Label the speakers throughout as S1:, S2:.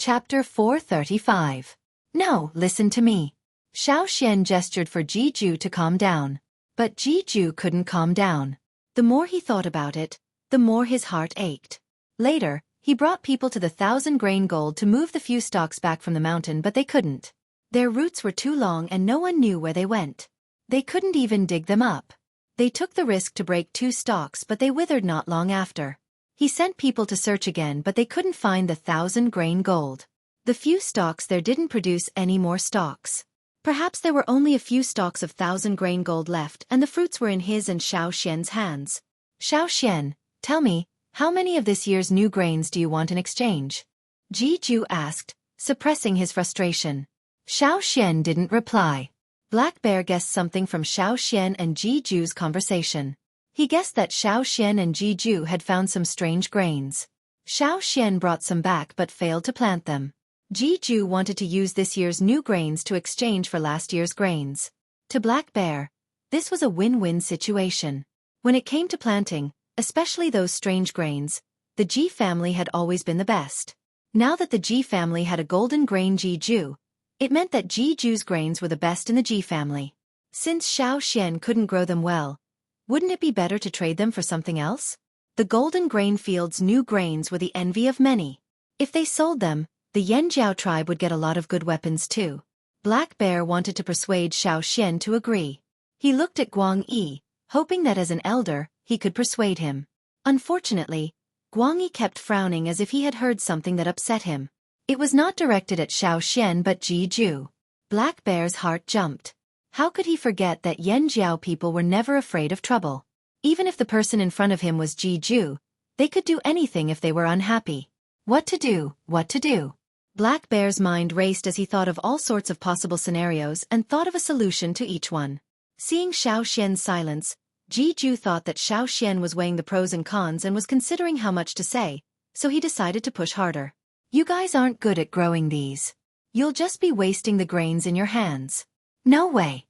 S1: Chapter 435. No, listen to me. Xiaoxian gestured for Jiju to calm down. But Jiju couldn't calm down. The more he thought about it, the more his heart ached. Later, he brought people to the 1,000-grain gold to move the few stalks back from the mountain, but they couldn't. Their roots were too long and no one knew where they went. They couldn't even dig them up. They took the risk to break 2 stalks, but they withered not long after. He sent people to search again, but they couldn't find the 1,000-grain gold. The few stalks there didn't produce any more stalks. Perhaps there were only a few stalks of 1,000-grain gold left, and the fruits were in his and Xiaoxian's hands. Xiaoxian, tell me, how many of this year's new grains do you want in exchange? Jiju asked, suppressing his frustration. Xiaoxian didn't reply. Black Bear guessed something from Xiaoxian and Jiju's conversation. He guessed that Xiaoxian and Jiju had found some strange grains. Xiaoxian brought some back but failed to plant them. Jiju wanted to use this year's new grains to exchange for last year's grains. To Black Bear, this was a win-win situation. When it came to planting, especially those strange grains, the Ji family had always been the best. Now that the Ji family had a golden grain Jiju, it meant that Jiju's grains were the best in the Ji family. Since Xiaoxian couldn't grow them well, wouldn't it be better to trade them for something else? The golden grain field's new grains were the envy of many. If they sold them, the Yanjiao tribe would get a lot of good weapons too. Black Bear wanted to persuade Xiaoxian to agree. He looked at Guang Yi, hoping that as an elder, he could persuade him. Unfortunately, Guang Yi kept frowning as if he had heard something that upset him. It was not directed at Xiaoxian but Jiju. Black Bear's heart jumped. How could he forget that Yanjiao people were never afraid of trouble? Even if the person in front of him was Jiju, they could do anything if they were unhappy. What to do, what to do? Black Bear's mind raced as he thought of all sorts of possible scenarios and thought of a solution to each one. Seeing Xiaoxian's silence, Jiju thought that Xiaoxian was weighing the pros and cons and was considering how much to say, so he decided to push harder. You guys aren't good at growing these. You'll just be wasting the grains in your hands. No way.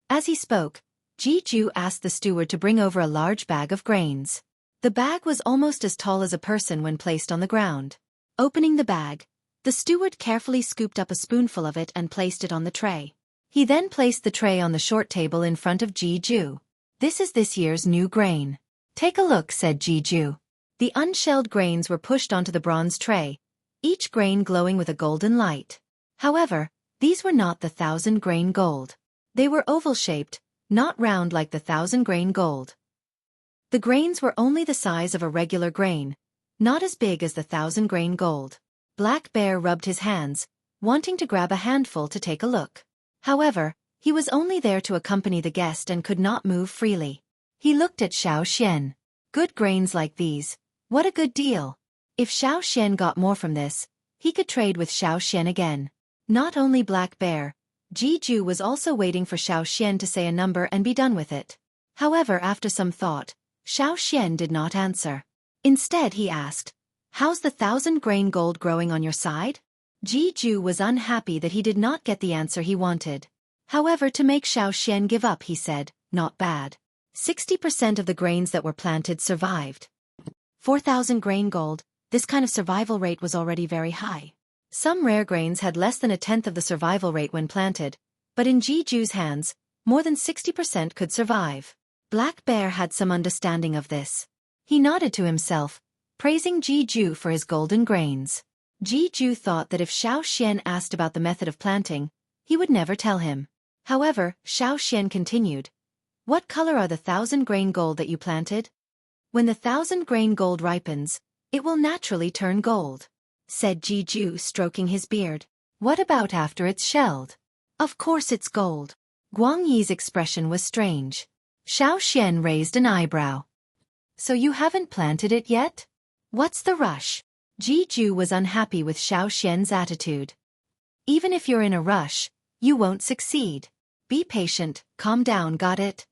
S1: As he spoke, Jiju asked the steward to bring over a large bag of grains. The bag was almost as tall as a person when placed on the ground. Opening the bag, the steward carefully scooped up a spoonful of it and placed it on the tray. He then placed the tray on the short table in front of Jiju. This is this year's new grain. Take a look, said Jiju. The unshelled grains were pushed onto the bronze tray, each grain glowing with a golden light. However, these were not the 1,000-grain gold. They were oval-shaped, not round like the 1,000-grain gold. The grains were only the size of a regular grain, not as big as the 1,000-grain gold. Black Bear rubbed his hands, wanting to grab a handful to take a look. However, he was only there to accompany the guest and could not move freely. He looked at Xiaoxian. Good grains like these, what a good deal. If Xiaoxian got more from this, he could trade with Xiaoxian again. Not only Black Bear, Jiju was also waiting for Xiaoxian to say a number and be done with it. However, after some thought, Xiaoxian did not answer. Instead he asked, "How's the 1,000-grain gold growing on your side?" Jiju was unhappy that he did not get the answer he wanted. However, to make Xiaoxian give up, he said, "Not bad. 60% of the grains that were planted survived. 4,000-grain gold, this kind of survival rate was already very high. Some rare grains had less than a tenth of the survival rate when planted, but in Jiju's hands, more than 60% could survive." Black Bear had some understanding of this. He nodded to himself, praising Jiju for his golden grains. Jiju thought that if Xiaoxian asked about the method of planting, he would never tell him. However, Xiaoxian continued, "What color are the 1,000-grain gold that you planted?" "When the 1,000-grain gold ripens, it will naturally turn gold," said Jiju, stroking his beard. "What about after it's shelled?" "Of course it's gold." Guang Yi's expression was strange. Xiaoxian raised an eyebrow. "So you haven't planted it yet? What's the rush?" Jiju was unhappy with Xiaoxian's attitude. "Even if you're in a rush, you won't succeed. Be patient, calm down, got it?"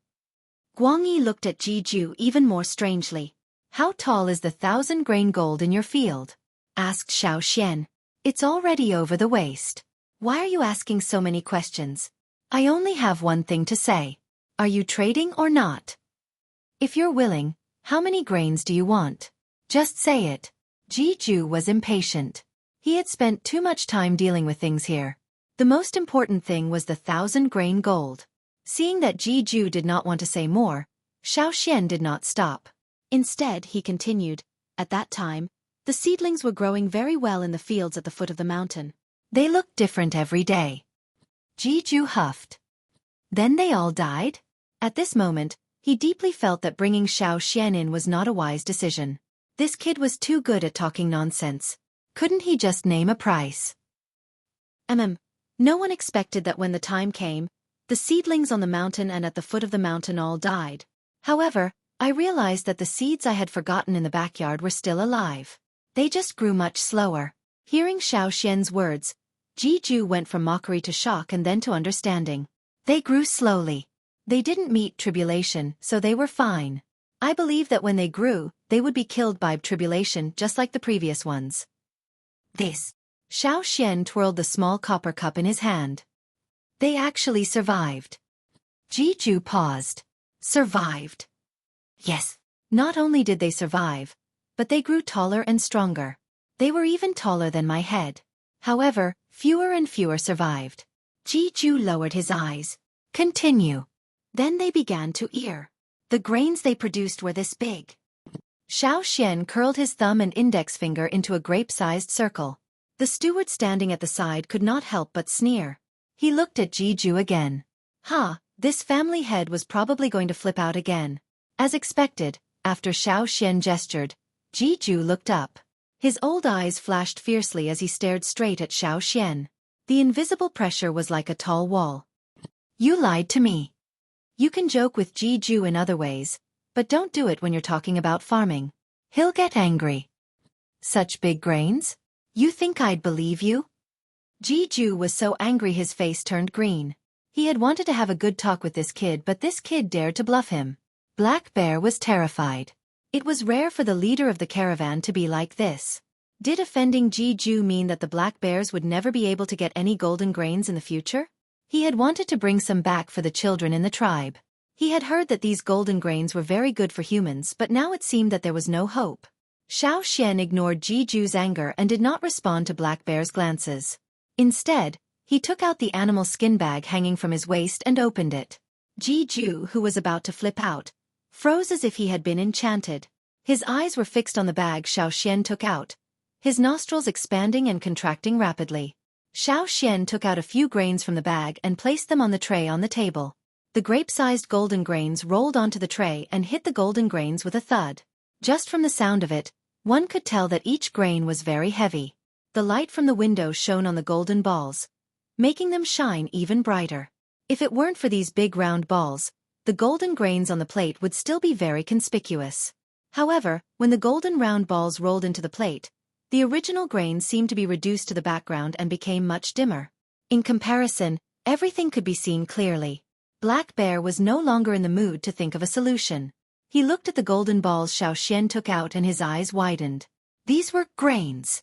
S1: Guang Yi looked at Jiju even more strangely. "How tall is the 1,000-grain gold in your field?" asked Xiaoxian. "It's already over the waist. Why are you asking so many questions? I only have one thing to say. Are you trading or not? If you're willing, how many grains do you want? Just say it." Jiju was impatient. He had spent too much time dealing with things here. The most important thing was the 1,000-grain gold. Seeing that Ji did not want to say more, Xian did not stop. Instead, he continued, "At that time, the seedlings were growing very well in the fields at the foot of the mountain. They looked different every day." Ji huffed. "Then they all died?" At this moment, he deeply felt that bringing Xian in was not a wise decision. This kid was too good at talking nonsense. Couldn't he just name a price? No one expected that when the time came, the seedlings on the mountain and at the foot of the mountain all died. However, I realized that the seeds I had forgotten in the backyard were still alive. They just grew much slower. Hearing Xian's words, Ji went from mockery to shock and then to understanding. They grew slowly. They didn't meet tribulation, so they were fine. I believe that when they grew, they would be killed by tribulation just like the previous ones. This. Xian twirled the small copper cup in his hand. They actually survived. Ji paused. Survived? Yes. Not only did they survive, but they grew taller and stronger. They were even taller than my head. However, fewer and fewer survived. Ji lowered his eyes. Continue. Then they began to ear. The grains they produced were this big. Xian curled his thumb and index finger into a grape-sized circle. The steward standing at the side could not help but sneer. He looked at Ji again. This family head was probably going to flip out again. As expected, after Xian gestured, Ji looked up. His old eyes flashed fiercely as he stared straight at Xian. The invisible pressure was like a tall wall. You lied to me. You can joke with Ji in other ways, but don't do it when you're talking about farming. He'll get angry. Such big grains? You think I'd believe you? Ji was so angry his face turned green. He had wanted to have a good talk with this kid, but this kid dared to bluff him. Black Bear was terrified. It was rare for the leader of the caravan to be like this. Did offending Ji mean that the Black Bears would never be able to get any golden grains in the future? He had wanted to bring some back for the children in the tribe. He had heard that these golden grains were very good for humans, but now it seemed that there was no hope. Xian ignored Ji's anger and did not respond to Black Bear's glances. Instead, he took out the animal skin bag hanging from his waist and opened it. Ji, who was about to flip out, froze as if he had been enchanted. His eyes were fixed on the bag Xian took out, his nostrils expanding and contracting rapidly. Xian took out a few grains from the bag and placed them on the tray on the table. The grape-sized golden grains rolled onto the tray and hit the golden grains with a thud. Just from the sound of it, one could tell that each grain was very heavy. The light from the window shone on the golden balls, making them shine even brighter. If it weren't for these big round balls, the golden grains on the plate would still be very conspicuous. However, when the golden round balls rolled into the plate, the original grains seemed to be reduced to the background and became much dimmer. In comparison, everything could be seen clearly. Black Bear was no longer in the mood to think of a solution. He looked at the golden balls Xian took out and his eyes widened. These were grains.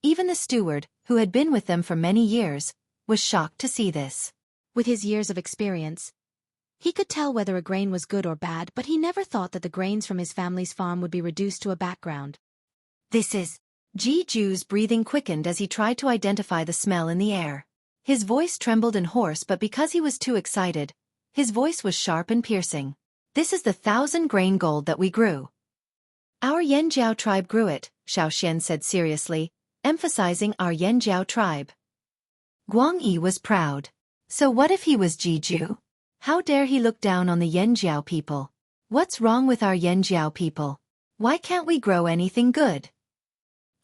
S1: Even the steward, who had been with them for many years, was shocked to see this. With his years of experience, he could tell whether a grain was good or bad, but he never thought that the grains from his family's farm would be reduced to a background. This is... Ji's breathing quickened as he tried to identify the smell in the air. His voice trembled and hoarse, but because he was too excited, his voice was sharp and piercing. This is the 1,000-grain gold that we grew. Our Yanjiao tribe grew it, Xian said seriously, emphasizing our Yanjiao tribe. Guang Yi was proud. So what if he was Ji? How dare he look down on the Yanjiao people? What's wrong with our Yanjiao people? Why can't we grow anything good?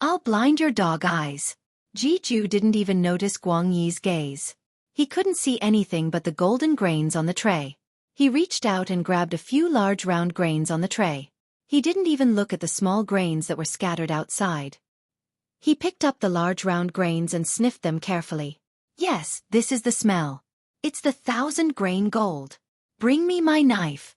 S1: I'll blind your dog eyes. Ji didn't even notice Guang Yi's gaze. He couldn't see anything but the golden grains on the tray. He reached out and grabbed a few large round grains on the tray. He didn't even look at the small grains that were scattered outside. He picked up the large round grains and sniffed them carefully. Yes, this is the smell. It's the 1,000-grain gold. Bring me my knife.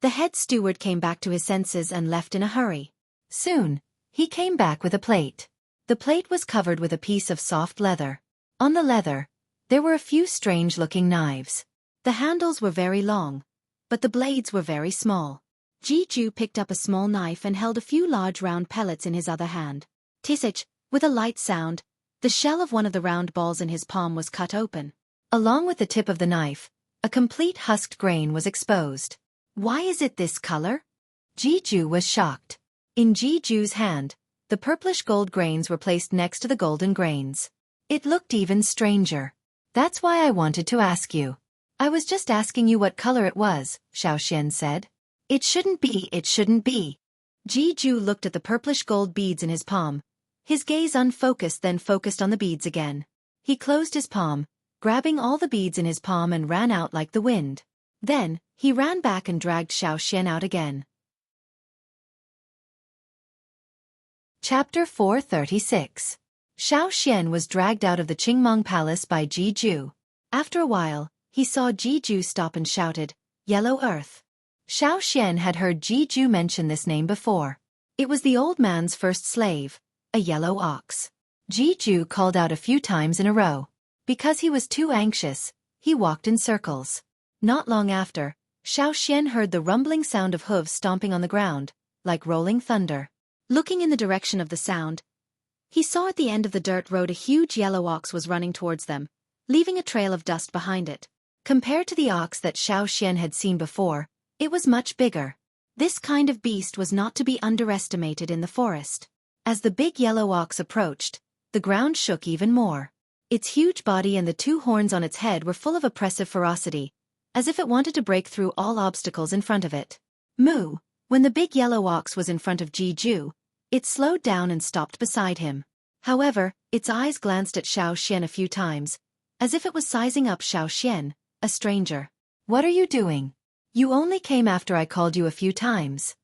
S1: The head steward came back to his senses and left in a hurry. Soon, he came back with a plate. The plate was covered with a piece of soft leather. On the leather, there were a few strange-looking knives. The handles were very long, but the blades were very small. Ji picked up a small knife and held a few large round pellets in his other hand. Tisich, With a light sound, the shell of one of the round balls in his palm was cut open. Along with the tip of the knife, a complete husked grain was exposed. Why is it this color? Jeju was shocked. In Jeju's hand, the purplish gold grains were placed next to the golden grains. It looked even stranger. That's why I wanted to ask you. I was just asking you what color it was, Xiaoxian said. It shouldn't be, it shouldn't be. Jeju looked at the purplish gold beads in his palm. His gaze unfocused then focused on the beads again. He closed his palm, grabbing all the beads in his palm and ran out like the wind. Then, he ran back and dragged Xiaoxian out again. Chapter 436. Xiaoxian was dragged out of the Qingmong Palace by Jeju. After a while, he saw Jeju stop and shouted, "Yellow Earth." Xiaoxian had heard Jeju mention this name before. It was the old man's first slave, a yellow ox. Jeju called out a few times in a row. Because he was too anxious, he walked in circles. Not long after, Xiaoxian heard the rumbling sound of hooves stomping on the ground, like rolling thunder. Looking in the direction of the sound, he saw at the end of the dirt road a huge yellow ox was running towards them, leaving a trail of dust behind it. Compared to the ox that Xiaoxian had seen before, it was much bigger. This kind of beast was not to be underestimated in the forest. As the big yellow ox approached, the ground shook even more. Its huge body and the two horns on its head were full of oppressive ferocity, as if it wanted to break through all obstacles in front of it. Moo! When the big yellow ox was in front of Jeju, it slowed down and stopped beside him. However, its eyes glanced at Xiaoxian a few times, as if it was sizing up Xiaoxian, a stranger. "What are you doing? You only came after I called you a few times."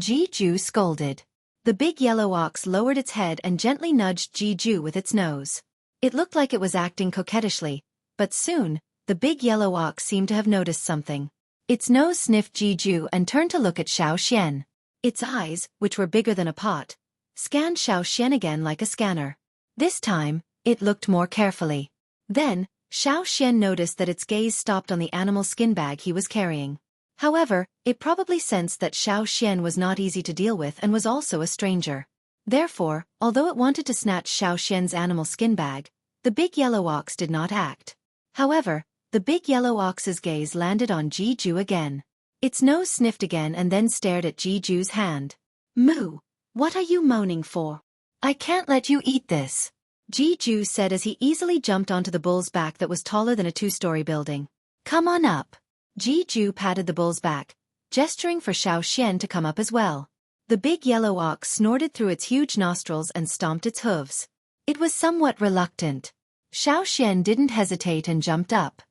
S1: Jeju scolded. The big yellow ox lowered its head and gently nudged Jeju with its nose. It looked like it was acting coquettishly, but soon, the big yellow ox seemed to have noticed something. Its nose sniffed Jeju and turned to look at Xiaoxian. Its eyes, which were bigger than a pot, scanned Xiaoxian again like a scanner. This time, it looked more carefully. Then, Xiaoxian noticed that its gaze stopped on the animal skin bag he was carrying. However, it probably sensed that Xiaoxian was not easy to deal with and was also a stranger. Therefore, although it wanted to snatch Xiaoxian's animal skin bag, the big yellow ox did not act. However, the big yellow ox's gaze landed on Jeju again. Its nose sniffed again and then stared at Jeju's hand. "Moo! What are you moaning for? I can't let you eat this," Jeju said as he easily jumped onto the bull's back that was taller than a two-story building. "Come on up." Jeju patted the bull's back, gesturing for Xiaoxian to come up as well. The big yellow ox snorted through its huge nostrils and stomped its hooves. It was somewhat reluctant. Xiaoxian didn't hesitate and jumped up.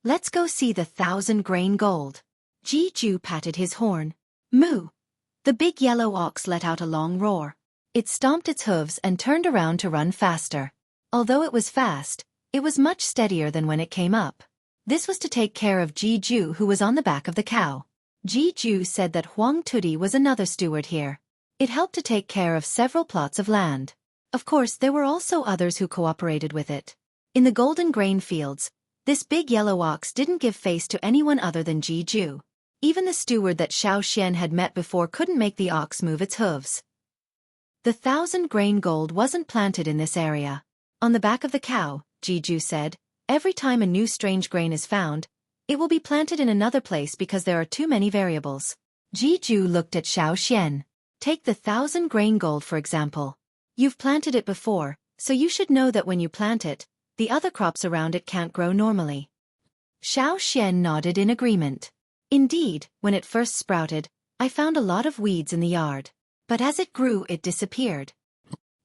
S1: "Let's go see the 1,000-grain gold." Jeju patted his horn. "Moo!" The big yellow ox let out a long roar. It stomped its hooves and turned around to run faster. Although it was fast, it was much steadier than when it came up. This was to take care of Jeju, who was on the back of the cow. Jeju said that Huang Tudi was another steward here. It helped to take care of several plots of land. Of course, there were also others who cooperated with it. In the golden grain fields, this big yellow ox didn't give face to anyone other than Jeju. Even the steward that Xiaoxian had met before couldn't make the ox move its hooves. The 1,000-grain gold wasn't planted in this area. On the back of the cow, Jeju said, every time a new strange grain is found, it will be planted in another place because there are too many variables. Jeju looked at Xiaoxian. Take the 1,000-grain gold for example. You've planted it before, so you should know that when you plant it, the other crops around it can't grow normally. Xiaoxian nodded in agreement. Indeed, when it first sprouted, I found a lot of weeds in the yard. But as it grew, it disappeared.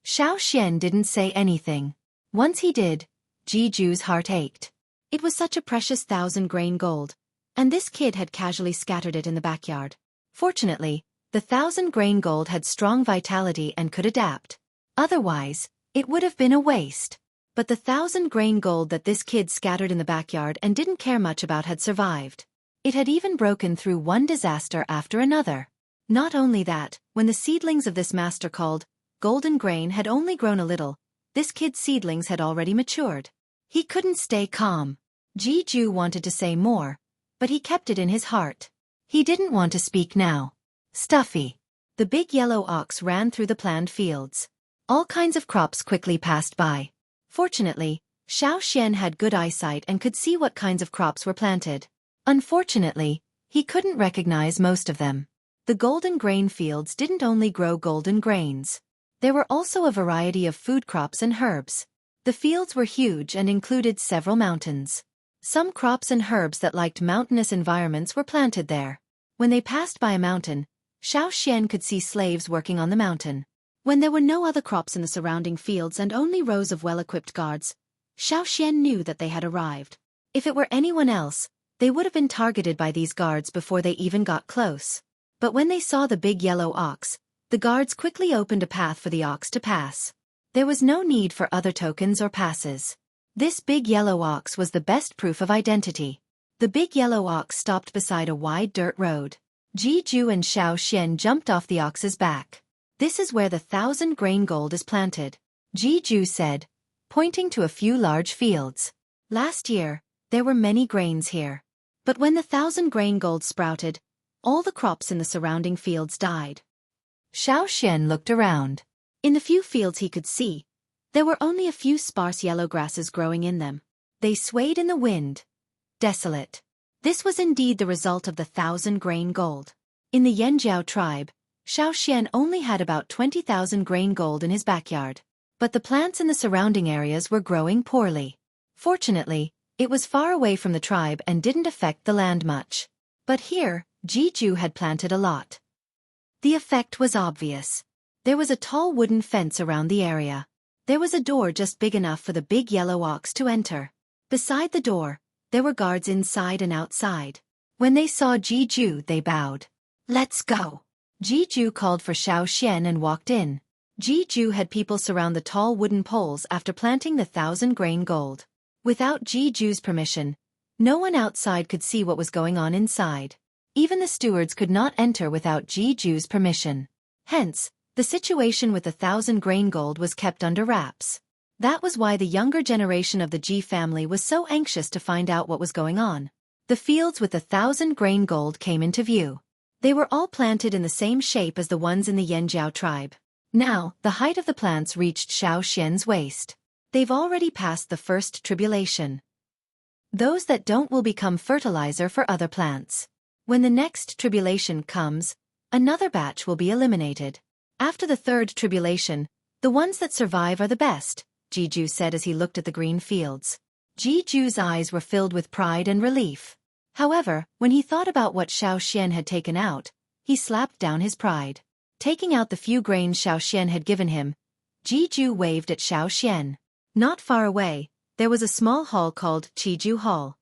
S1: Xiaoxian didn't say anything. Once he did, Jeju's heart ached. It was such a precious 1,000-grain gold, and this kid had casually scattered it in the backyard. Fortunately, the 1,000-grain gold had strong vitality and could adapt. Otherwise, it would have been a waste. But the 1,000-grain gold that this kid scattered in the backyard and didn't care much about had survived. It had even broken through one disaster after another. Not only that, when the seedlings of this master called golden grain had only grown a little, this kid's seedlings had already matured. He couldn't stay calm. Jeju wanted to say more, but he kept it in his heart. He didn't want to speak now. Stuffy. The big yellow ox ran through the planned fields. All kinds of crops quickly passed by. Fortunately, Xian had good eyesight and could see what kinds of crops were planted. Unfortunately, he couldn't recognize most of them. The golden grain fields didn't only grow golden grains. There were also a variety of food crops and herbs. The fields were huge and included several mountains. Some crops and herbs that liked mountainous environments were planted there. When they passed by a mountain, Xian could see slaves working on the mountain. When there were no other crops in the surrounding fields and only rows of well-equipped guards, Xian knew that they had arrived. If it were anyone else, they would have been targeted by these guards before they even got close. But when they saw the big yellow ox, the guards quickly opened a path for the ox to pass. There was no need for other tokens or passes. This big yellow ox was the best proof of identity. The big yellow ox stopped beside a wide dirt road. Jiju and Xian jumped off the ox's back. This is where the 1,000 grain gold is planted, Jiju said, pointing to a few large fields. Last year, there were many grains here. But when the 1,000 grain gold sprouted, all the crops in the surrounding fields died. Xian looked around. In the few fields he could see, there were only a few sparse yellow grasses growing in them. They swayed in the wind. Desolate. This was indeed the result of the 1,000 grain gold. In the Yanjiao tribe, Xian only had about 20,000 grain gold in his backyard. But the plants in the surrounding areas were growing poorly. Fortunately, it was far away from the tribe and didn't affect the land much. But here, Jiju had planted a lot. The effect was obvious. There was a tall wooden fence around the area. There was a door just big enough for the big yellow ox to enter. Beside the door, there were guards inside and outside. When they saw Jiju, they bowed. "Let's go." Jiju called for Xian and walked in. Jiju had people surround the tall wooden poles after planting the 1,000 grain gold. Without Jiju's permission, no one outside could see what was going on inside. Even the stewards could not enter without Jiju's permission. Hence, the situation with the 1,000 grain gold was kept under wraps. That was why the younger generation of the Ji family was so anxious to find out what was going on. The fields with the 1,000 grain gold came into view. They were all planted in the same shape as the ones in the Yanjiao tribe. Now, the height of the plants reached Xian's waist. They've already passed the first tribulation. Those that don't will become fertilizer for other plants. When the next tribulation comes, another batch will be eliminated. After the third tribulation, the ones that survive are the best, Jiju said as he looked at the green fields. Jiju's eyes were filled with pride and relief. However, when he thought about what Xian had taken out, he slapped down his pride. Taking out the few grains Xian had given him, Jiju waved at Xian. Not far away, there was a small hall called Qiju Hall.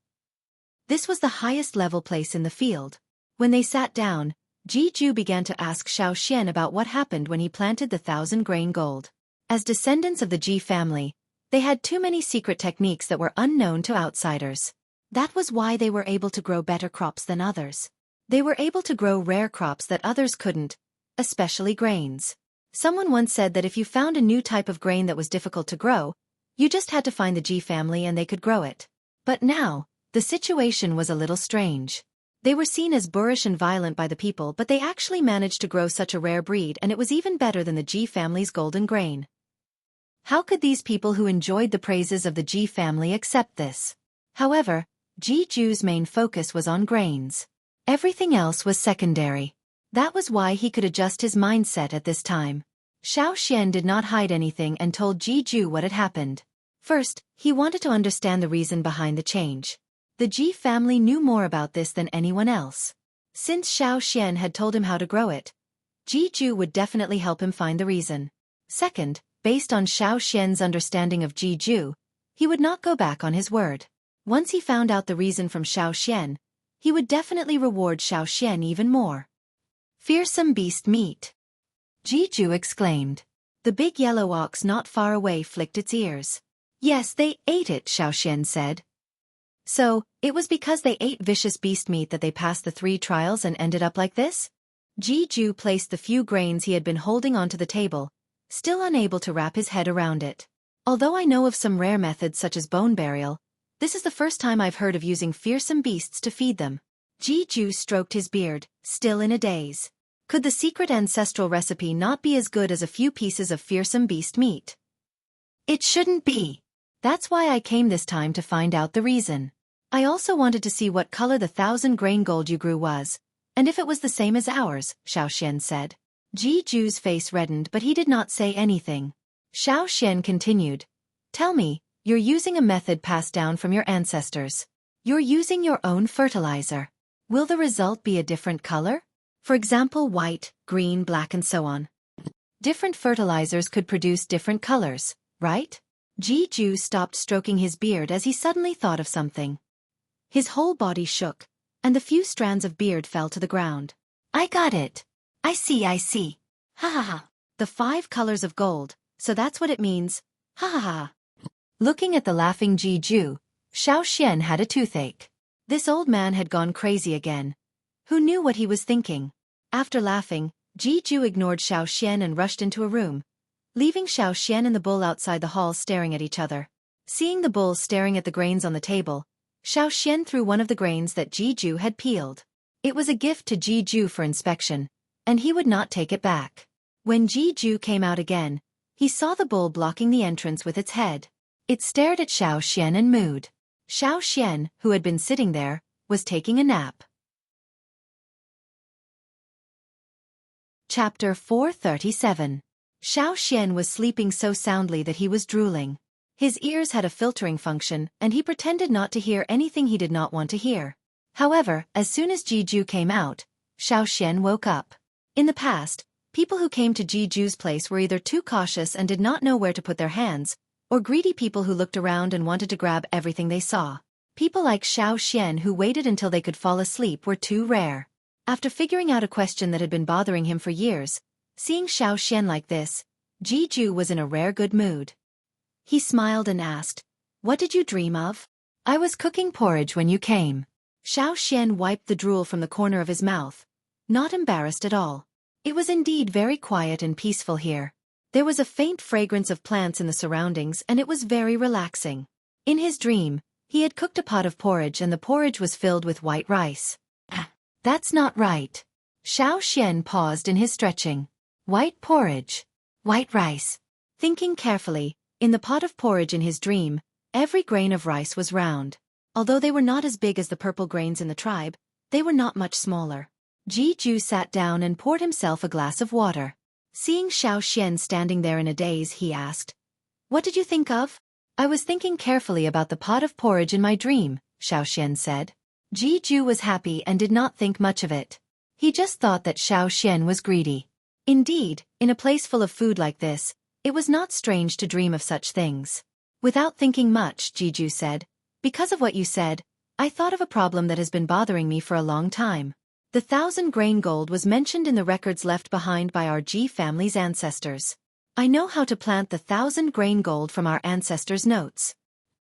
S1: This was the highest level place in the field. When they sat down, Jiju began to ask Xian about what happened when he planted the 1,000 grain gold. As descendants of the Ji family, they had too many secret techniques that were unknown to outsiders. That was why they were able to grow better crops than others. They were able to grow rare crops that others couldn't, especially grains. Someone once said that if you found a new type of grain that was difficult to grow, you just had to find the Ji family and they could grow it. But now, the situation was a little strange. They were seen as boorish and violent by the people, but they actually managed to grow such a rare breed, and it was even better than the Ji family's golden grain. How could these people who enjoyed the praises of the Ji family accept this? However, Jiju's main focus was on grains. Everything else was secondary. That was why he could adjust his mindset at this time. Xian did not hide anything and told Jiju what had happened. First, he wanted to understand the reason behind the change. The Ji family knew more about this than anyone else. Since Xian had told him how to grow it, Jiju would definitely help him find the reason. Second, based on Xian's understanding of Jiju, he would not go back on his word. Once he found out the reason from Xian, he would definitely reward Xian even more. Fearsome beast meat! Jiju exclaimed. The big yellow ox not far away flicked its ears. Yes, they ate it, Xian said. So, it was because they ate vicious beast meat that they passed the 3 trials and ended up like this? Jiju placed the few grains he had been holding onto the table, still unable to wrap his head around it. Although I know of some rare methods such as bone burial, this is the first time I've heard of using fearsome beasts to feed them. Jiju stroked his beard, still in a daze. Could the secret ancestral recipe not be as good as a few pieces of fearsome beast meat? It shouldn't be. That's why I came this time to find out the reason. I also wanted to see what color the 1,000-grain gold you grew was, and if it was the same as ours, Xiaoxian said. Jiju's face reddened, but he did not say anything. Xiaoxian continued. Tell me, you're using a method passed down from your ancestors. You're using your own fertilizer. Will the result be a different color? For example, white, green, black, and so on. Different fertilizers could produce different colors, right? Jiju stopped stroking his beard as he suddenly thought of something. His whole body shook, and the few strands of beard fell to the ground. I got it. I see. Ha ha ha. The 5 colors of gold, so that's what it means. Ha ha ha. Looking at the laughing Jiju, Xiaoxian had a toothache. This old man had gone crazy again. Who knew what he was thinking? After laughing, Jiju ignored Xiaoxian and rushed into a room, leaving Xiaoxian and the bull outside the hall staring at each other. Seeing the bull staring at the grains on the table, Xiaoxian threw one of the grains that Jiju had peeled. It was a gift to Jiju for inspection, and he would not take it back. When Jiju came out again, he saw the bull blocking the entrance with its head. It stared at Xiaoxian and mooed. Xiaoxian, who had been sitting there, was taking a nap. Chapter 437. Xiaoxian was sleeping so soundly that he was drooling. His ears had a filtering function, and he pretended not to hear anything he did not want to hear. However, as soon as Jiju came out, Xiaoxian woke up. In the past, people who came to Jiju's place were either too cautious and did not know where to put their hands, or greedy people who looked around and wanted to grab everything they saw. People like Xiaoxian who waited until they could fall asleep were too rare. After figuring out a question that had been bothering him for years, seeing Xiaoxian like this, Jiju was in a rare good mood. He smiled and asked, "What did you dream of?" "I was cooking porridge when you came." Xiaoxian wiped the drool from the corner of his mouth, not embarrassed at all. It was indeed very quiet and peaceful here. There was a faint fragrance of plants in the surroundings and it was very relaxing. In his dream, he had cooked a pot of porridge and the porridge was filled with white rice. That's not right. Xiaoxian paused in his stretching. White porridge. White rice. Thinking carefully, in the pot of porridge in his dream, every grain of rice was round. Although they were not as big as the purple grains in the tribe, they were not much smaller. Jiju sat down and poured himself a glass of water. Seeing Xiaoxian standing there in a daze, he asked, "What did you think of?" "I was thinking carefully about the pot of porridge in my dream," Xiaoxian said. Jiju was happy and did not think much of it. He just thought that Xiaoxian was greedy. Indeed, in a place full of food like this, it was not strange to dream of such things. Without thinking much, Jiju said, "Because of what you said, I thought of a problem that has been bothering me for a long time. The 1,000-grain gold was mentioned in the records left behind by our Ji family's ancestors. I know how to plant the 1,000-grain gold from our ancestors' notes."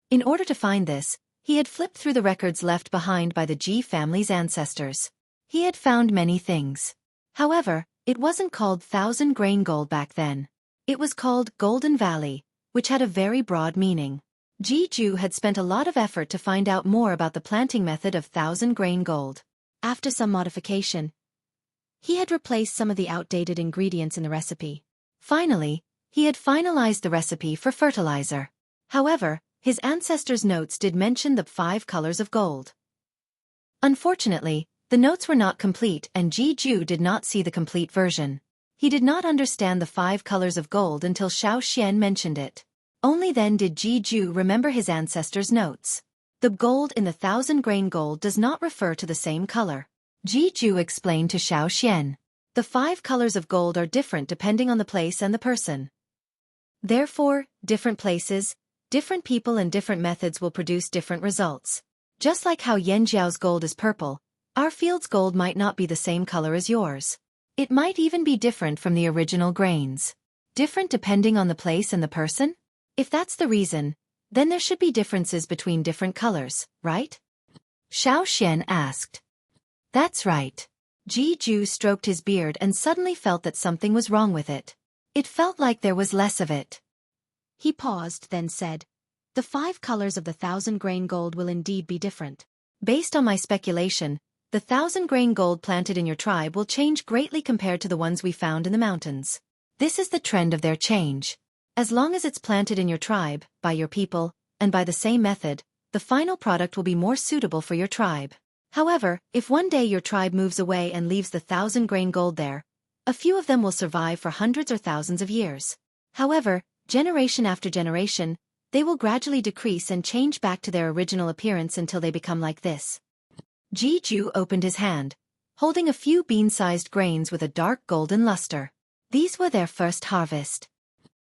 S1: In order to find this, he had flipped through the records left behind by the Ji family's ancestors. He had found many things. However, it wasn't called 1,000-grain gold back then. It was called Golden Valley, which had a very broad meaning. Jiju had spent a lot of effort to find out more about the planting method of 1,000-grain gold. After some modification, he had replaced some of the outdated ingredients in the recipe. Finally, he had finalized the recipe for fertilizer. However, his ancestors' notes did mention the 5 colors of gold. Unfortunately, the notes were not complete and Jiju did not see the complete version. He did not understand the 5 colors of gold until Xiaoxian mentioned it. Only then did Jiju remember his ancestors' notes. The gold in the 1,000-grain gold does not refer to the same color. Jiju explained to Xiaoxian. The 5 colors of gold are different depending on the place and the person. Therefore, different places, different people and different methods will produce different results. Just like how Yanjiao's gold is purple, our field's gold might not be the same color as yours. It might even be different from the original grains. Different depending on the place and the person? If that's the reason, then there should be differences between different colors, right? Xiaoxian asked. That's right. Jiju stroked his beard and suddenly felt that something was wrong with it. It felt like there was less of it. He paused, then said, "The 5 colors of the 1,000-grain gold will indeed be different. Based on my speculation, The 1,000-grain gold planted in your tribe will change greatly compared to the ones we found in the mountains. This is the trend of their change. As long as it's planted in your tribe, by your people, and by the same method, the final product will be more suitable for your tribe. However, if one day your tribe moves away and leaves the 1,000-grain gold there, a few of them will survive for hundreds or thousands of years. However, generation after generation, they will gradually decrease and change back to their original appearance until they become like this. Jeju opened his hand, holding a few bean-sized grains with a dark golden luster. These were their first harvest.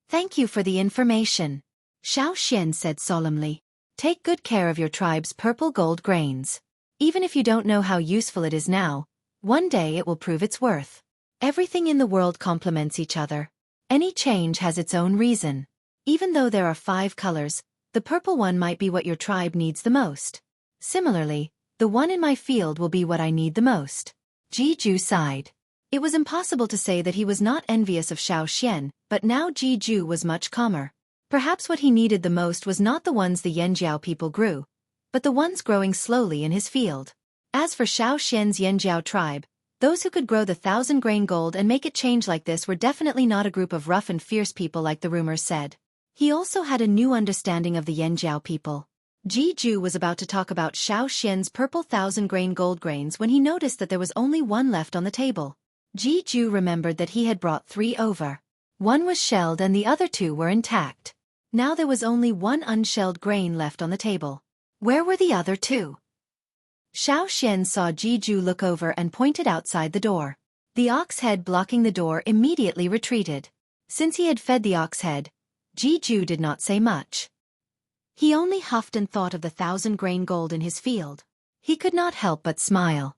S1: Thank you for the information, Xueqi said solemnly. Take good care of your tribe's purple gold grains. Even if you don't know how useful it is now, one day it will prove its worth. Everything in the world complements each other. Any change has its own reason. Even though there are 5 colors, the purple one might be what your tribe needs the most. Similarly, the one in my field will be what I need the most. Jeju sighed. It was impossible to say that he was not envious of Xueqi, but now Jeju was much calmer. Perhaps what he needed the most was not the ones the Yanjiao people grew, but the ones growing slowly in his field. As for Xueqi's Yanjiao tribe, those who could grow the 1,000-grain gold and make it change like this were definitely not a group of rough and fierce people like the rumors said. He also had a new understanding of the Yanjiao people. Jeju was about to talk about Xueqi's purple 1,000-grain gold grains when he noticed that there was only one left on the table. Jeju remembered that he had brought 3 over. One was shelled and the other 2 were intact. Now there was only one unshelled grain left on the table. Where were the other 2? Xueqi saw Jeju look over and pointed outside the door. The ox head blocking the door immediately retreated. Since he had fed the ox head, Jeju did not say much. He only huffed and thought of the 1,000-grain gold in his field. He could not help but smile.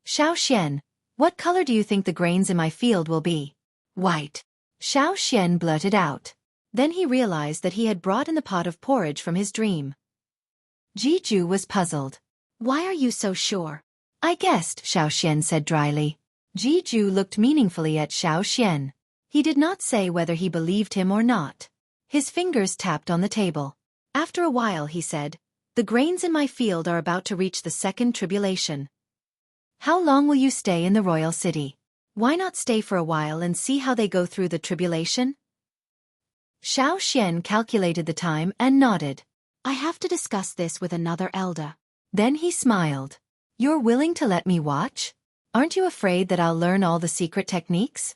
S1: Xueqi, what color do you think the grains in my field will be? White. Xueqi blurted out. Then he realized that he had brought in the pot of porridge from his dream. Jeju was puzzled. Why are you so sure? I guessed, Xueqi said dryly. Jeju looked meaningfully at Xueqi. He did not say whether he believed him or not. His fingers tapped on the table. After a while he said, the grains in my field are about to reach the second tribulation. How long will you stay in the royal city? Why not stay for a while and see how they go through the tribulation? Xueqi calculated the time and nodded. I have to discuss this with another elder. Then he smiled. You're willing to let me watch? Aren't you afraid that I'll learn all the secret techniques?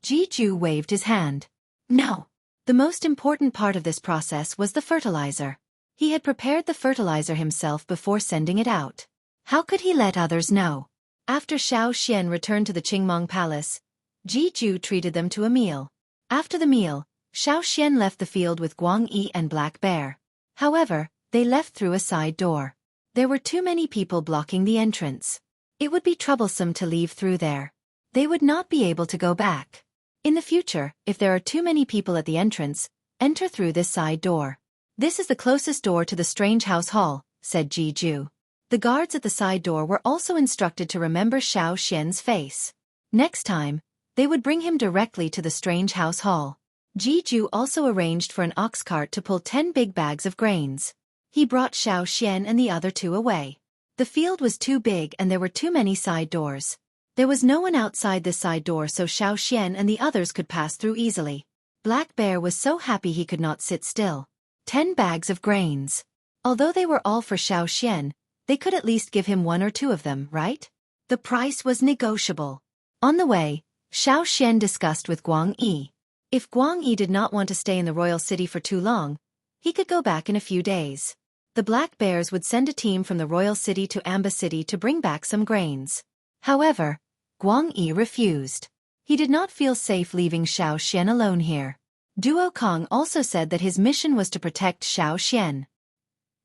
S1: Jeju waved his hand. No. The most important part of this process was the fertilizer. He had prepared the fertilizer himself before sending it out. How could he let others know? After Xueqi returned to the Qingmong Palace, Jeju treated them to a meal. After the meal, Xueqi left the field with Guangyi and Black Bear. However, they left through a side door. There were too many people blocking the entrance. It would be troublesome to leave through there. They would not be able to go back. In the future, if there are too many people at the entrance, enter through this side door. This is the closest door to the strange house hall, said Jeju. The guards at the side door were also instructed to remember Xueqi's face. Next time, they would bring him directly to the strange house hall. Jeju also arranged for an ox cart to pull 10 big bags of grains. He brought Xueqi and the other 2 away. The field was too big and there were too many side doors. There was no one outside this side door so Xueqi and the others could pass through easily. Black Bear was so happy he could not sit still. 10 bags of grains. Although they were all for Xueqi, they could at least give him 1 or 2 of them, right? The price was negotiable. On the way, Xueqi discussed with Guangyi. If Guangyi did not want to stay in the royal city for too long, he could go back in a few days. The Black Bears would send a team from the royal city to Amba City to bring back some grains. However, Guangyi refused. He did not feel safe leaving Xueqi alone here. Duo Kong also said that his mission was to protect Xueqi.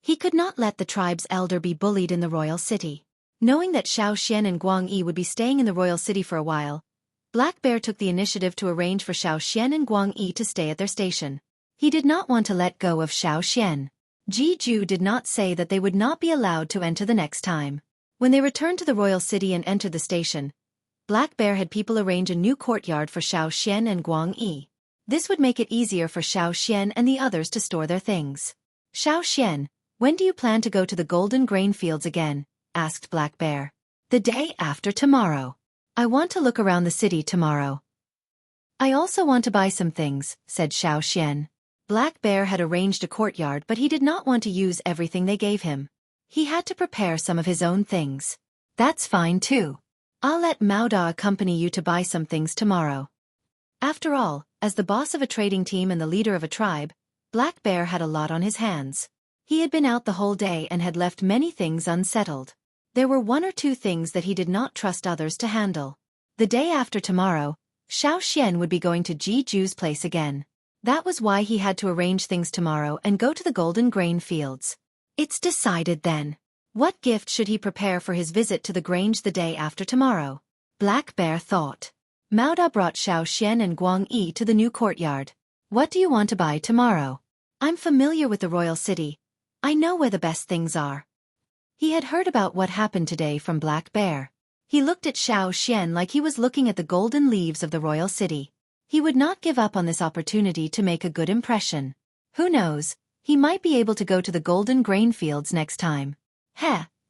S1: He could not let the tribe's elder be bullied in the royal city. Knowing that Xueqi and Guangyi would be staying in the royal city for a while, Black Bear took the initiative to arrange for Xueqi and Guangyi to stay at their station. He did not want to let go of Xueqi. Jeju did not say that they would not be allowed to enter the next time. When they returned to the royal city and entered the station, Black Bear had people arrange a new courtyard for Xueqi and Guangyi. This would make it easier for Xueqi and the others to store their things. Xueqi, when do you plan to go to the golden grain fields again? Asked Black Bear. The day after tomorrow. I want to look around the city tomorrow. I also want to buy some things, said Xian. Black Bear had arranged a courtyard, but he did not want to use everything they gave him. He had to prepare some of his own things. That's fine too. I'll let Mao Da accompany you to buy some things tomorrow. After all, as the boss of a trading team and the leader of a tribe, Black Bear had a lot on his hands. He had been out the whole day and had left many things unsettled. There were one or two things that he did not trust others to handle. The day after tomorrow, Xian would be going to Ju's place again. That was why he had to arrange things tomorrow and go to the golden grain fields. It's decided then. What gift should he prepare for his visit to the grange the day after tomorrow? Black Bear thought. Mao Da brought Xian and Guang Yi to the new courtyard. What do you want to buy tomorrow? I'm familiar with the royal city. I know where the best things are. He had heard about what happened today from Black Bear. He looked at Xian like he was looking at the golden leaves of the royal city. He would not give up on this opportunity to make a good impression. Who knows, he might be able to go to the golden grain fields next time.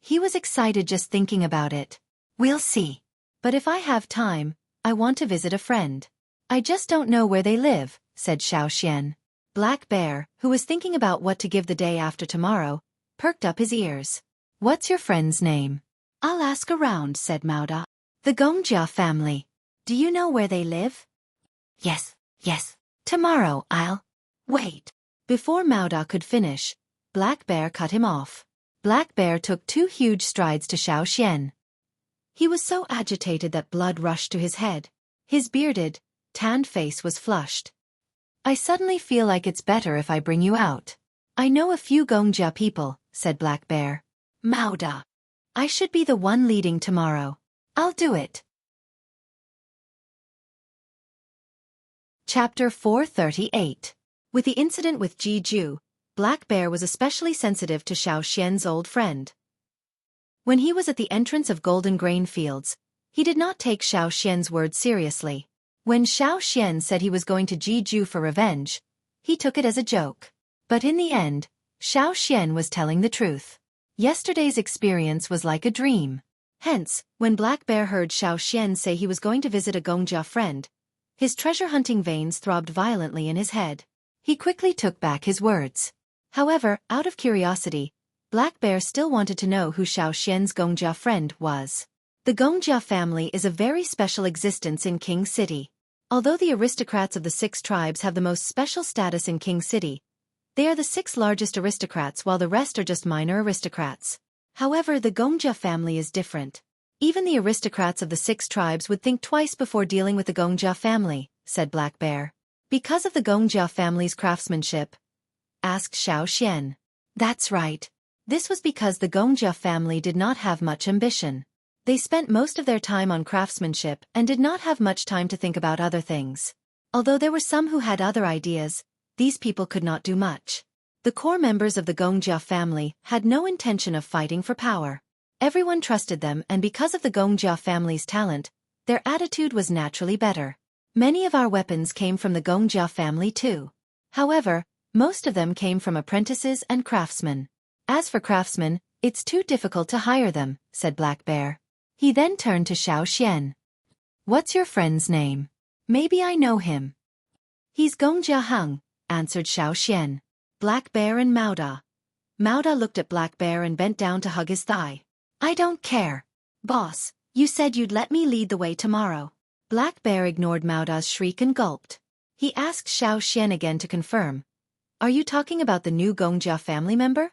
S1: He was excited just thinking about it. We'll see. But if I have time, I want to visit a friend. I just don't know where they live, said Xian. Black Bear, who was thinking about what to give the day after tomorrow, perked up his ears. What's your friend's name? I'll ask around, said Mao Da. The Gongjia family. Do you know where they live? Yes. Tomorrow I'll... Wait. Before Mao Da could finish, Black Bear cut him off. Black Bear took 2 huge strides to Xian. He was so agitated that blood rushed to his head. His bearded, tanned face was flushed. I suddenly feel like it's better if I bring you out. I know a few Gongjia people, said Black Bear. Mao Da. I should be the one leading tomorrow. I'll do it. Chapter 438. With the incident with Ju, Black Bear was especially sensitive to Xian's old friend. When he was at the entrance of Golden Grain Fields, he did not take Xian's word seriously. When Xian said he was going to Ju for revenge, he took it as a joke. But in the end, Xian was telling the truth. Yesterday's experience was like a dream. Hence, when Black Bear heard Xian say he was going to visit a Gongjia friend, his treasure-hunting veins throbbed violently in his head. He quickly took back his words. However, out of curiosity, Black Bear still wanted to know who Xian's Gongjia friend was. The Gongjia family is a very special existence in King City. Although the aristocrats of the 6 tribes have the most special status in King City, they are the 6 largest aristocrats while the rest are just minor aristocrats. However, the Gongjia family is different. Even the aristocrats of the 6 tribes would think twice before dealing with the Gongjia family, said Black Bear. Because of the Gongjia family's craftsmanship? Asked Xian. That's right. This was because the Gongjia family did not have much ambition. They spent most of their time on craftsmanship and did not have much time to think about other things. Although there were some who had other ideas, these people could not do much. The core members of the Gongjia family had no intention of fighting for power. Everyone trusted them, and because of the Gongjia family's talent, their attitude was naturally better. Many of our weapons came from the Gongjia family too. However, most of them came from apprentices and craftsmen. As for craftsmen, it's too difficult to hire them, said Black Bear. He then turned to Xian. What's your friend's name? Maybe I know him. He's Gongjia Hung, answered Xian. Black Bear and Mao Da. Mao Da looked at Black Bear and bent down to hug his thigh. I don't care. Boss, you said you'd let me lead the way tomorrow. Black Bear ignored Mao Da's shriek and gulped. He asked Xian again to confirm. Are you talking about the new Gongjia family member?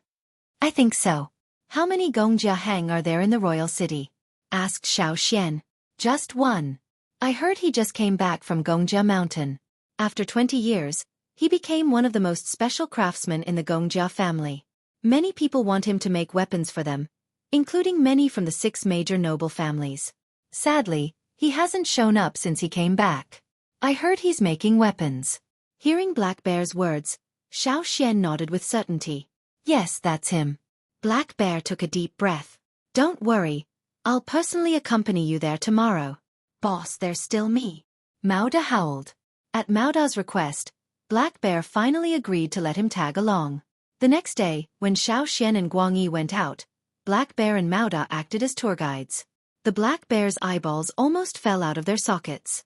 S1: I think so. How many Gongjia Hang are there in the royal city? Asked Xian. Just one. I heard he just came back from Gongjia Mountain. After 20 years, he became one of the most special craftsmen in the Gongjia family. Many people want him to make weapons for them, including many from the 6 major noble families. Sadly, he hasn't shown up since he came back. I heard he's making weapons. Hearing Black Bear's words, Xian nodded with certainty. Yes, that's him. Black Bear took a deep breath. Don't worry. I'll personally accompany you there tomorrow. Boss, there's still me. Mao Da howled. At Mao Da's request, Black Bear finally agreed to let him tag along. The next day, when Xian and Guang Yi went out, Black Bear and Mao Da acted as tour guides. The Black Bear's eyeballs almost fell out of their sockets.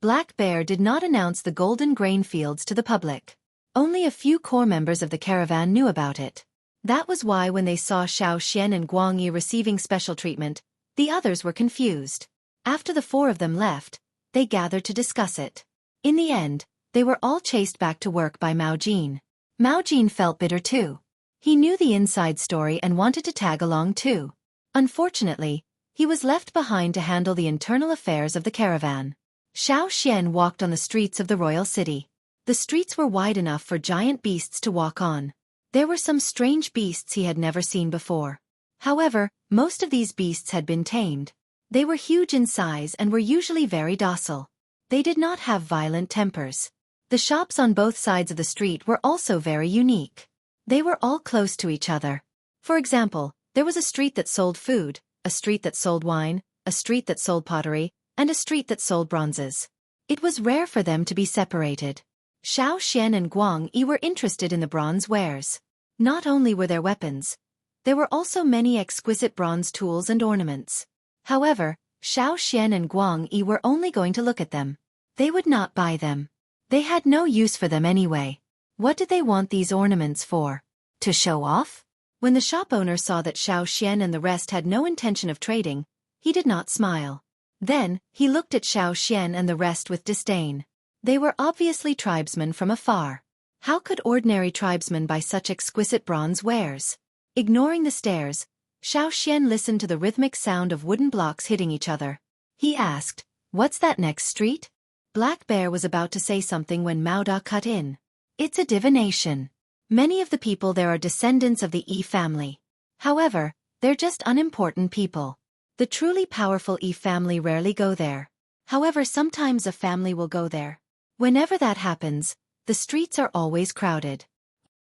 S1: Black Bear did not announce the golden grain fields to the public. Only a few core members of the caravan knew about it. That was why when they saw Xiaoxian and Guangyi receiving special treatment, the others were confused. After the four of them left, they gathered to discuss it. In the end, they were all chased back to work by Mao Jin. Mao Jin felt bitter too. He knew the inside story and wanted to tag along too. Unfortunately, he was left behind to handle the internal affairs of the caravan. Xiaoxian walked on the streets of the royal city. The streets were wide enough for giant beasts to walk on. There were some strange beasts he had never seen before. However, most of these beasts had been tamed. They were huge in size and were usually very docile. They did not have violent tempers. The shops on both sides of the street were also very unique. They were all close to each other. For example, there was a street that sold food, a street that sold wine, a street that sold pottery, and a street that sold bronzes. It was rare for them to be separated. Xiaoxian and Guangyi were interested in the bronze wares. Not only were there weapons, there were also many exquisite bronze tools and ornaments. However, Xiaoxian and Guangyi were only going to look at them. They would not buy them. They had no use for them anyway. What did they want these ornaments for? To show off? When the shop owner saw that Xiaoxian and the rest had no intention of trading, he did not smile. Then, he looked at Xiaoxian and the rest with disdain. They were obviously tribesmen from afar. How could ordinary tribesmen buy such exquisite bronze wares? Ignoring the stares, Xiaoxian listened to the rhythmic sound of wooden blocks hitting each other. He asked, "What's that next street?" Black Bear was about to say something when Mao Da cut in. "It's a divination. Many of the people there are descendants of the Yi family. However, they're just unimportant people. The truly powerful Yi family rarely go there. However, sometimes a family will go there. Whenever that happens, the streets are always crowded."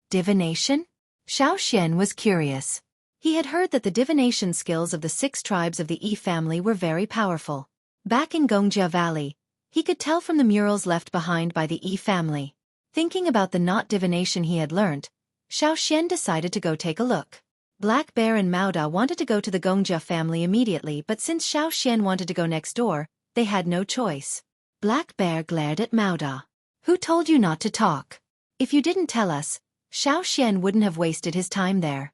S1: Divination? Xiaoxian was curious. He had heard that the divination skills of the 6 tribes of the Yi family were very powerful. Back in Gongjia Valley, he could tell from the murals left behind by the Yi family. Thinking about the knot divination he had learnt, Xiaoxian decided to go take a look. Black Bear and Mao Da wanted to go to the Gongjia family immediately, but since Xiaoxian wanted to go next door, they had no choice. Black Bear glared at Mao Da. "Who told you not to talk? If you didn't tell us, Xiaoxian wouldn't have wasted his time there.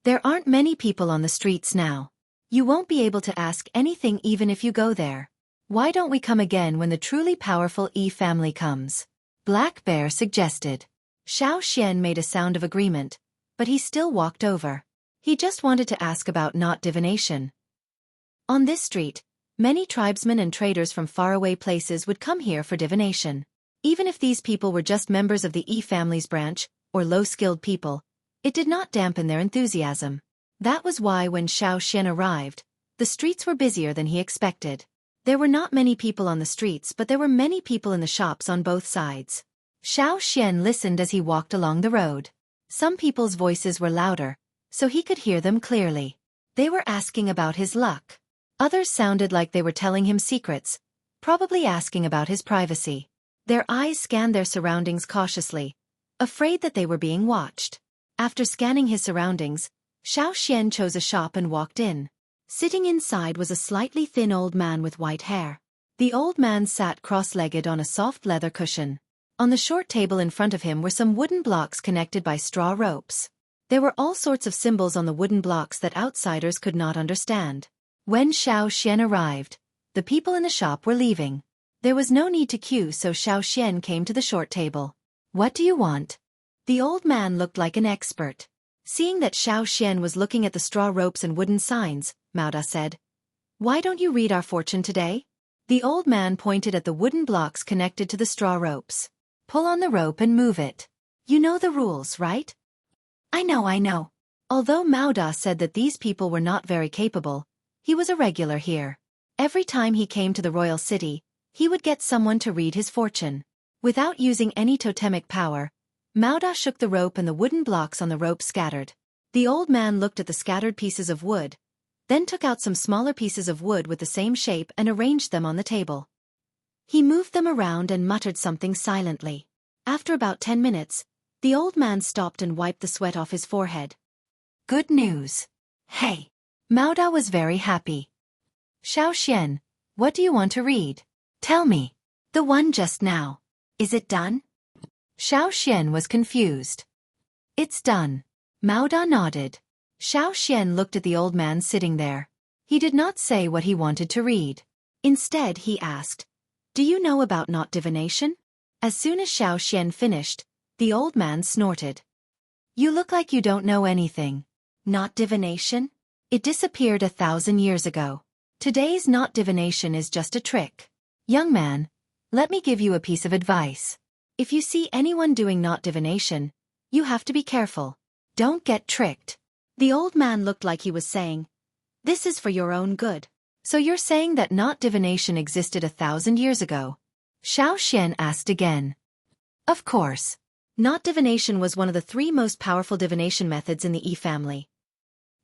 S1: There aren't many people on the streets now. You won't be able to ask anything even if you go there. Why don't we come again when the truly powerful Yi family comes?" Black Bear suggested. Xiaoxian made a sound of agreement, but he still walked over. He just wanted to ask about knot divination. On this street, many tribesmen and traders from faraway places would come here for divination. Even if these people were just members of the Yi family's branch, or low-skilled people, it did not dampen their enthusiasm. That was why when Xiaoxian arrived, the streets were busier than he expected. There were not many people on the streets, but there were many people in the shops on both sides. Xiaoxian listened as he walked along the road. Some people's voices were louder, so he could hear them clearly. They were asking about his luck. Others sounded like they were telling him secrets, probably asking about his privacy. Their eyes scanned their surroundings cautiously, afraid that they were being watched. After scanning his surroundings, Xiaoxian chose a shop and walked in. Sitting inside was a slightly thin old man with white hair. The old man sat cross-legged on a soft leather cushion. On the short table in front of him were some wooden blocks connected by straw ropes. There were all sorts of symbols on the wooden blocks that outsiders could not understand. When Xiaoxian arrived, the people in the shop were leaving. There was no need to queue, so Xiaoxian came to the short table. "What do you want?" The old man looked like an expert. Seeing that Xiaoxian was looking at the straw ropes and wooden signs, Mao Da said, "Why don't you read our fortune today?" The old man pointed at the wooden blocks connected to the straw ropes. "Pull on the rope and move it. You know the rules, right?" I know. Although Mao Da said that these people were not very capable, he was a regular here. Every time he came to the royal city, he would get someone to read his fortune. Without using any totemic power, Mao Da shook the rope and the wooden blocks on the rope scattered. The old man looked at the scattered pieces of wood, then took out some smaller pieces of wood with the same shape and arranged them on the table. He moved them around and muttered something silently. After about 10 minutes, the old man stopped and wiped the sweat off his forehead. "Good news. Hey!" Mao Da was very happy. Xian, what do you want to read? Tell me. The one just now. Is it done? Xian was confused. It's done. Mao Da nodded. Xian looked at the old man sitting there. He did not say what he wanted to read. Instead, he asked, "Do you know about knot divination?" As soon as Xian finished, the old man snorted. "You look like you don't know anything. Knot divination? It disappeared 1,000 years ago. Today's knot divination is just a trick. Young man, let me give you a piece of advice. If you see anyone doing knot divination, you have to be careful. Don't get tricked." The old man looked like he was saying, "This is for your own good. So you're saying that knot divination existed 1,000 years ago?" Xian asked again. Of course. Knot divination was one of the 3 most powerful divination methods in the Yi family.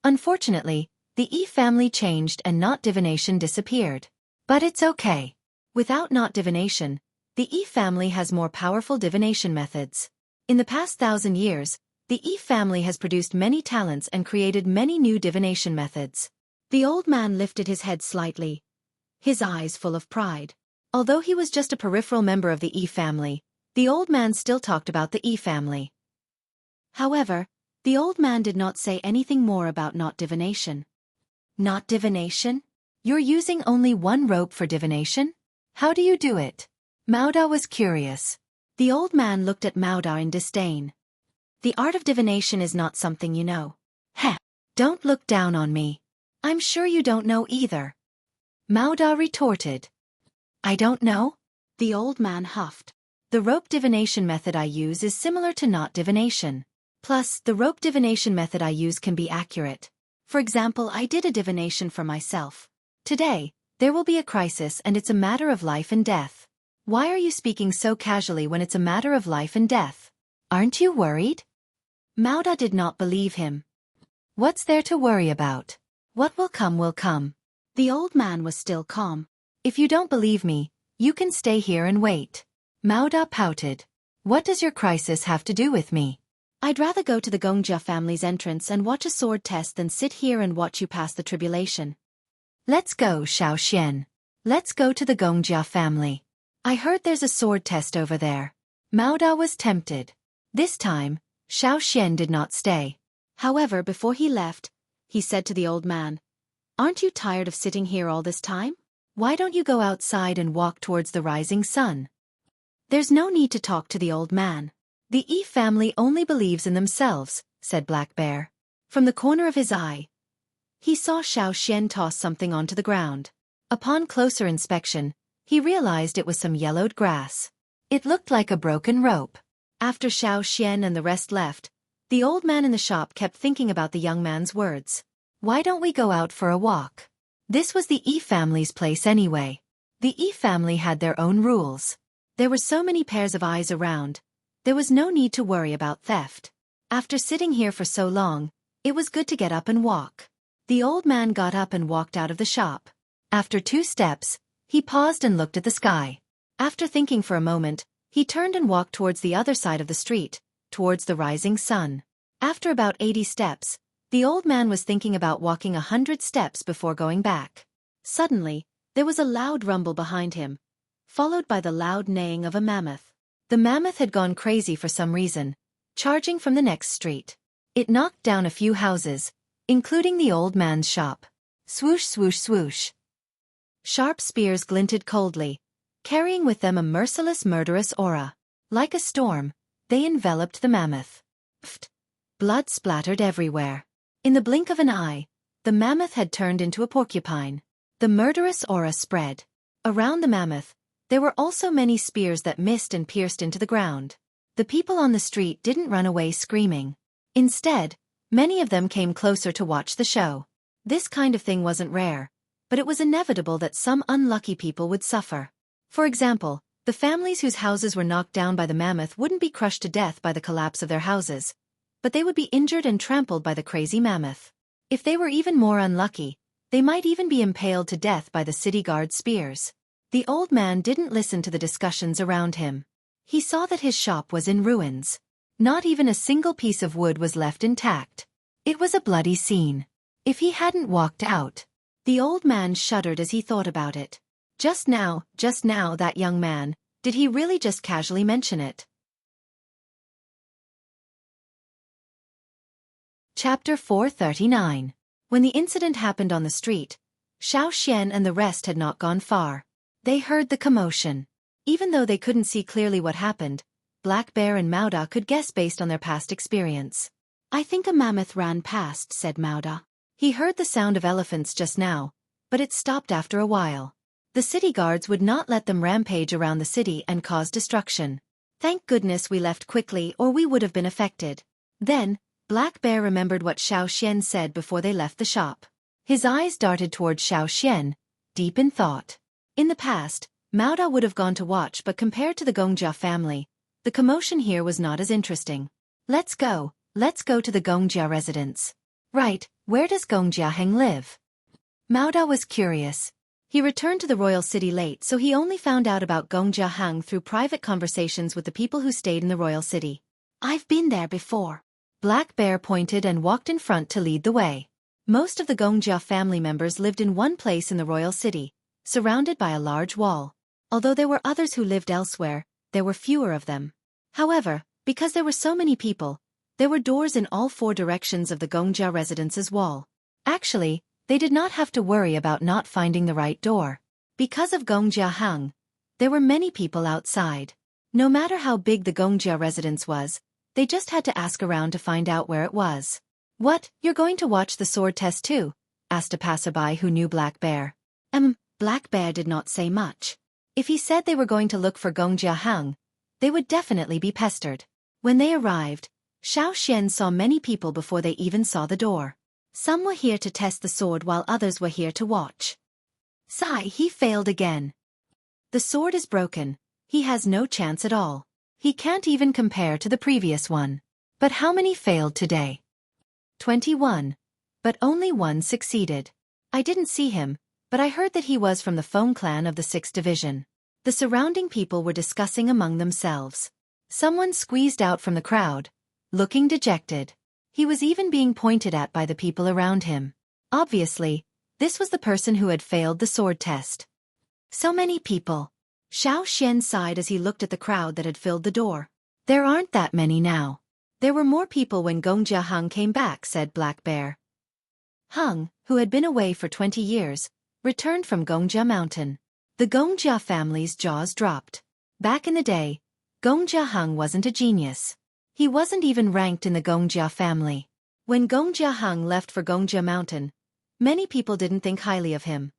S1: Unfortunately, the Yi family changed and knot divination disappeared. But it's okay. Without knot divination, the Yi family has more powerful divination methods. In the past 1,000 years, the Yi family has produced many talents and created many new divination methods. The old man lifted his head slightly, his eyes full of pride. Although he was just a peripheral member of the Yi family, the old man still talked about the Yi family. However, the old man did not say anything more about knot divination. Knot divination? You're using only one rope for divination? How do you do it? Mao Da was curious. The old man looked at Mao Da in disdain. The art of divination is not something you know. Heh! Don't look down on me. I'm sure you don't know either. Mao Da retorted. I don't know? The old man huffed. The rope divination method I use is similar to knot divination. Plus, the rope divination method I use can be accurate. For example, I did a divination for myself. Today, there will be a crisis and it's a matter of life and death. Why are you speaking so casually when it's a matter of life and death? Aren't you worried? Mao Da did not believe him. What's there to worry about? What will come will come. The old man was still calm. If you don't believe me, you can stay here and wait. Mao Da pouted. What does your crisis have to do with me? I'd rather go to the Gongjia family's entrance and watch a sword test than sit here and watch you pass the tribulation. Let's go, Xian. Let's go to the Gongjia family. I heard there's a sword test over there. Mao Da was tempted. This time, Xian did not stay. However, before he left, he said to the old man, "Aren't you tired of sitting here all this time? Why don't you go outside and walk towards the rising sun?" There's no need to talk to the old man. The Yi family only believes in themselves, said Black Bear. From the corner of his eye, he saw Xian toss something onto the ground. Upon closer inspection, he realized it was some yellowed grass. It looked like a broken rope. After Xian and the rest left, the old man in the shop kept thinking about the young man's words. Why don't we go out for a walk? This was the Yi family's place anyway. The Yi family had their own rules. There were so many pairs of eyes around, there was no need to worry about theft. After sitting here for so long, it was good to get up and walk. The old man got up and walked out of the shop. After 2 steps, he paused and looked at the sky. After thinking for a moment, he turned and walked towards the other side of the street, towards the rising sun. After about 80 steps, the old man was thinking about walking 100 steps before going back. Suddenly, there was a loud rumble behind him, followed by the loud neighing of a mammoth. The mammoth had gone crazy for some reason, charging from the next street. It knocked down a few houses, including the old man's shop. Swoosh, swoosh, swoosh. Sharp spears glinted coldly, carrying with them a merciless, murderous aura. Like a storm, they enveloped the mammoth. Pfft! Blood splattered everywhere. In the blink of an eye, the mammoth had turned into a porcupine. The murderous aura spread. Around the mammoth, there were also many spears that missed and pierced into the ground. The people on the street didn't run away screaming. Instead, many of them came closer to watch the show. This kind of thing wasn't rare, but it was inevitable that some unlucky people would suffer. For example, the families whose houses were knocked down by the mammoth wouldn't be crushed to death by the collapse of their houses, but they would be injured and trampled by the crazy mammoth. If they were even more unlucky, they might even be impaled to death by the city guard's spears. The old man didn't listen to the discussions around him. He saw that his shop was in ruins. Not even a single piece of wood was left intact. It was a bloody scene. If he hadn't walked out, The old man shuddered as he thought about it. Just now, that young man, did he really just casually mention it? Chapter 439. When the incident happened on the street, Xueqi and the rest had not gone far. They heard the commotion. Even though they couldn't see clearly what happened, Black Bear and Mauda could guess based on their past experience. I think a mammoth ran past, said Mauda. He heard the sound of elephants just now, but it stopped after a while. The city guards would not let them rampage around the city and cause destruction. Thank goodness we left quickly or we would have been affected. Then, Black Bear remembered what Xueqi said before they left the shop. His eyes darted toward Xueqi, deep in thought. In the past, Mauda would have gone to watch, but compared to the Gongjia family, the commotion here was not as interesting. Let's go to the Gongjia residence. Right, where does Gongjia Heng live? Mauda was curious. He returned to the royal city late, so he only found out about Gongjia Heng through private conversations with the people who stayed in the royal city. I've been there before. Black Bear pointed and walked in front to lead the way. Most of the Gongjia family members lived in one place in the royal city, surrounded by a large wall. Although there were others who lived elsewhere, there were fewer of them. However, because there were so many people, there were doors in all 4 directions of the Gongjia residence's wall. Actually, they did not have to worry about not finding the right door. Because of Gongjia Heng, there were many people outside. No matter how big the Gongjia residence was, they just had to ask around to find out where it was. What, you're going to watch the sword test too? Asked a passerby who knew Black Bear. Black Bear did not say much. If he said they were going to look for Gongjia Heng, they would definitely be pestered. When they arrived, Xueqi saw many people before they even saw the door. Some were here to test the sword while others were here to watch. Sigh, he failed again. The sword is broken. He has no chance at all. He can't even compare to the previous one. But how many failed today? 21. But only one succeeded. I didn't see him, but I heard that he was from the Feng clan of the 6th division. The surrounding people were discussing among themselves. Someone squeezed out from the crowd, looking dejected. He was even being pointed at by the people around him. Obviously, this was the person who had failed the sword test. So many people. Xueqi sighed as he looked at the crowd that had filled the door. There aren't that many now. There were more people when Gongjia Heng came back, said Black Bear. Heng, who had been away for 20 years, returned from Gongjia Mountain. The Gongjia family's jaws dropped. Back in the day, Gongjia Heng wasn't a genius. He wasn't even ranked in the Gongjia family. When Gongjia Heng left for Gongjia Mountain, many people didn't think highly of him.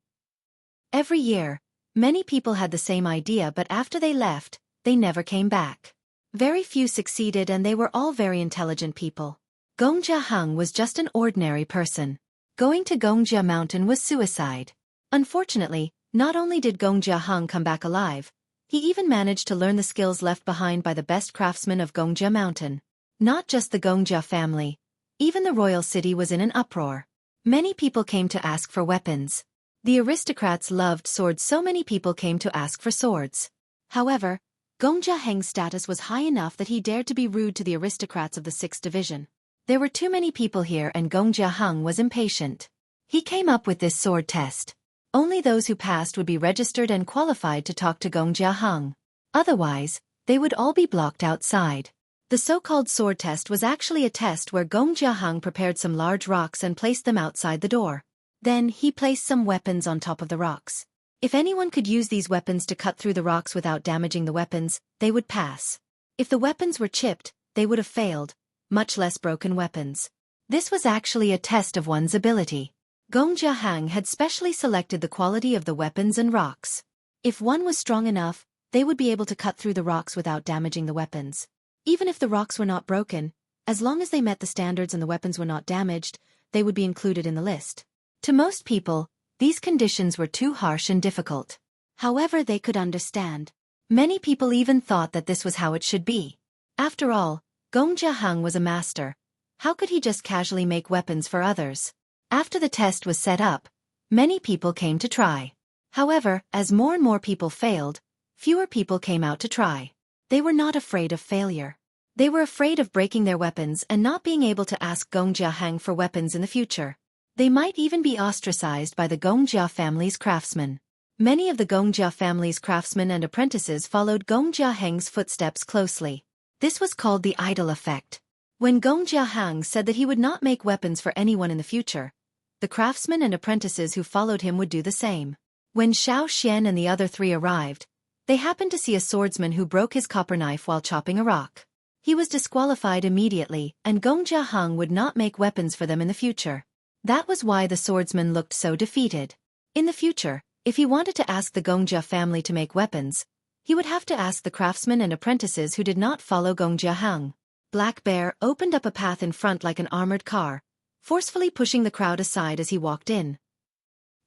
S1: Every year, many people had the same idea, but after they left, they never came back. Very few succeeded and they were all very intelligent people. Gongjia Heng was just an ordinary person. Going to Gongjia Mountain was suicide. Unfortunately, not only did Gongjia Heng come back alive, he even managed to learn the skills left behind by the best craftsmen of Gongjia Mountain. Not just the Gongjia family, even the royal city was in an uproar. Many people came to ask for weapons. The aristocrats loved swords, so many people came to ask for swords. However, Gongjia Heng's status was high enough that he dared to be rude to the aristocrats of the 6th division. There were too many people here and Gongjia Heng was impatient. He came up with this sword test. Only those who passed would be registered and qualified to talk to Gongjia Heng. Otherwise, they would all be blocked outside. The so-called sword test was actually a test where Gongjia Heng prepared some large rocks and placed them outside the door. Then, he placed some weapons on top of the rocks. If anyone could use these weapons to cut through the rocks without damaging the weapons, they would pass. If the weapons were chipped, they would have failed, much less broken weapons. This was actually a test of one's ability. Gongjia Heng had specially selected the quality of the weapons and rocks. If one was strong enough, they would be able to cut through the rocks without damaging the weapons. Even if the rocks were not broken, as long as they met the standards and the weapons were not damaged, they would be included in the list. To most people, these conditions were too harsh and difficult. However, they could understand. Many people even thought that this was how it should be. After all, Gongjia Heng was a master. How could he just casually make weapons for others? After the test was set up, many people came to try. However, as more and more people failed, fewer people came out to try. They were not afraid of failure. They were afraid of breaking their weapons and not being able to ask Gongjia Heng for weapons in the future. They might even be ostracized by the Gongjia family's craftsmen. Many of the Gongjia family's craftsmen and apprentices followed Gongjia Heng's footsteps closely. This was called the idol effect. When Gongjia Heng said that he would not make weapons for anyone in the future, the craftsmen and apprentices who followed him would do the same. When Xiao Xian and the other three arrived, they happened to see a swordsman who broke his copper knife while chopping a rock. He was disqualified immediately, and Gongjia Heng would not make weapons for them in the future. That was why the swordsman looked so defeated. In the future, if he wanted to ask the Gongjia family to make weapons, he would have to ask the craftsmen and apprentices who did not follow Gongjia Heng. Black Bear opened up a path in front like an armored car, forcefully pushing the crowd aside as he walked in.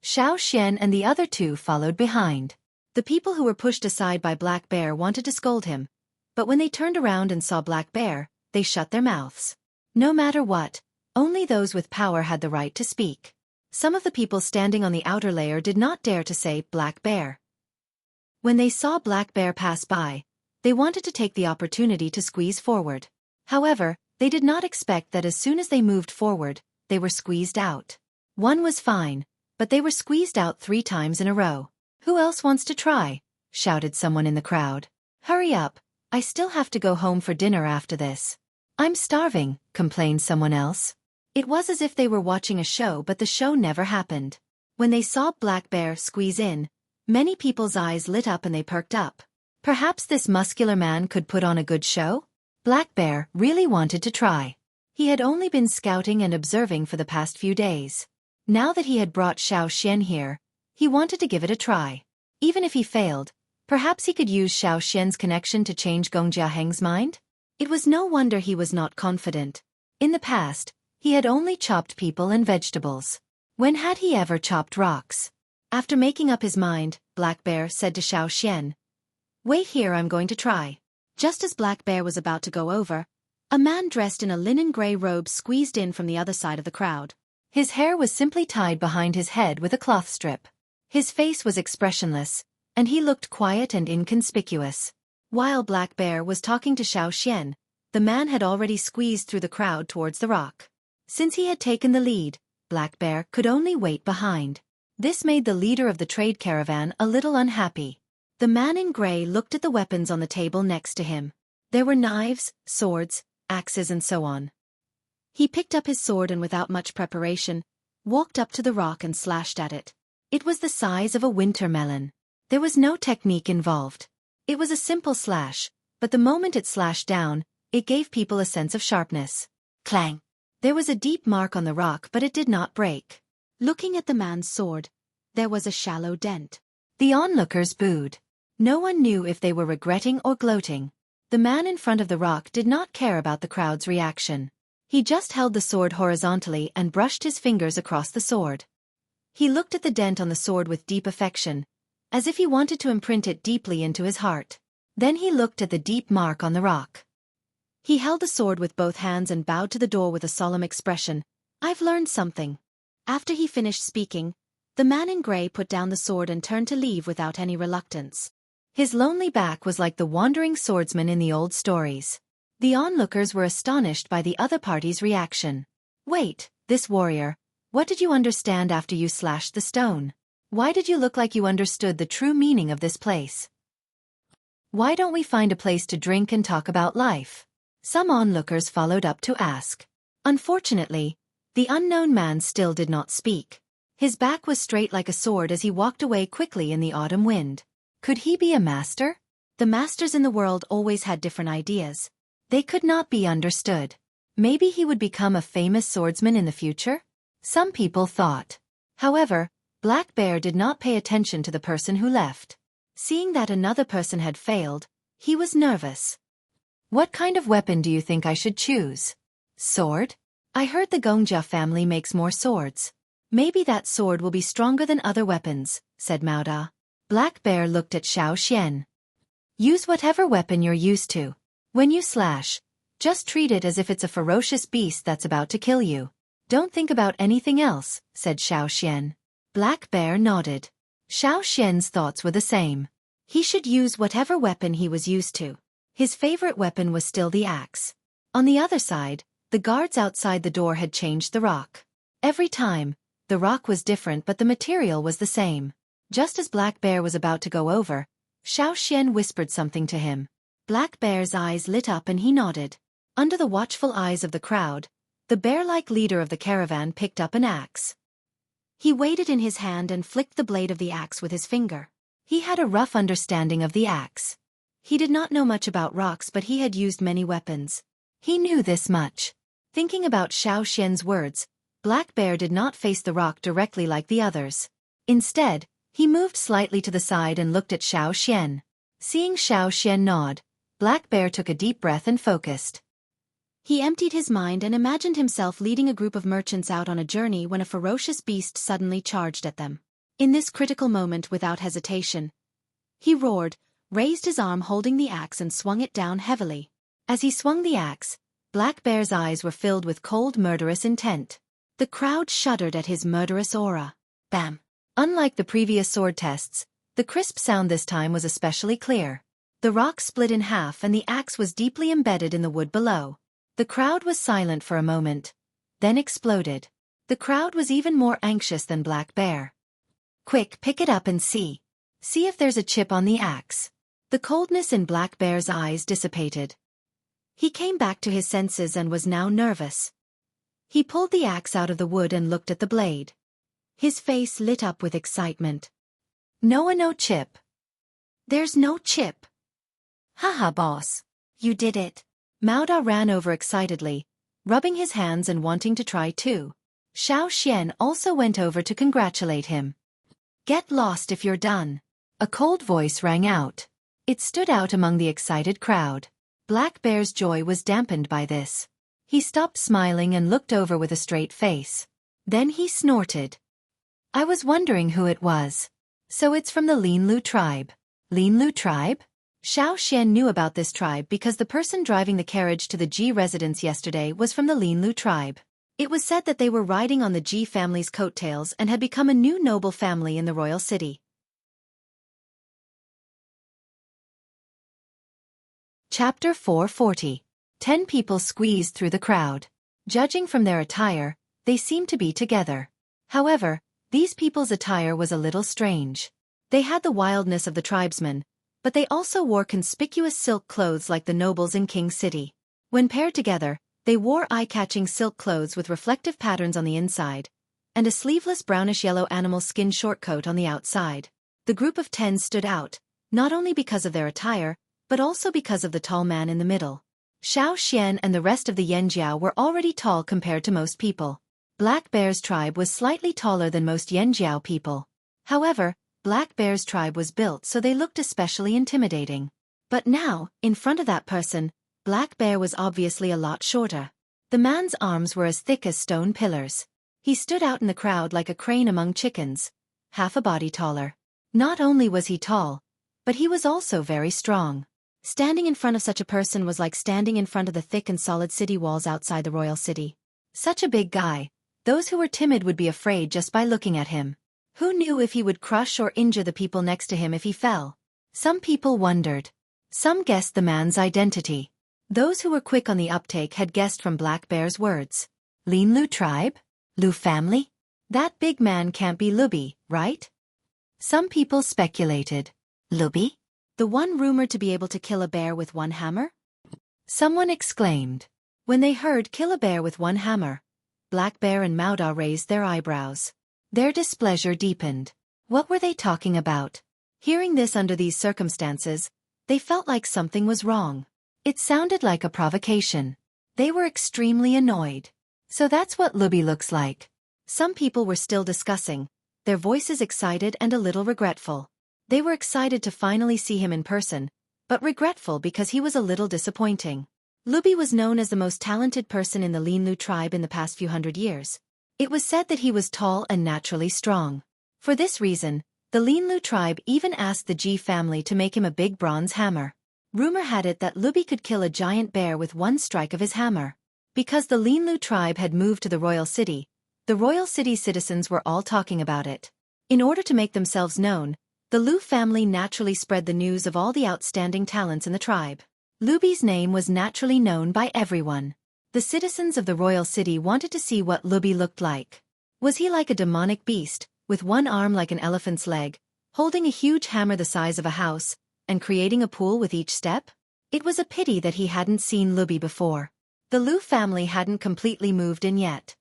S1: Xiao Xian and the other two followed behind. The people who were pushed aside by Black Bear wanted to scold him, but when they turned around and saw Black Bear, they shut their mouths. No matter what, only those with power had the right to speak. Some of the people standing on the outer layer did not dare to say Black Bear. When they saw Black Bear pass by, they wanted to take the opportunity to squeeze forward. However, they did not expect that as soon as they moved forward, they were squeezed out. One was fine, but they were squeezed out 3 times in a row. "Who else wants to try?" shouted someone in the crowd. "Hurry up, I still have to go home for dinner after this." "I'm starving," complained someone else. It was as if they were watching a show, but the show never happened. When they saw Black Bear squeeze in, many people's eyes lit up and they perked up. Perhaps this muscular man could put on a good show? Black Bear really wanted to try. He had only been scouting and observing for the past few days. Now that he had brought Xiao Xian here, he wanted to give it a try. Even if he failed, perhaps he could use Xiao Xian's connection to change Gongjia Heng's mind? It was no wonder he was not confident. In the past, he had only chopped people and vegetables. When had he ever chopped rocks? After making up his mind, Black Bear said to Xiao Xian, "Wait here, I'm going to try." Just as Black Bear was about to go over, a man dressed in a linen gray robe squeezed in from the other side of the crowd. His hair was simply tied behind his head with a cloth strip. His face was expressionless, and he looked quiet and inconspicuous. While Black Bear was talking to Xiao Xian, the man had already squeezed through the crowd towards the rock. Since he had taken the lead, Black Bear could only wait behind. This made the leader of the trade caravan a little unhappy. The man in gray looked at the weapons on the table next to him. There were knives, swords, axes and so on. He picked up his sword and without much preparation, walked up to the rock and slashed at it. It was the size of a winter melon. There was no technique involved. It was a simple slash, but the moment it slashed down, it gave people a sense of sharpness. Clang! There was a deep mark on the rock, but it did not break. Looking at the man's sword, there was a shallow dent. The onlookers booed. No one knew if they were regretting or gloating. The man in front of the rock did not care about the crowd's reaction. He just held the sword horizontally and brushed his fingers across the sword. He looked at the dent on the sword with deep affection, as if he wanted to imprint it deeply into his heart. Then he looked at the deep mark on the rock. He held the sword with both hands and bowed to the door with a solemn expression. "I've learned something." After he finished speaking, the man in gray put down the sword and turned to leave without any reluctance. His lonely back was like the wandering swordsman in the old stories. The onlookers were astonished by the other party's reaction. "Wait, this warrior, what did you understand after you slashed the stone? Why did you look like you understood the true meaning of this place? Why don't we find a place to drink and talk about life?" Some onlookers followed up to ask. Unfortunately, the unknown man still did not speak. His back was straight like a sword as he walked away quickly in the autumn wind. Could he be a master? The masters in the world always had different ideas. They could not be understood. Maybe he would become a famous swordsman in the future? Some people thought. However, Black Bear did not pay attention to the person who left. Seeing that another person had failed, he was nervous. "What kind of weapon do you think I should choose?" "Sword? I heard the Gongjia family makes more swords. Maybe that sword will be stronger than other weapons," said Mauda. Black Bear looked at Xiao Xian. "Use whatever weapon you're used to. When you slash, just treat it as if it's a ferocious beast that's about to kill you. Don't think about anything else," said Xiao Xian. Black Bear nodded. Xiao Xian's thoughts were the same. He should use whatever weapon he was used to. His favorite weapon was still the axe. On the other side, the guards outside the door had changed the rock. Every time, The rock was different but the material was the same. Just as Black Bear was about to go over, Xueqi whispered something to him. Black Bear's eyes lit up and he nodded. Under the watchful eyes of the crowd, the bear-like leader of the caravan picked up an axe. He weighed it in his hand and flicked the blade of the axe with his finger. He had a rough understanding of the axe. He did not know much about rocks but he had used many weapons. He knew this much. Thinking about Xueqi's words, Black Bear did not face the rock directly like the others. Instead, he moved slightly to the side and looked at Xueqi. Seeing Xueqi nod, Black Bear took a deep breath and focused. He emptied his mind and imagined himself leading a group of merchants out on a journey when a ferocious beast suddenly charged at them. In this critical moment, without hesitation, he roared, raised his arm holding the axe and swung it down heavily. As he swung the axe, Black Bear's eyes were filled with cold, murderous intent. The crowd shuddered at his murderous aura. Bam! Unlike the previous sword tests, the crisp sound this time was especially clear. The rock split in half and the axe was deeply embedded in the wood below. The crowd was silent for a moment, then exploded. The crowd was even more anxious than Black Bear. Quick, pick it up and see. See if there's a chip on the axe. The coldness in Black Bear's eyes dissipated. He came back to his senses and was now nervous. He pulled the axe out of the wood and looked at the blade. His face lit up with excitement. No chip. There's no chip. Haha, boss. You did it. Mauda ran over excitedly, rubbing his hands and wanting to try too. Xueqi also went over to congratulate him. Get lost if you're done. A cold voice rang out. It stood out among the excited crowd. Black Bear's joy was dampened by this. He stopped smiling and looked over with a straight face. Then he snorted. I was wondering who it was. So it's from the Linlu tribe. Linlu tribe? Xueqi knew about this tribe because the person driving the carriage to the Ji residence yesterday was from the Linlu tribe. It was said that they were riding on the Ji family's coattails and had become a new noble family in the royal city. Chapter 440. 10 people squeezed through the crowd. Judging from their attire, they seemed to be together. However, these people's attire was a little strange. They had the wildness of the tribesmen, but they also wore conspicuous silk clothes like the nobles in King City. When paired together, they wore eye-catching silk clothes with reflective patterns on the inside, and a sleeveless brownish-yellow animal skin shortcoat on the outside. The group of 10 stood out, not only because of their attire, but also because of the tall man in the middle. Xueqi and the rest of the Yanjiao were already tall compared to most people. Black Bear's tribe was slightly taller than most Yanjiao people. However, Black Bear's tribe was built so they looked especially intimidating. But now, in front of that person, Black Bear was obviously a lot shorter. The man's arms were as thick as stone pillars. He stood out in the crowd like a crane among chickens, half a body taller. Not only was he tall, but he was also very strong. Standing in front of such a person was like standing in front of the thick and solid city walls outside the royal city. Such a big guy, those who were timid would be afraid just by looking at him. Who knew if he would crush or injure the people next to him if he fell? Some people wondered. Some guessed the man's identity. Those who were quick on the uptake had guessed from Black Bear's words. Linlu tribe? Lu family? That big man can't be Lubi, right? Some people speculated. Lubi? The one rumored to be able to kill a bear with one hammer? Someone exclaimed. When they heard kill a bear with one hammer, Black Bear and Mauda raised their eyebrows. Their displeasure deepened. What were they talking about? Hearing this under these circumstances, they felt like something was wrong. It sounded like a provocation. They were extremely annoyed. So that's what Lubi looks like. Some people were still discussing, their voices excited and a little regretful. They were excited to finally see him in person, but regretful because he was a little disappointing. Lubi was known as the most talented person in the Linlu tribe in the past few hundred years. It was said that he was tall and naturally strong. For this reason, the Linlu tribe even asked the Ji family to make him a big bronze hammer. Rumor had it that Lubi could kill a giant bear with one strike of his hammer. Because the Linlu tribe had moved to the royal city, the royal city's citizens were all talking about it. In order to make themselves known, the Lu family naturally spread the news of all the outstanding talents in the tribe. Lubi's name was naturally known by everyone. The citizens of the royal city wanted to see what Lubi looked like. Was he like a demonic beast, with one arm like an elephant's leg, holding a huge hammer the size of a house, and creating a pool with each step? It was a pity that he hadn't seen Luby before. The Lu family hadn't completely moved in yet.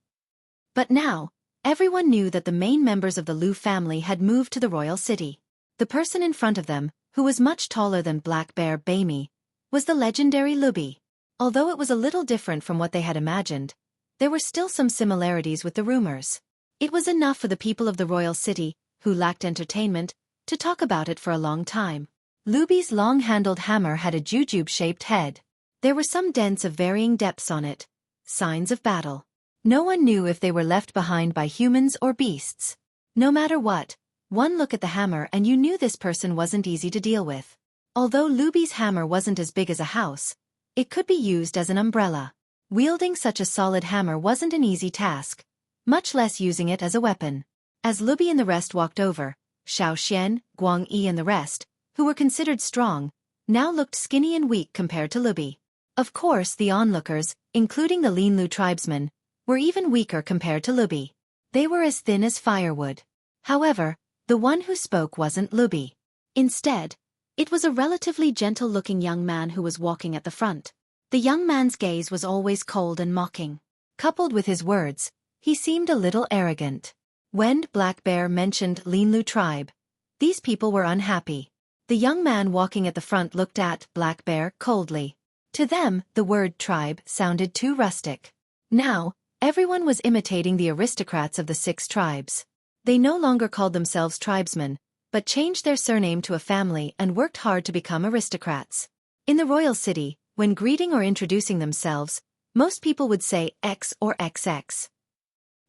S1: But now, everyone knew that the main members of the Lu family had moved to the royal city. The person in front of them, who was much taller than Black Bear Baimi, was the legendary Luby. Although it was a little different from what they had imagined, there were still some similarities with the rumors. It was enough for the people of the royal city, who lacked entertainment, to talk about it for a long time. Luby's long-handled hammer had a jujube-shaped head. There were some dents of varying depths on it, signs of battle. No one knew if they were left behind by humans or beasts. No matter what, one look at the hammer and you knew this person wasn't easy to deal with. Although Luby's hammer wasn't as big as a house, it could be used as an umbrella. Wielding such a solid hammer wasn't an easy task, much less using it as a weapon. As Luby and the rest walked over, Xiaoxian, Guang Yi and the rest, who were considered strong, now looked skinny and weak compared to Luby. Of course, the onlookers, including the Lin Lu tribesmen, were even weaker compared to Luby. They were as thin as firewood. However, the one who spoke wasn't Luby. Instead, it was a relatively gentle-looking young man who was walking at the front. The young man's gaze was always cold and mocking. Coupled with his words, he seemed a little arrogant. When Black Bear mentioned Lin Lu tribe, these people were unhappy. The young man walking at the front looked at Black Bear coldly. To them, the word tribe sounded too rustic. Now, everyone was imitating the aristocrats of the 6 tribes. They no longer called themselves tribesmen, but changed their surname to a family and worked hard to become aristocrats. In the royal city, when greeting or introducing themselves, most people would say X or XX.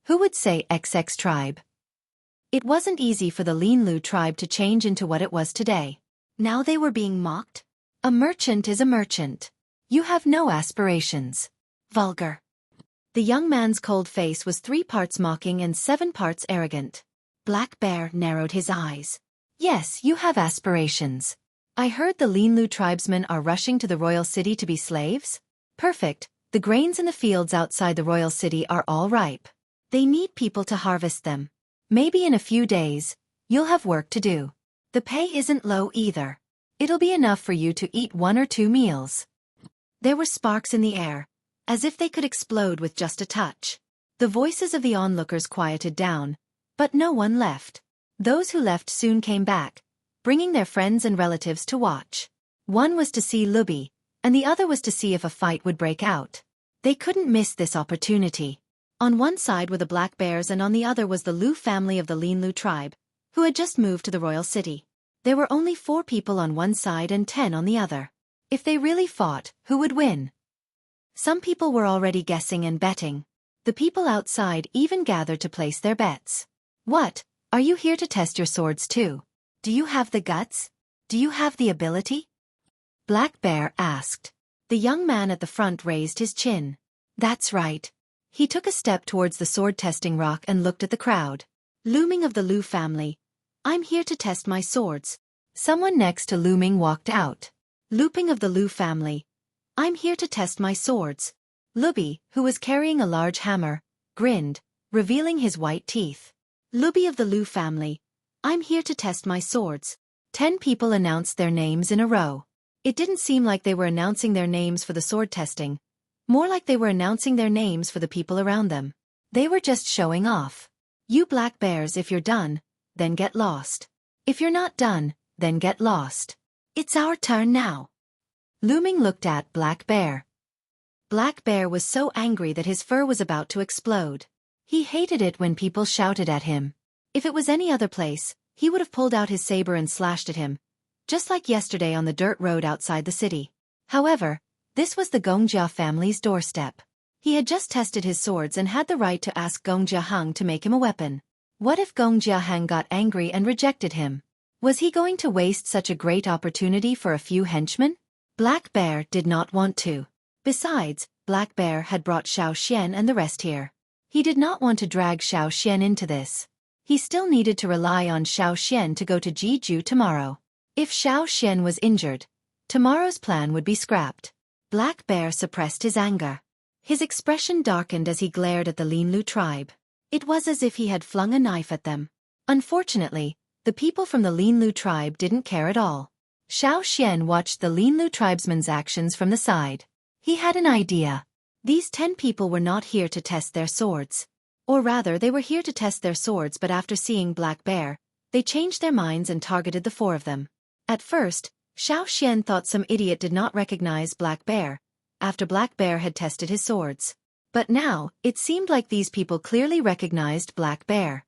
S1: Who would say XX tribe? It wasn't easy for the Lin Lu tribe to change into what it was today. Now they were being mocked? A merchant is a merchant. You have no aspirations. Vulgar. The young man's cold face was 3 parts mocking and 7 parts arrogant. Black Bear narrowed his eyes. Yes, you have aspirations. I heard the Lin Lu tribesmen are rushing to the royal city to be slaves? Perfect, the grains in the fields outside the royal city are all ripe. They need people to harvest them. Maybe in a few days, you'll have work to do. The pay isn't low either. It'll be enough for you to eat 1 or 2 meals. There were sparks in the air, as if they could explode with just a touch. The voices of the onlookers quieted down, but no one left. Those who left soon came back, bringing their friends and relatives to watch. One was to see Luby, and the other was to see if a fight would break out. They couldn't miss this opportunity. On one side were the Black Bears and on the other was the Lu family of the Lin Lu tribe, who had just moved to the royal city. There were only 4 people on one side and 10 on the other. If they really fought, who would win? Some people were already guessing and betting. The people outside even gathered to place their bets. What? Are you here to test your swords too? Do you have the guts? Do you have the ability? Black Bear asked. The young man at the front raised his chin. That's right. He took a step towards the sword-testing rock and looked at the crowd. Looming of the Lu family. I'm here to test my swords. Someone next to Looming walked out. Looping of the Lu family. I'm here to test my swords. Luby, who was carrying a large hammer, grinned, revealing his white teeth. Luby of the Lu family. I'm here to test my swords. 10 people announced their names in a row. It didn't seem like they were announcing their names for the sword testing. More like they were announcing their names for the people around them. They were just showing off. You Black Bears, if you're done, then get lost. If you're not done, then get lost. It's our turn now. Looming looked at Black Bear. Black Bear was so angry that his fur was about to explode. He hated it when people shouted at him. If it was any other place, he would have pulled out his saber and slashed at him, just like yesterday on the dirt road outside the city. However, this was the Gongjia family's doorstep. He had just tested his swords and had the right to ask Gongjia Hang to make him a weapon. What if Gongjia Hang got angry and rejected him? Was he going to waste such a great opportunity for a few henchmen? Black Bear did not want to. Besides, Black Bear had brought Xiaoxian and the rest here. He did not want to drag Xiaoxian into this. He still needed to rely on Xiaoxian to go to Jeju tomorrow. If Xiaoxian was injured, tomorrow's plan would be scrapped. Black Bear suppressed his anger. His expression darkened as he glared at the Lin Lu tribe. It was as if he had flung a knife at them. Unfortunately, the people from the Linlu tribe didn't care at all. Xian watched the Linlu tribesman's actions from the side. He had an idea. These 10 people were not here to test their swords. Or rather, they were here to test their swords, but after seeing Black Bear, they changed their minds and targeted the 4 of them. At first, Xian thought some idiot did not recognize Black Bear, after Black Bear had tested his swords. But now, it seemed like these people clearly recognized Black Bear.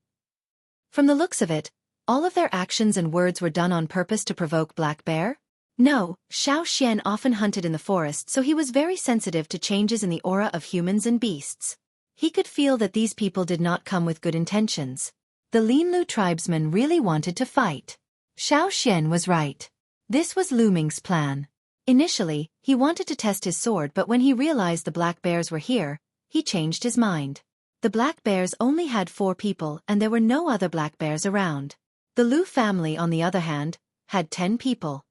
S1: From the looks of it, all of their actions and words were done on purpose to provoke Black Bear? No, Xian often hunted in the forest, so he was very sensitive to changes in the aura of humans and beasts. He could feel that these people did not come with good intentions. The Linlu tribesmen really wanted to fight. Xian was right. This was Lu Ming's plan. Initially, he wanted to test his sword, but when he realized the Black Bears were here, he changed his mind. The Black Bears only had 4 people and there were no other Black Bears around. The Lu family, on the other hand, had 10 people.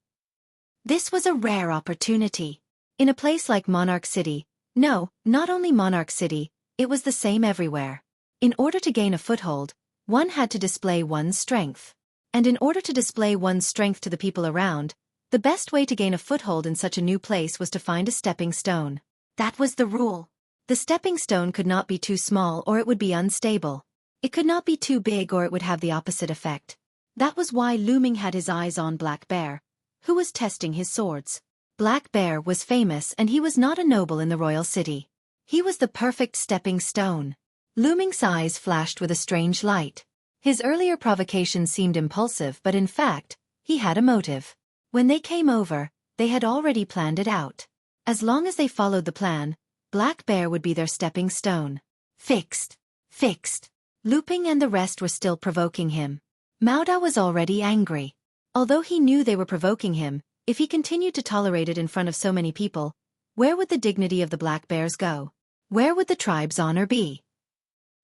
S1: This was a rare opportunity. In a place like Monarch City, no, not only Monarch City, it was the same everywhere. In order to gain a foothold, one had to display one's strength. And in order to display one's strength to the people around, the best way to gain a foothold in such a new place was to find a stepping stone. That was the rule. The stepping stone could not be too small or it would be unstable. It could not be too big or it would have the opposite effect. That was why Lu Ming had his eyes on Black Bear, who was testing his swords. Black Bear was famous and he was not a noble in the royal city. He was the perfect stepping stone. Lu Ming's eyes flashed with a strange light. His earlier provocation seemed impulsive, but in fact, he had a motive. When they came over, they had already planned it out. As long as they followed the plan, Black Bear would be their stepping stone. Fixed. Fixed. Lu Ming and the rest were still provoking him. Mao Da was already angry. Although he knew they were provoking him, if he continued to tolerate it in front of so many people, where would the dignity of the Black Bears go? Where would the tribe's honor be?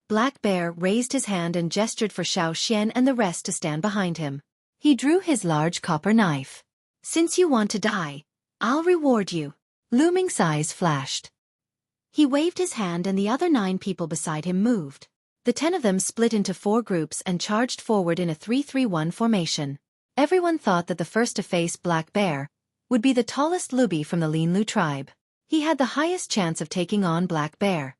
S1: Black Bear raised his hand and gestured for Xian and the rest to stand behind him. He drew his large copper knife. Since you want to die, I'll reward you. Lu Ming's eyes flashed. He waved his hand and the other 9 people beside him moved. The 10 of them split into 4 groups and charged forward in a 3-3-1 formation. Everyone thought that the first to face Black Bear would be the tallest Lubi from the Linlu tribe. He had the highest chance of taking on Black Bear.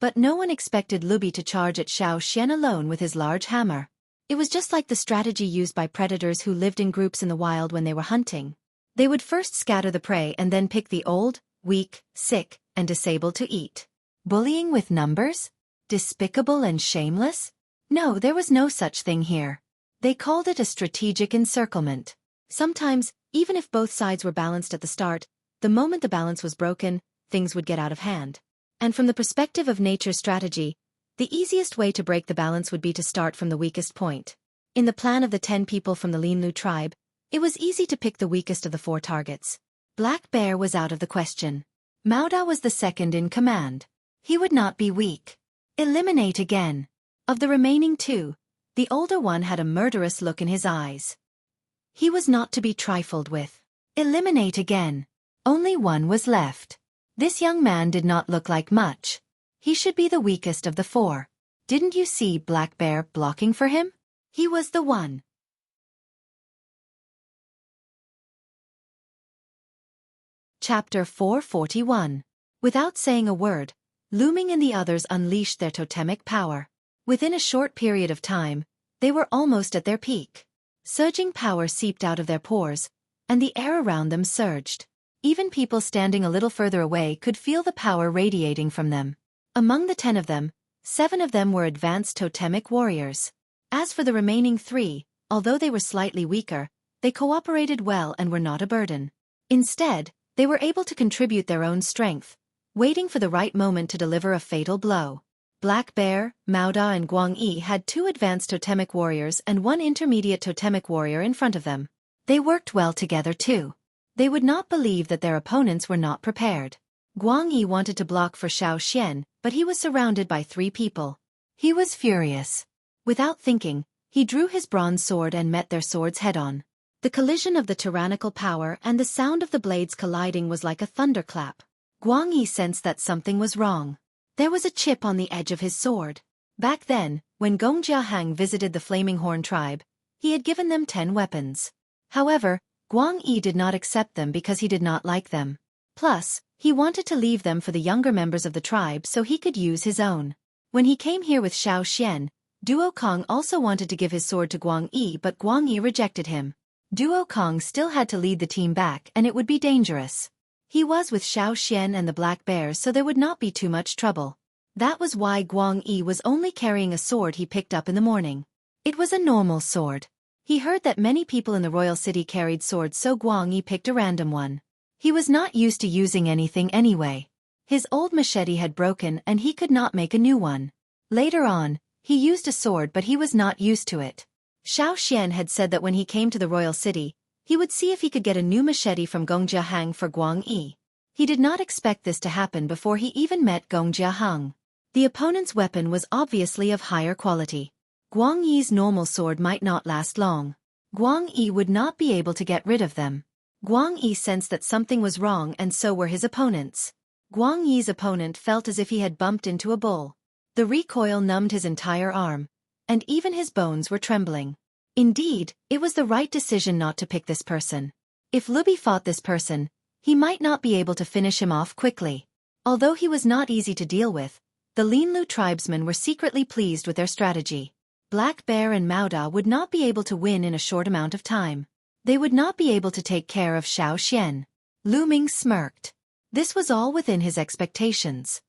S1: But no one expected Lubi to charge at Xian alone with his large hammer. It was just like the strategy used by predators who lived in groups in the wild when they were hunting. They would first scatter the prey and then pick the old, weak, sick, and disabled to eat. Bullying with numbers? Despicable and shameless? No, there was no such thing here. They called it a strategic encirclement. Sometimes, even if both sides were balanced at the start, the moment the balance was broken, things would get out of hand. And from the perspective of nature's strategy, the easiest way to break the balance would be to start from the weakest point. In the plan of the 10 people from the Linlu tribe, it was easy to pick the weakest of the 4 targets. Black Bear was out of the question. Mao Da was the second in command. He would not be weak. Eliminate again. Of the remaining 2, the older one had a murderous look in his eyes. He was not to be trifled with. Eliminate again. Only 1 was left. This young man did not look like much. He should be the weakest of the 4. Didn't you see Black Bear blocking for him? He was the one. Chapter 441. Without saying a word, Lu Ming and the others unleashed their totemic power. Within a short period of time, they were almost at their peak. Surging power seeped out of their pores, and the air around them surged. Even people standing a little further away could feel the power radiating from them. Among the 10 of them, 7 of them were advanced totemic warriors. As for the remaining 3, although they were slightly weaker, they cooperated well and were not a burden. Instead, they were able to contribute their own strength, waiting for the right moment to deliver a fatal blow. Black Bear, Mao Da and Guang Yi had 2 advanced totemic warriors and 1 intermediate totemic warrior in front of them. They worked well together too. They would not believe that their opponents were not prepared. Guang Yi wanted to block for Xian, but he was surrounded by 3 people. He was furious. Without thinking, he drew his bronze sword and met their swords head-on. The collision of the tyrannical power and the sound of the blades colliding was like a thunderclap. Guang Yi sensed that something was wrong. There was a chip on the edge of his sword. Back then, when Gong Jiahang visited the Flaming Horn tribe, he had given them 10 weapons. However, Guang Yi did not accept them because he did not like them. Plus, he wanted to leave them for the younger members of the tribe so he could use his own. When he came here with Xiao Xian, Duo Kong also wanted to give his sword to Guang Yi, but Guang Yi rejected him. Duo Kong still had to lead the team back and it would be dangerous. He was with Xiao Xian and the Black Bears, so there would not be too much trouble. That was why Guang Yi was only carrying a sword he picked up in the morning. It was a normal sword. He heard that many people in the royal city carried swords, so Guang Yi picked a random one. He was not used to using anything anyway. His old machete had broken and he could not make a new one. Later on, he used a sword, but he was not used to it. Xiao Xian had said that when he came to the royal city, he would see if he could get a new machete from Gong Jiahang for Guang Yi. He did not expect this to happen before he even met Gong Jiahang. The opponent's weapon was obviously of higher quality. Guang Yi's normal sword might not last long. Guang Yi would not be able to get rid of them. Guang Yi sensed that something was wrong, and so were his opponents. Guang Yi's opponent felt as if he had bumped into a bull. The recoil numbed his entire arm, and even his bones were trembling. Indeed, it was the right decision not to pick this person. If Lubi fought this person, he might not be able to finish him off quickly. Although he was not easy to deal with, the Linlu tribesmen were secretly pleased with their strategy. Black Bear and Mauda would not be able to win in a short amount of time. They would not be able to take care of Xiao Xian. Lu Ming smirked. This was all within his expectations.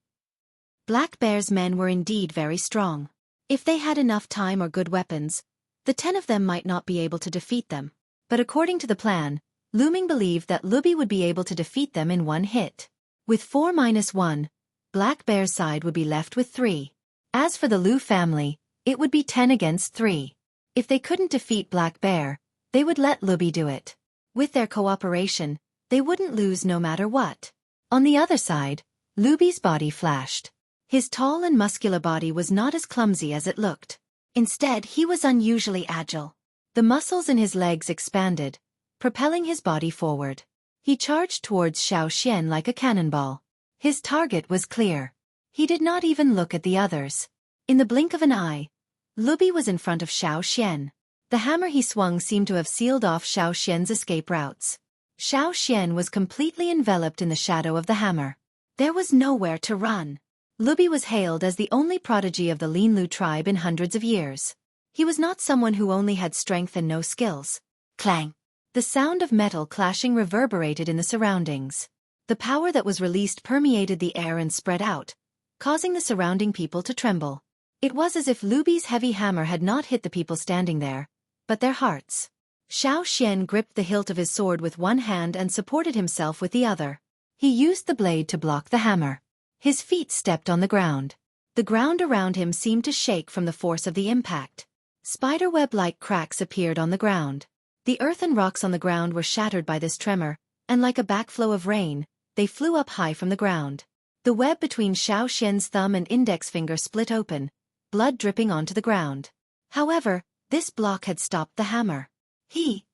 S1: Black Bear's men were indeed very strong. If they had enough time or good weapons, the 10 of them might not be able to defeat them. But according to the plan, Lu Ming believed that Lubi would be able to defeat them in one hit. With 4-1, Black Bear's side would be left with 3. As for the Lu family, it would be 10 against 3. If they couldn't defeat Black Bear, they would let Lubi do it. With their cooperation, they wouldn't lose no matter what. On the other side, Lubi's body flashed. His tall and muscular body was not as clumsy as it looked. Instead, he was unusually agile. The muscles in his legs expanded, propelling his body forward. He charged towards Xiao Xian like a cannonball. His target was clear. He did not even look at the others. In the blink of an eye, Lubi was in front of Xiao Xian. The hammer he swung seemed to have sealed off Xiao Xian's escape routes. Xiao Xian was completely enveloped in the shadow of the hammer. There was nowhere to run. Lubi was hailed as the only prodigy of the Linlu tribe in hundreds of years. He was not someone who only had strength and no skills. Clang! The sound of metal clashing reverberated in the surroundings. The power that was released permeated the air and spread out, causing the surrounding people to tremble. It was as if Lubi's heavy hammer had not hit the people standing there, but their hearts. Xiao Xian gripped the hilt of his sword with one hand and supported himself with the other. He used the blade to block the hammer. His feet stepped on the ground. The ground around him seemed to shake from the force of the impact. Spiderweb-like cracks appeared on the ground. The earth and rocks on the ground were shattered by this tremor, and like a backflow of rain, they flew up high from the ground. The web between Xiao Xian's thumb and index finger split open, blood dripping onto the ground. However, this block had stopped the hammer. He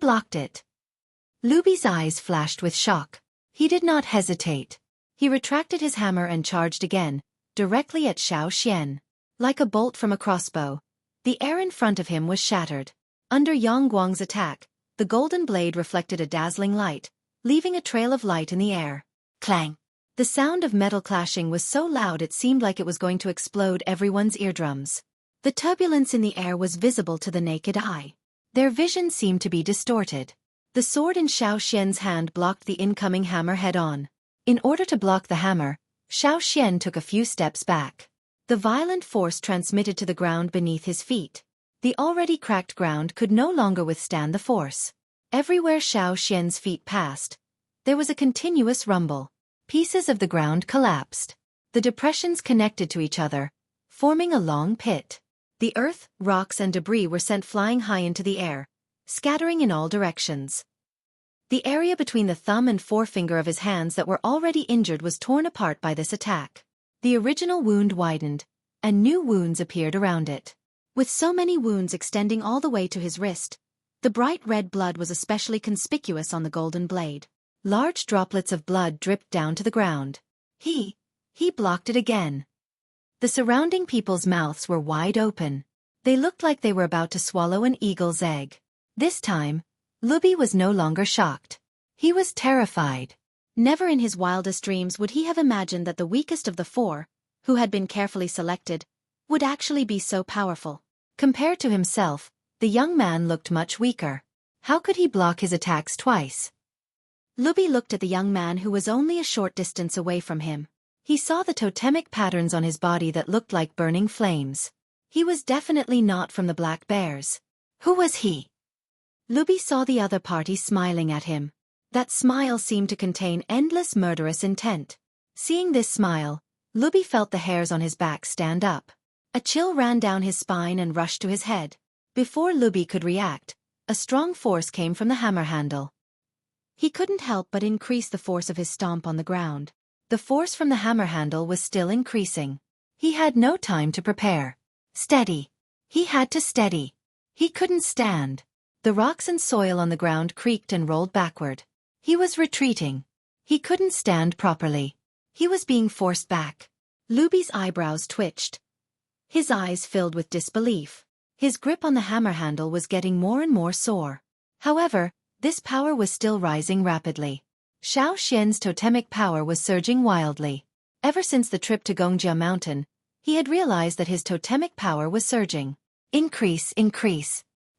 S1: blocked it. Lubi's eyes flashed with shock. He did not hesitate. He retracted his hammer and charged again, directly at Xiao Xian. Like a bolt from a crossbow, the air in front of him was shattered. Under Yang Guang's attack, the golden blade reflected a dazzling light, leaving a trail of light in the air. Clang! The sound of metal clashing was so loud it seemed like it was going to explode everyone's eardrums. The turbulence in the air was visible to the naked eye. Their vision seemed to be distorted. The sword in Xiao Xian's hand blocked the incoming hammer head-on. In order to block the hammer, Xiao Xian took a few steps back. The violent force transmitted to the ground beneath his feet. The already cracked ground could no longer withstand the force. Everywhere Xiao Xian's feet passed, there was a continuous rumble. Pieces of the ground collapsed. The depressions connected to each other, forming a long pit. The earth, rocks and debris were sent flying high into the air, scattering in all directions. The area between the thumb and forefinger of his hands that were already injured was torn apart by this attack. The original wound widened, and new wounds appeared around it. With so many wounds extending all the way to his wrist, the bright red blood was especially conspicuous on the golden blade. Large droplets of blood dripped down to the ground. He blocked it again. The surrounding people's mouths were wide open. They looked like they were about to swallow an eagle's egg. This time, Luby was no longer shocked. He was terrified. Never in his wildest dreams would he have imagined that the weakest of the four, who had been carefully selected, would actually be so powerful. Compared to himself, the young man looked much weaker. How could he block his attacks twice? Luby looked at the young man who was only a short distance away from him. He saw the totemic patterns on his body that looked like burning flames. He was definitely not from the Black Bears. Who was he? Luby saw the other party smiling at him. That smile seemed to contain endless murderous intent. Seeing this smile, Luby felt the hairs on his back stand up. A chill ran down his spine and rushed to his head. Before Luby could react, a strong force came from the hammer handle. He couldn't help but increase the force of his stomp on the ground. The force from the hammer handle was still increasing. He had no time to prepare. Steady. He had to steady. He couldn't stand. The rocks and soil on the ground creaked and rolled backward. He was retreating. He couldn't stand properly. He was being forced back. Luby's eyebrows twitched. His eyes filled with disbelief. His grip on the hammer handle was getting more and more sore. However, this power was still rising rapidly. Xueqi's totemic power was surging wildly. Ever since the trip to Gongjia Mountain, he had realized that his totemic power was surging. Increase.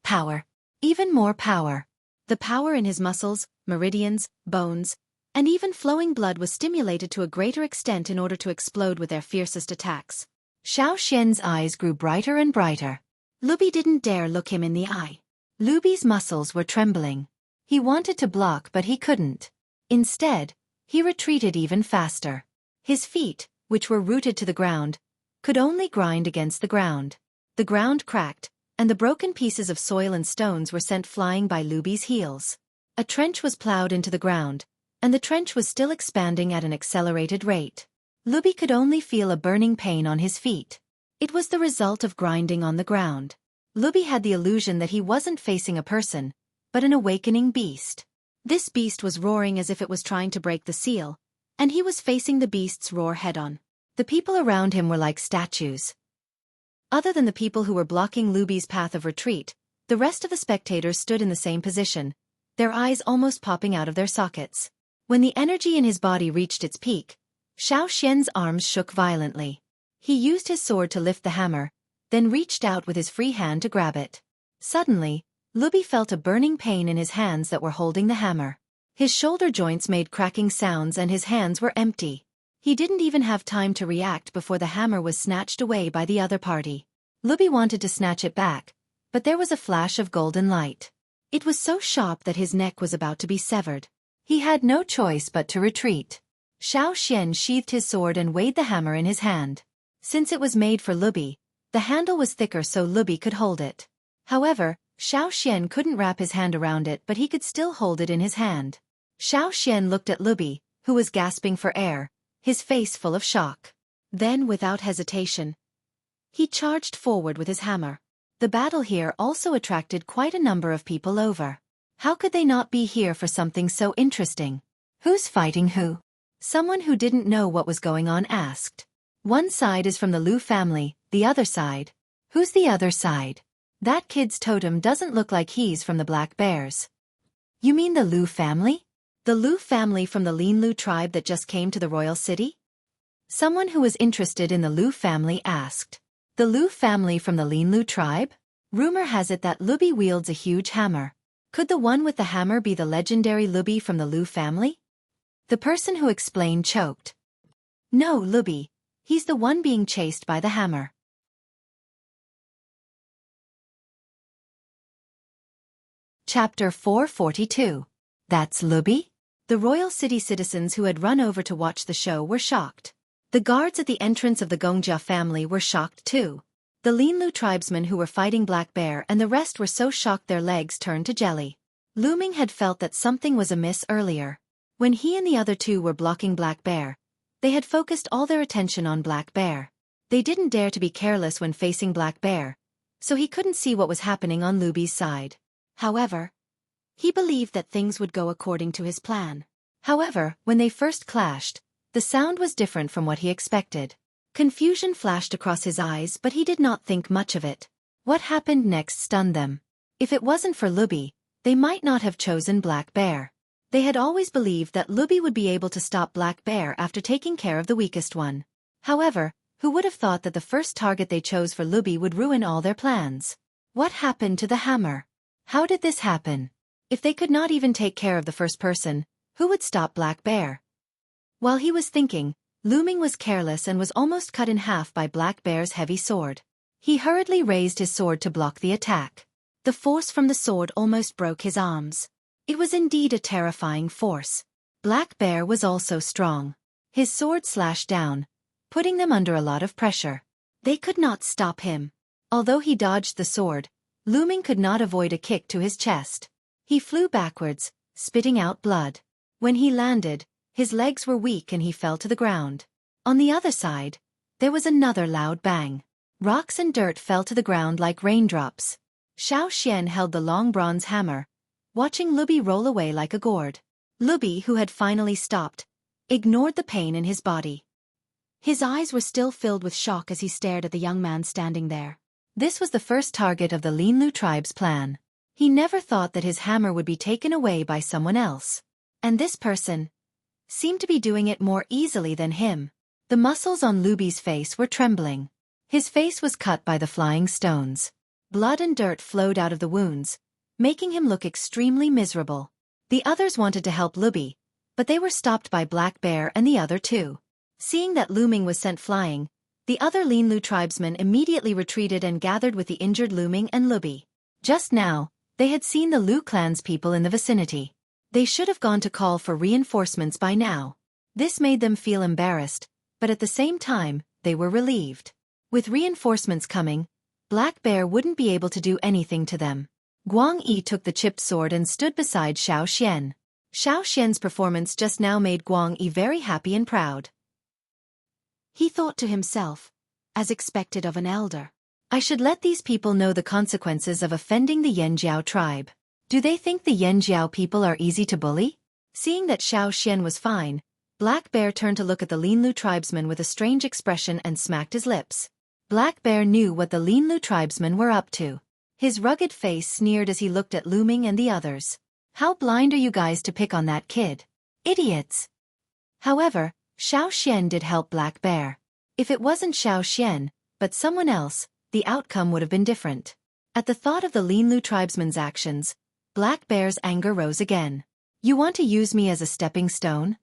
S1: Power. Even more power. The power in his muscles, meridians, bones, and even flowing blood was stimulated to a greater extent in order to explode with their fiercest attacks. Xueqi's eyes grew brighter and brighter. Luby didn't dare look him in the eye. Luby's muscles were trembling. He wanted to block but he couldn't. Instead, he retreated even faster. His feet, which were rooted to the ground, could only grind against the ground. The ground cracked, and the broken pieces of soil and stones were sent flying by Luby's heels. A trench was plowed into the ground, and the trench was still expanding at an accelerated rate. Luby could only feel a burning pain on his feet. It was the result of grinding on the ground. Luby had the illusion that he wasn't facing a person, but an awakening beast. This beast was roaring as if it was trying to break the seal, and he was facing the beast's roar head-on. The people around him were like statues. Other than the people who were blocking Luby's path of retreat, the rest of the spectators stood in the same position, their eyes almost popping out of their sockets. When the energy in his body reached its peak, Xueqi's arms shook violently. He used his sword to lift the hammer, then reached out with his free hand to grab it. Suddenly, Luby felt a burning pain in his hands that were holding the hammer. His shoulder joints made cracking sounds and his hands were empty. He didn't even have time to react before the hammer was snatched away by the other party. Luby wanted to snatch it back, but there was a flash of golden light. It was so sharp that his neck was about to be severed. He had no choice but to retreat. Xueqi sheathed his sword and weighed the hammer in his hand. Since it was made for Luby, the handle was thicker so Luby could hold it. However, Xueqi couldn't wrap his hand around it but he could still hold it in his hand. Xueqi looked at Luby, who was gasping for air, his face full of shock. Then, without hesitation, he charged forward with his hammer. The battle here also attracted quite a number of people over. How could they not be here for something so interesting? Who's fighting who? Someone who didn't know what was going on asked. One side is from the Lu family, the other side. Who's the other side? That kid's totem doesn't look like he's from the Black Bears. You mean the Lu family? The Lu family from the Lin Lu tribe that just came to the royal city? Someone who was interested in the Lu family asked. The Lu family from the Lin Lu tribe? Rumor has it that Luby wields a huge hammer. Could the one with the hammer be the legendary Luby from the Lu family? The person who explained choked. No, Luby. He's the one being chased by the hammer. Chapter 442. That's Luby? The royal city citizens who had run over to watch the show were shocked. The guards at the entrance of the Gongjia family were shocked too. The Lin Lu tribesmen who were fighting Black Bear and the rest were so shocked their legs turned to jelly. Lu Ming had felt that something was amiss earlier. When he and the other two were blocking Black Bear, they had focused all their attention on Black Bear. They didn't dare to be careless when facing Black Bear, so he couldn't see what was happening on Luby's side. However, he believed that things would go according to his plan. However, when they first clashed, the sound was different from what he expected. Confusion flashed across his eyes, but he did not think much of it. What happened next stunned them. If it wasn't for Luby, they might not have chosen Black Bear. They had always believed that Luby would be able to stop Black Bear after taking care of the weakest one. However, who would have thought that the first target they chose for Luby would ruin all their plans? What happened to the hammer? How did this happen? If they could not even take care of the first person, who would stop Black Bear? While he was thinking, Luming was careless and was almost cut in half by Black Bear's heavy sword. He hurriedly raised his sword to block the attack. The force from the sword almost broke his arms. It was indeed a terrifying force. Black Bear was also strong. His sword slashed down, putting them under a lot of pressure. They could not stop him. Although he dodged the sword, Luming could not avoid a kick to his chest. He flew backwards, spitting out blood. When he landed, his legs were weak and he fell to the ground. On the other side, there was another loud bang. Rocks and dirt fell to the ground like raindrops. Xueqi held the long bronze hammer, watching Luby roll away like a gourd. Luby, who had finally stopped, ignored the pain in his body. His eyes were still filled with shock as he stared at the young man standing there. This was the first target of the Linlu tribe's plan. He never thought that his hammer would be taken away by someone else. And this person seemed to be doing it more easily than him. The muscles on Luby's face were trembling. His face was cut by the flying stones. Blood and dirt flowed out of the wounds, making him look extremely miserable. The others wanted to help Luby, but they were stopped by Black Bear and the other two. Seeing that Luming was sent flying, the other Linlu tribesmen immediately retreated and gathered with the injured Luming and Luby. Just now, they had seen the Lu clan's people in the vicinity. They should have gone to call for reinforcements by now. This made them feel embarrassed, but at the same time, they were relieved. With reinforcements coming, Black Bear wouldn't be able to do anything to them. Guang Yi took the chipped sword and stood beside Xueqi. Xueqi's performance just now made Guang Yi very happy and proud. He thought to himself, as expected of an elder, I should let these people know the consequences of offending the Yanjiao tribe. Do they think the Yanjiao people are easy to bully? Seeing that Xueqi was fine, Black Bear turned to look at the Linlu tribesman with a strange expression and smacked his lips. Black Bear knew what the Linlu tribesmen were up to. His rugged face sneered as he looked at Luming and the others. How blind are you guys to pick on that kid? Idiots! However, Xueqi did help Black Bear. If it wasn't Xueqi, but someone else, the outcome would have been different. At the thought of the Linlu tribesman's actions, Black Bear's anger rose again. You want to use me as a stepping stone?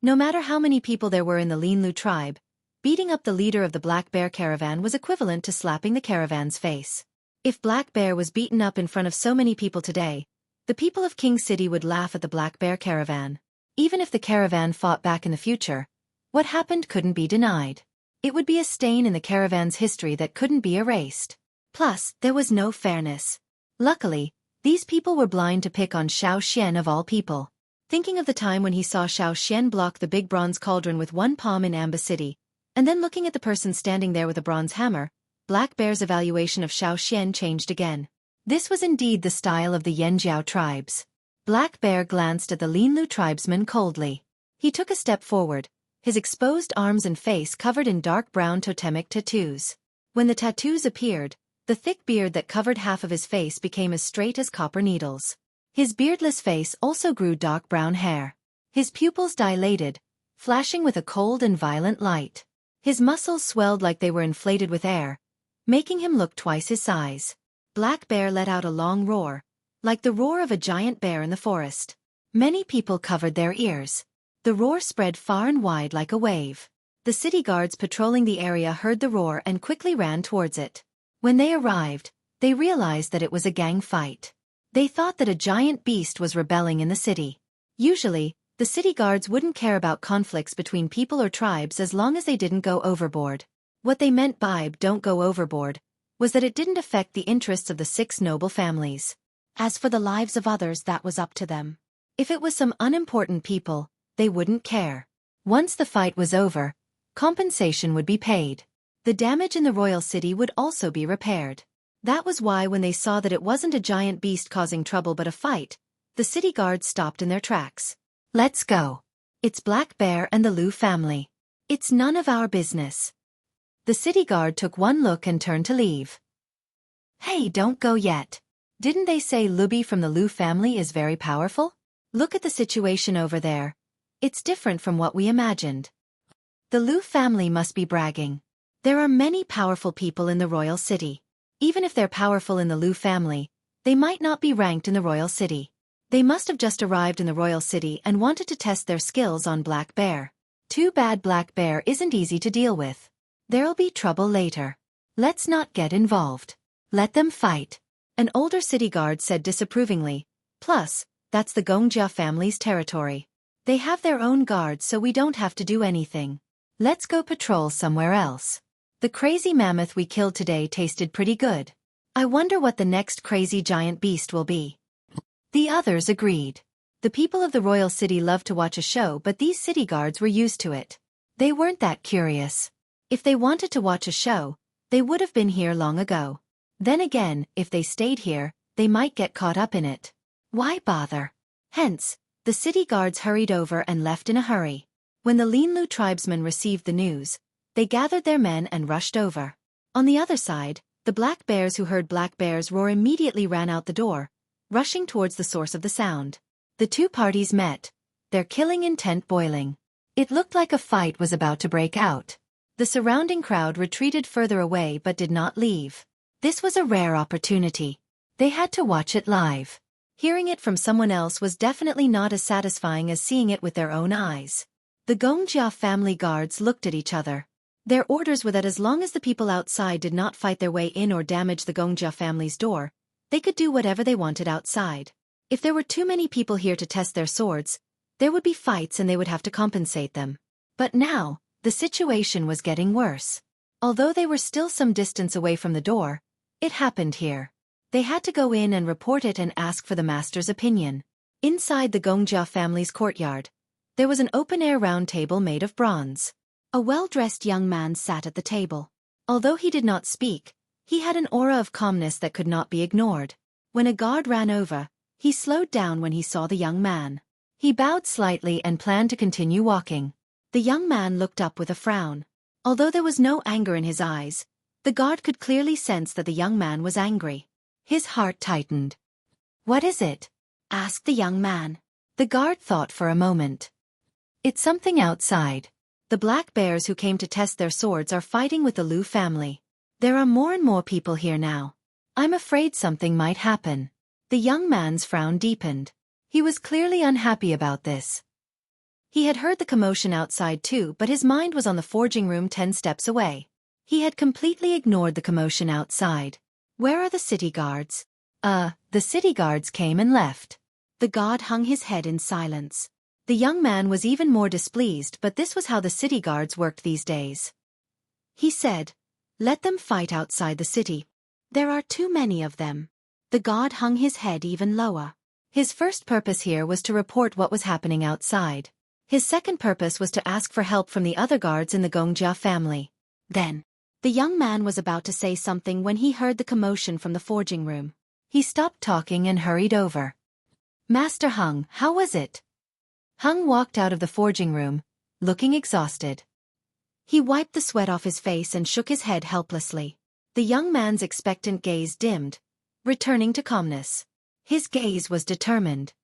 S1: No matter how many people there were in the Linlu tribe, beating up the leader of the Black Bear caravan was equivalent to slapping the caravan's face. If Black Bear was beaten up in front of so many people today, the people of King City would laugh at the Black Bear caravan. Even if the caravan fought back in the future, what happened couldn't be denied. It would be a stain in the caravan's history that couldn't be erased. Plus, there was no fairness. Luckily, these people were blind to pick on Xueqi of all people. Thinking of the time when he saw Xueqi block the big bronze cauldron with one palm in Amba City, and then looking at the person standing there with a bronze hammer, Black Bear's evaluation of Xueqi changed again. This was indeed the style of the Yanjiao tribes. Black Bear glanced at the Linlu tribesman coldly. He took a step forward, his exposed arms and face covered in dark brown totemic tattoos. When the tattoos appeared, the thick beard that covered half of his face became as straight as copper needles. His beardless face also grew dark brown hair. His pupils dilated, flashing with a cold and violent light. His muscles swelled like they were inflated with air, making him look twice his size. Black Bear let out a long roar, like the roar of a giant bear in the forest. Many people covered their ears. The roar spread far and wide like a wave. The city guards patrolling the area heard the roar and quickly ran towards it. When they arrived, they realized that it was a gang fight. They thought that a giant beast was rebelling in the city. Usually, the city guards wouldn't care about conflicts between people or tribes as long as they didn't go overboard. What they meant by "don't go overboard" was that it didn't affect the interests of the 6 noble families. As for the lives of others, that was up to them. If it was some unimportant people, they wouldn't care. Once the fight was over, compensation would be paid. The damage in the royal city would also be repaired. That was why when they saw that it wasn't a giant beast causing trouble but a fight, the city guards stopped in their tracks. Let's go. It's Black Bear and the Lu family. It's none of our business. The city guard took one look and turned to leave. Hey, don't go yet. Didn't they say Luby from the Lu family is very powerful? Look at the situation over there. It's different from what we imagined. The Lu family must be bragging. There are many powerful people in the royal city. Even if they're powerful in the Lu family, they might not be ranked in the royal city. They must have just arrived in the royal city and wanted to test their skills on Black Bear. Too bad Black Bear isn't easy to deal with. There'll be trouble later. Let's not get involved. Let them fight. An older city guard said disapprovingly. Plus, that's the Gongjia family's territory. They have their own guards, so we don't have to do anything. Let's go patrol somewhere else. The crazy mammoth we killed today tasted pretty good. I wonder what the next crazy giant beast will be. The others agreed. The people of the royal city love to watch a show, but these city guards were used to it. They weren't that curious. If they wanted to watch a show, they would have been here long ago. Then again, if they stayed here, they might get caught up in it. Why bother? Hence, the city guards hurried over and left in a hurry. When the Linlu tribesmen received the news, they gathered their men and rushed over. On the other side, the black bears who heard Black Bear's roar immediately ran out the door, rushing towards the source of the sound. The two parties met, their killing intent boiling. It looked like a fight was about to break out. The surrounding crowd retreated further away but did not leave. This was a rare opportunity. They had to watch it live. Hearing it from someone else was definitely not as satisfying as seeing it with their own eyes. The Gongjia family guards looked at each other. Their orders were that as long as the people outside did not fight their way in or damage the Gongjia family's door, they could do whatever they wanted outside. If there were too many people here to test their swords, there would be fights and they would have to compensate them. But now, the situation was getting worse. Although they were still some distance away from the door, it happened here. They had to go in and report it and ask for the master's opinion. Inside the Gongjia family's courtyard, there was an open-air round table made of bronze. A well-dressed young man sat at the table. Although he did not speak, he had an aura of calmness that could not be ignored. When a guard ran over, he slowed down when he saw the young man. He bowed slightly and planned to continue walking. The young man looked up with a frown. Although there was no anger in his eyes, the guard could clearly sense that the young man was angry. His heart tightened. "What is it?" asked the young man. The guard thought for a moment. "It's something outside. The black bears who came to test their swords are fighting with the Lu family. There are more and more people here now. I'm afraid something might happen." The young man's frown deepened. He was clearly unhappy about this. He had heard the commotion outside too, but his mind was on the forging room 10 steps away. He had completely ignored the commotion outside. "Where are the city guards?" The city guards came and left. The guard hung his head in silence. The young man was even more displeased, but this was how the city guards worked these days. He said, "Let them fight outside the city. There are too many of them." The guard hung his head even lower. His first purpose here was to report what was happening outside. His second purpose was to ask for help from the other guards in the Gongjia family. Then, the young man was about to say something when he heard the commotion from the forging room. He stopped talking and hurried over. "Master Hung, how was it?" Hung walked out of the forging room, looking exhausted. He wiped the sweat off his face and shook his head helplessly. The young man's expectant gaze dimmed, returning to calmness. His gaze was determined.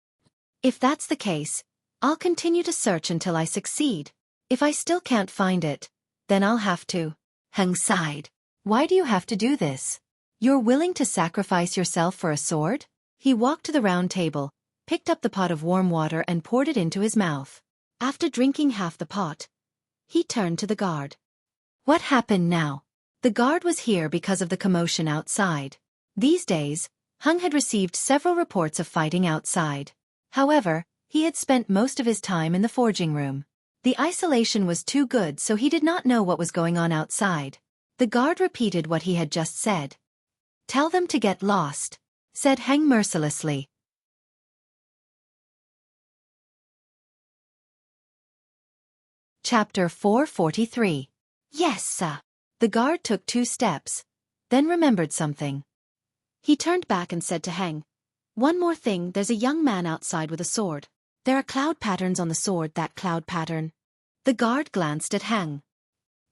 S1: "If that's the case, I'll continue to search until I succeed. If I still can't find it, then I'll have to." Hung sighed. "Why do you have to do this? You're willing to sacrifice yourself for a sword?" He walked to the round table, picked up the pot of warm water and poured it into his mouth. After drinking half the pot, he turned to the guard. "What happened now?" The guard was here because of the commotion outside. These days, Hung had received several reports of fighting outside. However, he had spent most of his time in the forging room. The isolation was too good, so he did not know what was going on outside. The guard repeated what he had just said. "Tell them to get lost," said Heng mercilessly. Chapter 443. "Yes, sir." The guard took 2 steps, then remembered something. He turned back and said to Heng, "One more thing, there's a young man outside with a sword. There are cloud patterns on the sword, that cloud pattern." The guard glanced at Heng.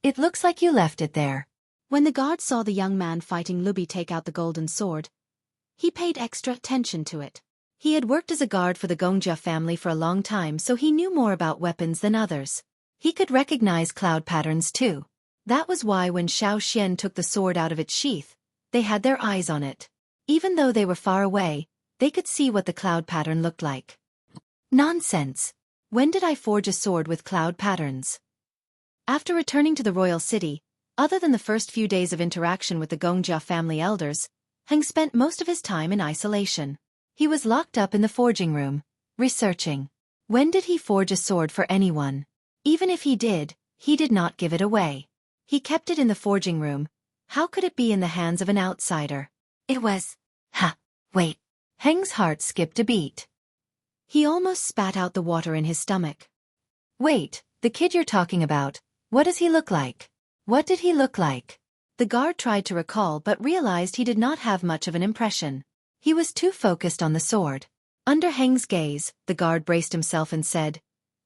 S1: It looks like you left it there.
S2: When the guard saw the young man fighting Luby take out the golden sword, he paid extra attention to it. He had worked as a guard for the Gongjia family for a long time, so he knew more about weapons than others. He could recognize cloud patterns too. That was why when Xiao Xian took the sword out of its sheath, they had their eyes on it. Even though they were far away, they could see what the cloud pattern looked like. Nonsense! When did I forge a sword with cloud patterns? After returning to the royal city, other than the first few days of interaction with the Gongjia family elders, Heng spent most of his time in isolation. He was locked up in the forging room, researching. When did he forge a sword for anyone? Even if he did not give it away. He kept it in the forging room. How could it be in the hands of an outsider? It was... wait. Heng's heart skipped a beat. He almost spat out the water in his stomach. Wait, the kid you're talking about, what does he look like? What did he look like? The guard tried to recall but realized he did not have much of an impression. He was too focused on the sword. Under Heng's gaze, the guard braced himself and said,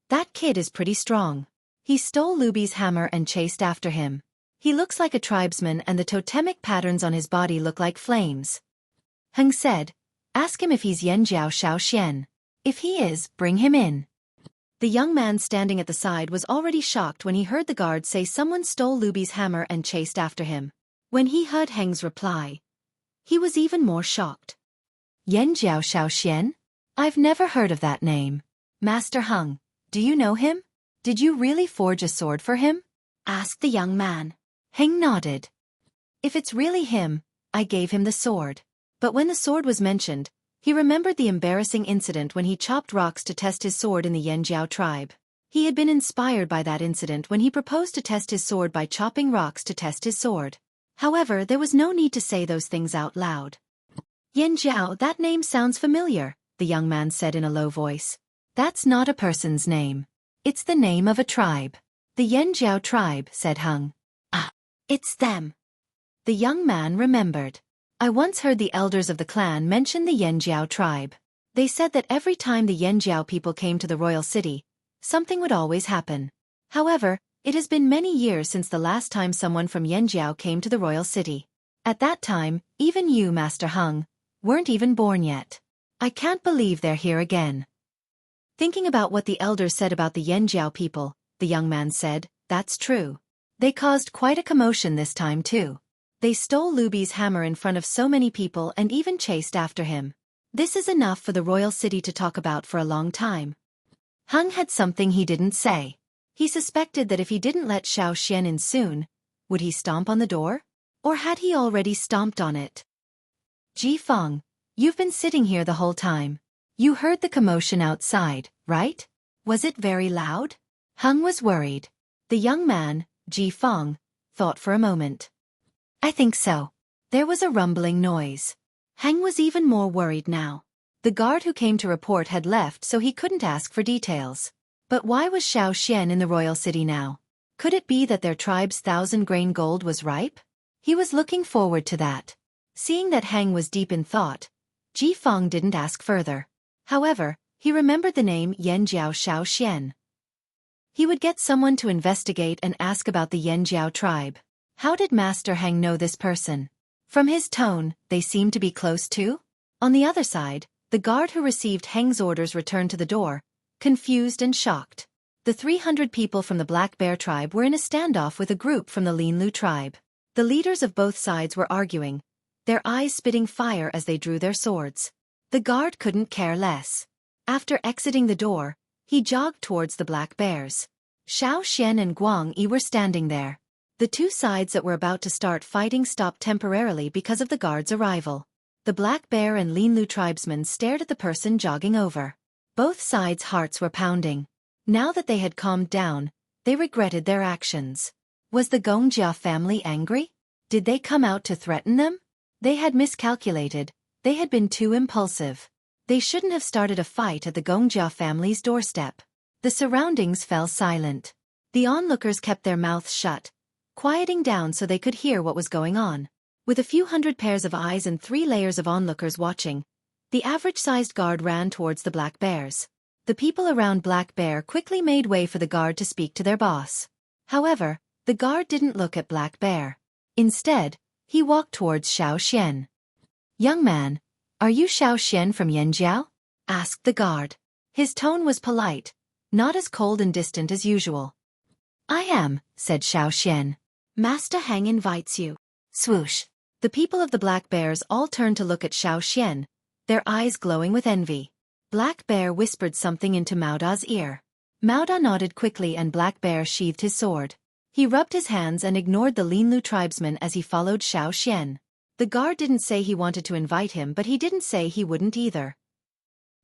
S2: "That kid is pretty strong. He stole Luby's hammer and chased after him. He looks like a tribesman and the totemic patterns on his body look like flames." Heng said, "Ask him if he's Yanjiao Xiaoxian. If he is, bring him in." The young man standing at the side was already shocked when he heard the guard say someone stole Luby's hammer and chased after him. When he heard Heng's reply, he was even more shocked. "Yanjiao Xiaoxian? I've never heard of that name. Master Heng, do you know him? Did you really forge a sword for him?" asked the young man. Heng nodded. "If it's really him, I gave him the sword." But when the sword was mentioned, he remembered the embarrassing incident when he chopped rocks to test his sword in the Yanjiao tribe. He had been inspired by that incident when he proposed to test his sword by chopping rocks to test his sword. However, there was no need to say those things out loud. "Yanjiao, that name sounds familiar," the young man said in a low voice. "That's not a person's name. It's the name of a tribe." "The Yanjiao tribe," said Heng. "Ah, it's them." The young man remembered. "I once heard the elders of the clan mention the Yanjiao tribe. They said that every time the Yanjiao people came to the royal city, something would always happen. However, it has been many years since the last time someone from Yanjiao came to the royal city. At that time, even you, Master Heng, weren't even born yet. I can't believe they're here again." Thinking about what the elders said about the Yanjiao people, the young man said, "That's true. They caused quite a commotion this time too. They stole Luby's hammer in front of so many people and even chased after him. This is enough for the royal city to talk about for a long time." Heng had something he didn't say. He suspected that if he didn't let Xiao Xian in soon, would he stomp on the door? Or had he already stomped on it? "Ji Feng, you've been sitting here the whole time. You heard the commotion outside, right? Was it very loud?" Heng was worried. The young man, Ji Feng, thought for a moment. "I think so." There was a rumbling noise. Heng was even more worried now. The guard who came to report had left, so he couldn't ask for details. But why was Xiao Xian in the royal city now? Could it be that their tribe's 1,000-grain gold was ripe? He was looking forward to that. Seeing that Heng was deep in thought, Ji Feng didn't ask further. However, he remembered the name Yanjiao Xiaoxian. He would get someone to investigate and ask about the Yanjiao tribe. How did Master Heng know this person? From his tone, they seemed to be close too? On the other side, the guard who received Heng's orders returned to the door, confused and shocked. The 300 people from the Black Bear tribe were in a standoff with a group from the Linlu tribe. The leaders of both sides were arguing, their eyes spitting fire as they drew their swords. The guard couldn't care less. After exiting the door, he jogged towards the Black Bears. Xiao Xian and Guang Yi were standing there. The two sides that were about to start fighting stopped temporarily because of the guard's arrival. The Black Bear and Linlu tribesmen stared at the person jogging over. Both sides' hearts were pounding. Now that they had calmed down, they regretted their actions. Was the Gongjia family angry? Did they come out to threaten them? They had miscalculated. They had been too impulsive. They shouldn't have started a fight at the Gongjia family's doorstep. The surroundings fell silent. The onlookers kept their mouths shut, quieting down so they could hear what was going on. With a few hundred pairs of eyes and 3 layers of onlookers watching, the average-sized guard ran towards the Black Bears. The people around Black Bear quickly made way for the guard to speak to their boss. However,
S1: The guard didn't look at Black Bear. Instead, he walked towards Xian. "Young man, are you Xian from Yanjiao?" asked the guard. His tone was polite, not as cold and distant as usual. "I am," said Xian.
S2: "Master Hang invites you."
S1: Swoosh.
S2: The people of the Black Bears all turned to look at Xian, their eyes glowing with envy. Black Bear whispered something into Mauda's ear. Mauda nodded quickly and Black Bear sheathed his sword. He rubbed his hands and ignored the Linlu tribesman as he followed Xian. The guard didn't say he wanted to invite him, but he didn't say he wouldn't either.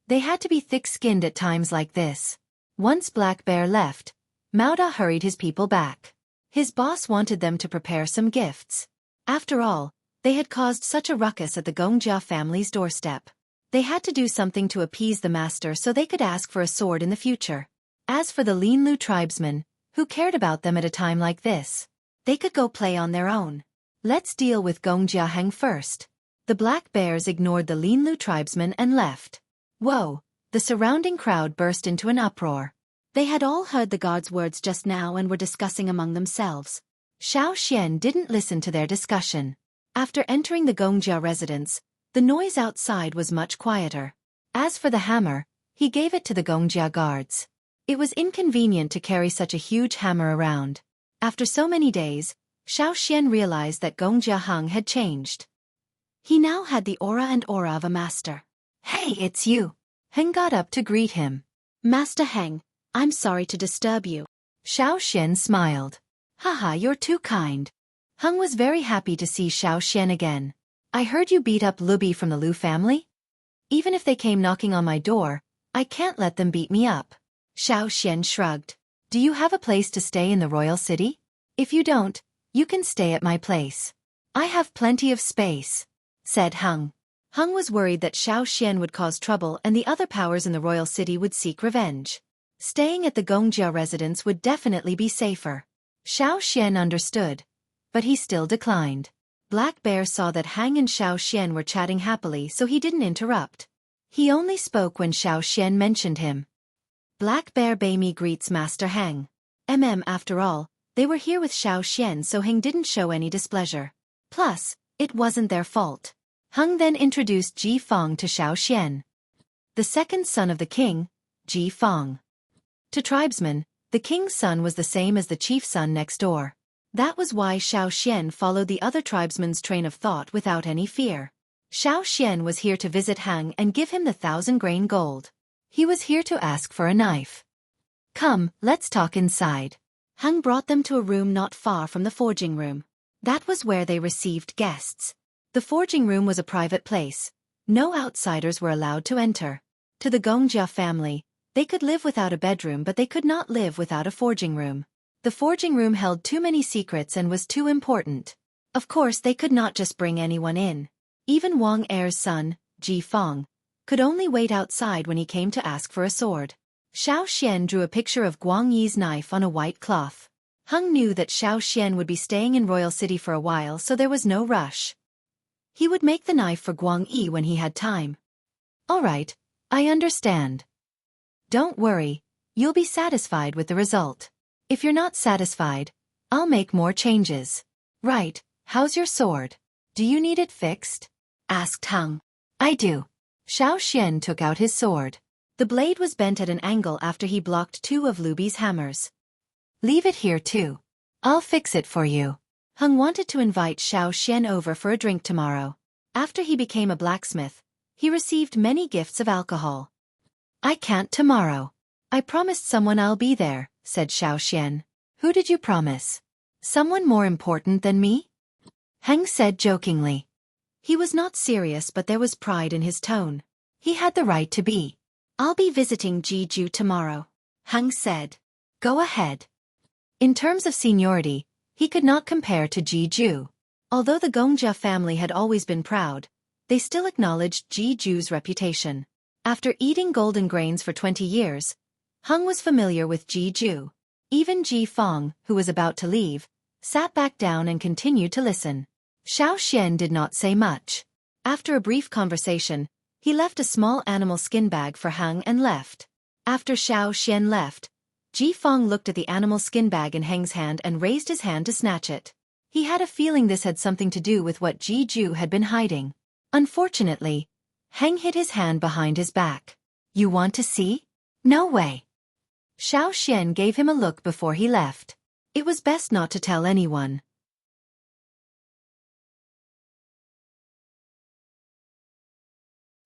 S2: They had to be thick-skinned at times like this. Once Black Bear left, Mauda hurried his people back. His boss wanted them to prepare some gifts. After all, they had caused such a ruckus at the Gongjia family's doorstep. They had to do something to appease the master so they could ask for a sword in the future. As for the Linlu tribesmen, who cared about them at a time like this? They could go play on their own. Let's deal with Gongjia Heng first. The Black Bears ignored the Linlu tribesmen and left. Whoa! The surrounding crowd burst into an uproar. They had all heard the guard's words just now and were discussing among themselves.
S1: Xian didn't listen to their discussion. After entering the Gongjia residence, the noise outside was much quieter. As for the hammer, he gave it to the Gongjia guards. It was inconvenient to carry such a huge hammer around. After so many days, Xian realized that Gongjia Heng had changed. He now had the aura of a master. "Hey, it's you!" Heng got up to greet him.
S2: "Master Heng, I'm sorry to disturb you."
S1: Xian smiled. "Haha, you're too kind." Heng was very happy to see Xian again. "I heard you beat up Lubi from the Lu family? Even if they came knocking on my door, I can't let them beat me up." Xian shrugged. "Do you have a place to stay in the royal city? If you don't, you can stay at my place. I have plenty of space," said Heng. Heng was worried that Xian would cause trouble and the other powers in the royal city would seek revenge. Staying at the Gongjia residence would definitely be safer. Xian understood, but he still declined. Black Bear saw that Heng and Xian were chatting happily, so he didn't interrupt. He only spoke when Xian mentioned him. "Black Bear Baimi greets Master Heng." After all, they were here with Xian, so Heng didn't show any displeasure. Plus, it wasn't their fault. Heng then introduced Ji Fong to Xian. The second son of the king, Ji Fong. To tribesmen, the king's son was the same as the chief's son next door. That was why Xian followed the other tribesmen's train of thought without any fear. Xian was here to visit Heng and give him the 1,000-grain gold. He was here to ask for a knife. "Come, let's talk inside." Heng brought them to a room not far from the forging room. That was where they received guests. The forging room was a private place. No outsiders were allowed to enter. To the Gongjia family, they could live without a bedroom, but they could not live without a forging room. The forging room held too many secrets and was too important. Of course, they could not just bring anyone in. Even Wang Er's son, Ji Fong, could only wait outside when he came to ask for a sword. Xian drew a picture of Guang Yi's knife on a white cloth. Heng knew that Xian would be staying in Royal City for a while, so there was no rush. He would make the knife for Guang Yi when he had time. "All right, I understand. Don't worry, you'll be satisfied with the result. If you're not satisfied, I'll make more changes." "Right, how's your sword? Do you need it fixed?" asked Heng. "I do." Xian took out his sword. The blade was bent at an angle after he blocked two of Lubi's hammers. "Leave it here too. I'll fix it for you." Heng wanted to invite Xian over for a drink tomorrow. After he became a blacksmith, he received many gifts of alcohol. "I can't tomorrow. I promised someone I'll be there," said Xian. "Who did you promise? Someone more important than me?" Heng said jokingly. He was not serious, but there was pride in his tone. He had the right to be. "I'll be visiting Jeju tomorrow," Heng said. "Go ahead." In terms of seniority, he could not compare to Jeju. Although the Gongjia family had always been proud, they still acknowledged Jeju's reputation. After eating golden grains for 20 years, Heng was familiar with Jeju. Even Ji Fong, who was about to leave, sat back down and continued to listen. Xian did not say much. After a brief conversation, he left a small animal skin bag for Heng and left. After Xian left, Ji Fong looked at the animal skin bag in Heng's hand and raised his hand to snatch it. He had a feeling this had something to do with what Ji Ju had been hiding. Unfortunately, Heng hid his hand behind his back. You want to see? No way. Xiao Xian gave him a look before he left. It was best not to tell anyone.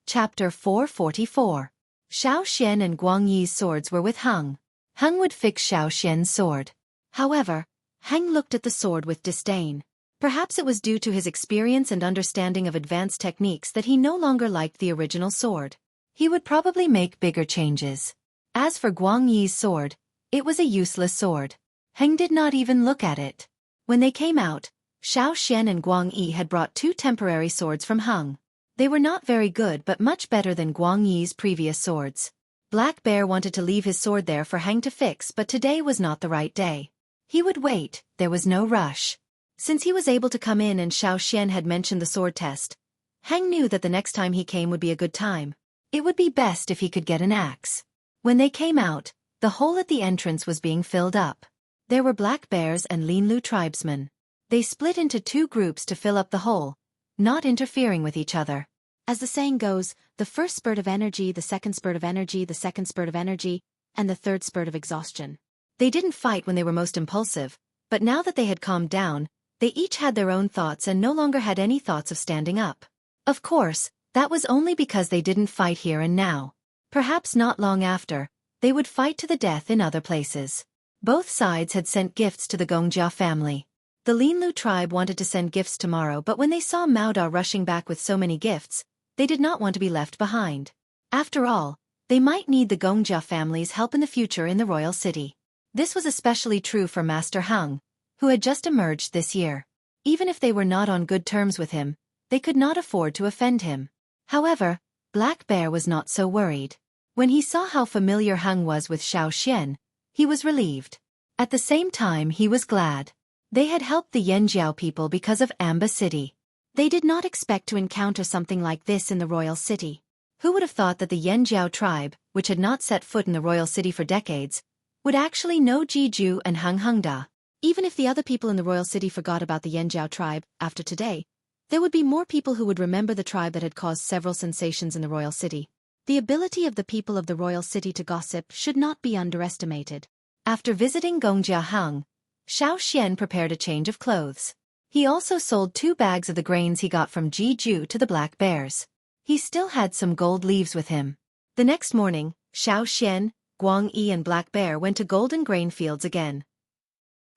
S1: Chapter 444. Xiao Xian and Guang Yi's swords were with Heng. Heng would fix Xiao Xian's sword. However, Heng looked at the sword with disdain. Perhaps it was due to his experience and understanding of advanced techniques that he no longer liked the original sword. He would probably make bigger changes. As for Guang Yi's sword, it was a useless sword. Heng did not even look at it. When they came out, Xiao Xian and Guang Yi had brought 2 temporary swords from Heng. They were not very good but much better than Guang Yi's previous swords. Black Bear wanted to leave his sword there for Heng to fix, but today was not the right day. He would wait, there was no rush. Since he was able to come in and Xiao Xian had mentioned the sword test, Heng knew that the next time he came would be a good time. It would be best if he could get an axe. When they came out, the hole at the entrance was being filled up. There were Black Bears and Linlu tribesmen. They split into 2 groups to fill up the hole, not interfering with each other.
S2: As the saying goes, the first spurt of energy, the second spurt of energy, the second spurt of energy, and the third spurt of exhaustion.
S1: They didn't fight when they were most impulsive, but now that they had calmed down, they each had their own thoughts and no longer had any thoughts of standing up. Of course, that was only because they didn't fight here and now. Perhaps not long after, they would fight to the death in other places. Both sides had sent gifts to the Gongjia family. The Linlu tribe wanted to send gifts tomorrow, but when they saw Mao Da rushing back with so many gifts, they did not want to be left behind. After all, they might need the Gongjia family's help in the future in the royal city. This was especially true for Master Heng, who had just emerged this year. Even if they were not on good terms with him, they could not afford to offend him. However, Black Bear was not so worried. When he saw how familiar Heng was with Xiao Xian, he was relieved. At the same time he was glad. They had helped the Yanjiao people because of Amba City. They did not expect to encounter something like this in the royal city. Who would have thought that the Yanjiao tribe, which had not set foot in the royal city for decades, would actually know Jiju and Heng Hengda?
S2: Even if the other people in the royal city forgot about the Yanjiao tribe, after today, there would be more people who would remember the tribe that had caused several sensations in the royal city. The ability of the people of the royal city to gossip should not be underestimated.
S1: After visiting Gongjia Heng, Xiao Xian prepared a change of clothes. He also sold 2 bags of the grains he got from Jiju to the Black Bears. He still had some gold leaves with him. The next morning, Xiao Xian, Guang Yi and Black Bear went to golden grain fields again.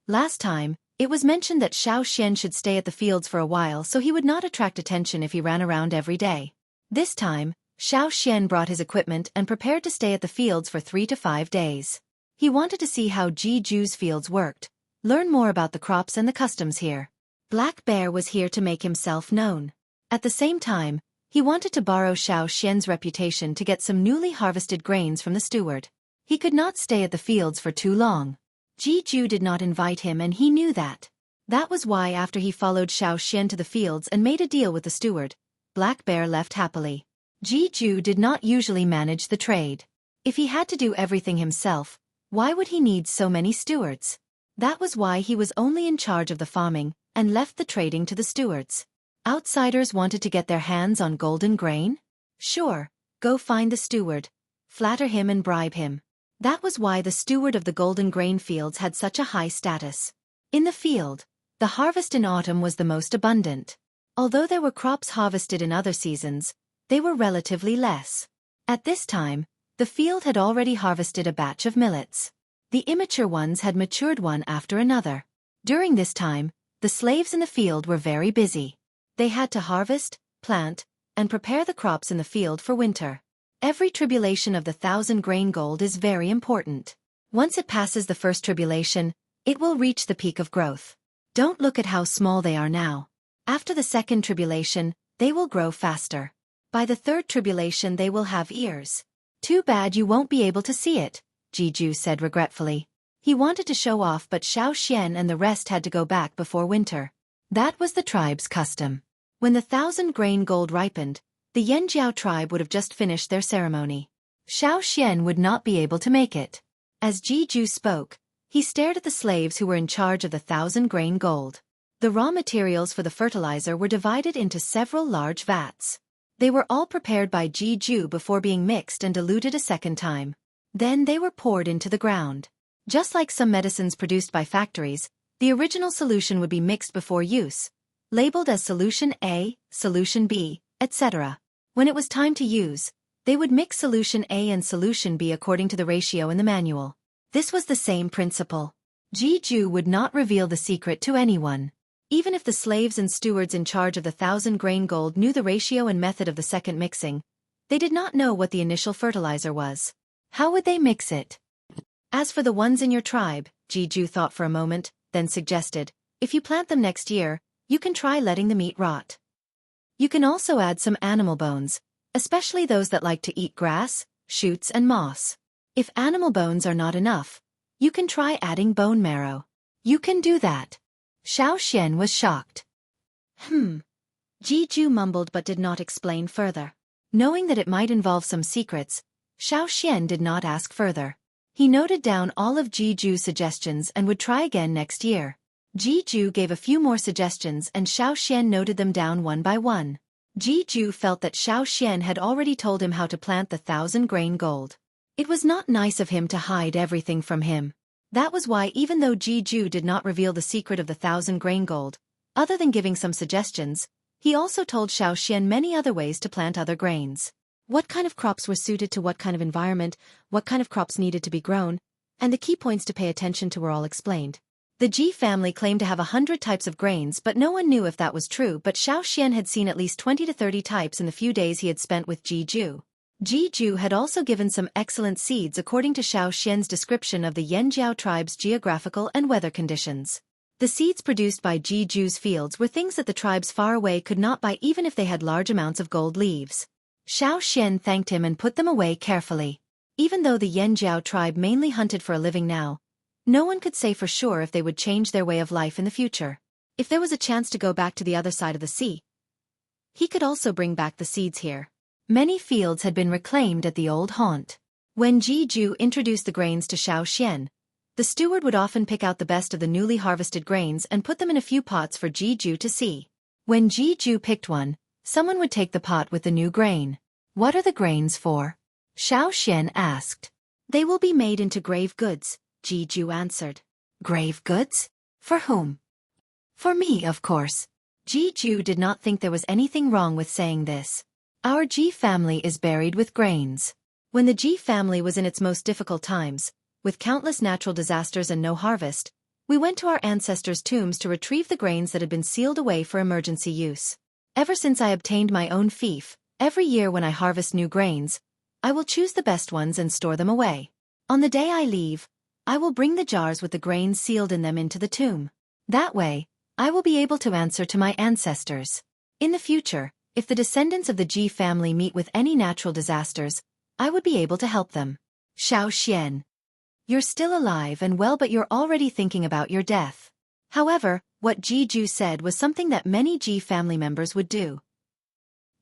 S1: Last time, it was mentioned that Xiao Xian should stay at the fields for a while so he would not attract attention if he ran around every day. This time, Xiao Xian brought his equipment and prepared to stay at the fields for 3 to 5 days. He wanted to see how Jiju's fields worked, learn more about the crops and the customs here. Black Bear was here to make himself known. At the same time, he wanted to borrow Xiao Xian's reputation to get some newly harvested grains from the steward. He could not stay at the fields for too long. Jiju did not invite him and he knew that. That was why after he followed Xiao Xian to the fields and made a deal with the steward, Black Bear left happily. Jiju did not usually manage the trade. If he had to do everything himself, why would he need so many stewards? That was why he was only in charge of the farming and left the trading to the stewards. Outsiders wanted to get their hands on golden grain? Sure, go find the steward, flatter him and bribe him. That was why the steward of the golden grain fields had such a high status. In the field, the harvest in autumn was the most abundant. Although there were crops harvested in other seasons, they were relatively less. At this time, the field had already harvested a batch of millets. The immature ones had matured one after another. During this time, the slaves in the field were very busy. They had to harvest, plant, and prepare the crops in the field for winter. Every tribulation of the 1,000-grain gold is very important. Once it passes the first tribulation, it will reach the peak of growth. Don't look at how small they are now. After the second tribulation, they will grow faster. By the third tribulation they will have ears. Too bad you won't be able to see it, Jiju said regretfully. He wanted to show off but Xiao Xian and the rest had to go back before winter. That was the tribe's custom. When the 1,000-grain gold ripened, the Yanjiao tribe would have just finished their ceremony. Xiao Xian would not be able to make it. As Jeju spoke, he stared at the slaves who were in charge of the 1,000-grain gold. The raw materials for the fertilizer were divided into several large vats. They were all prepared by Jeju before being mixed and diluted a second time. Then they were poured into the ground. Just like some medicines produced by factories, the original solution would be mixed before use, labeled as Solution A, Solution B, etc. When it was time to use, they would mix Solution A and Solution B according to the ratio in the manual. This was the same principle. Jeju would not reveal the secret to anyone. Even if the slaves and stewards in charge of the 1,000-grain gold knew the ratio and method of the second mixing, they did not know what the initial fertilizer was. How would they mix it? As for the ones in your tribe, Jeju thought for a moment, then suggested, if you plant them next year, you can try letting the meat rot. You can also add some animal bones, especially those that like to eat grass, shoots and moss. If animal bones are not enough, you can try adding bone marrow. You can do that. Xueqi was shocked.
S2: Jeju mumbled but did not explain further.
S1: Knowing that it might involve some secrets, Xueqi did not ask further. He noted down all of Jeju's suggestions and would try again next year. Jeju gave a few more suggestions and Xueqi noted them down one by one. Jeju felt that Xueqi had already told him how to plant the 1,000-grain gold. It was not nice of him to hide everything from him. That was why even though Jeju did not reveal the secret of the 1,000-grain gold, other than giving some suggestions, he also told Xueqi many other ways to plant other grains. What kind of crops were suited to what kind of environment, what kind of crops needed to be grown, and the key points to pay attention to were all explained. The Ji family claimed to have 100 types of grains, but no one knew if that was true. But Xueqi had seen at least 20 to 30 types in the few days he had spent with Jeju. Jeju had also given some excellent seeds according to Xueqi's description of the Yanjiao tribe's geographical and weather conditions. The seeds produced by Jeju's fields were things that the tribes far away could not buy even if they had large amounts of gold leaves. Xueqi thanked him and put them away carefully. Even though the Yanjiao tribe mainly hunted for a living now, no one could say for sure if they would change their way of life in the future. If there was a chance to go back to the other side of the sea, he could also bring back the seeds here. Many fields had been reclaimed at the old haunt. When Jeju introduced the grains to Xueqi, the steward would often pick out the best of the newly harvested grains and put them in a few pots for Jeju to see. When Jeju picked one, someone would take the pot with the new grain. What are the grains for? Xueqi asked.
S2: They will be made into grave goods, Jeju answered.
S1: Grave goods? For whom? For me, of course. Jeju did not think there was anything wrong with saying this. Our Ji family is buried with grains. When the Ji family was in its most difficult times, with countless natural disasters and no harvest, we went to our ancestors' tombs to retrieve the grains that had been sealed away for emergency use. Ever since I obtained my own fief, every year when I harvest new grains, I will choose the best ones and store them away. On the day I leave, I will bring the jars with the grains sealed in them into the tomb. That way, I will be able to answer to my ancestors. In the future, if the descendants of the Ji family meet with any natural disasters, I would be able to help them. Xueqi. You're still alive and well, but you're already thinking about your death. However, what Jeju said was something that many Ji family members would do.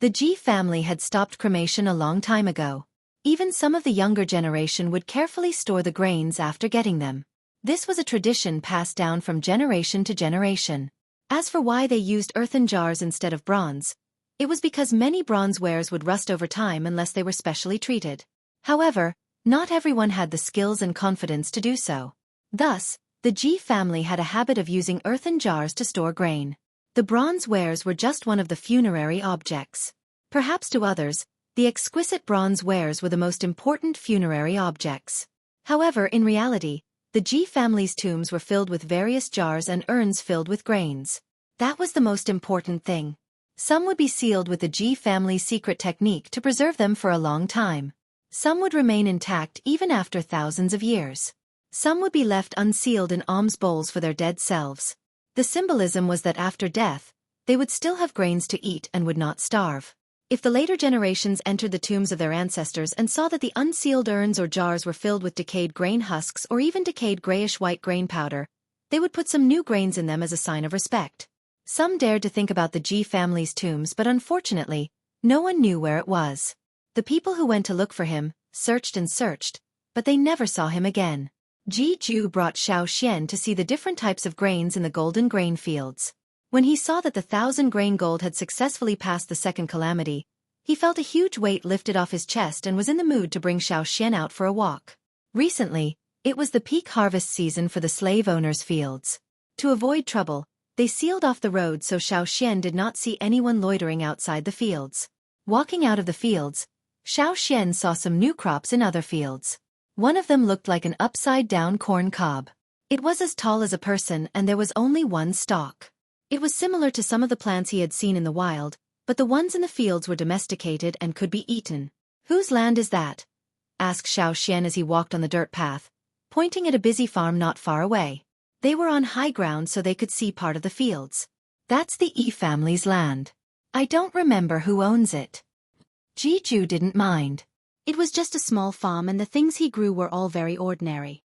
S1: The Ji family had stopped cremation a long time ago. Even some of the younger generation would carefully store the grains after getting them. This was a tradition passed down from generation to generation. As for why they used earthen jars instead of bronze, it was because many bronze wares would rust over time unless they were specially treated. However, not everyone had the skills and confidence to do so. Thus, the Ji family had a habit of using earthen jars to store grain. The bronze wares were just one of the funerary objects. Perhaps to others, the exquisite bronze wares were the most important funerary objects. However, in reality, the Ji family's tombs were filled with various jars and urns filled with grains. That was the most important thing. Some would be sealed with the Ji family's secret technique to preserve them for a long time. Some would remain intact even after thousands of years. Some would be left unsealed in alms bowls for their dead selves. The symbolism was that after death, they would still have grains to eat and would not starve. If the later generations entered the tombs of their ancestors and saw that the unsealed urns or jars were filled with decayed grain husks or even decayed grayish-white grain powder, they would put some new grains in them as a sign of respect. Some dared to think about the Ji family's tombs, but unfortunately, no one knew where it was. The people who went to look for him searched and searched, but they never saw him again. Ji-ju brought Xiao to see the different types of grains in the golden grain fields. When he saw that the 1,000-grain gold had successfully passed the second calamity, he felt a huge weight lifted off his chest and was in the mood to bring Xiao out for a walk. Recently, it was the peak harvest season for the slave owners' fields. To avoid trouble, they sealed off the road so Xiao did not see anyone loitering outside the fields. Walking out of the fields, Xiao saw some new crops in other fields. One of them looked like an upside-down corn cob. It was as tall as a person and there was only one stalk. It was similar to some of the plants he had seen in the wild, but the ones in the fields were domesticated and could be eaten. "Whose land is that?" asked Xiao as he walked on the dirt path, pointing at a busy farm not far away. They were on high ground so they could see part of the fields. "That's the Yi family's land. I don't remember who owns it." Ji-ju didn't mind.
S2: It was just a small farm and the things he grew were all very ordinary.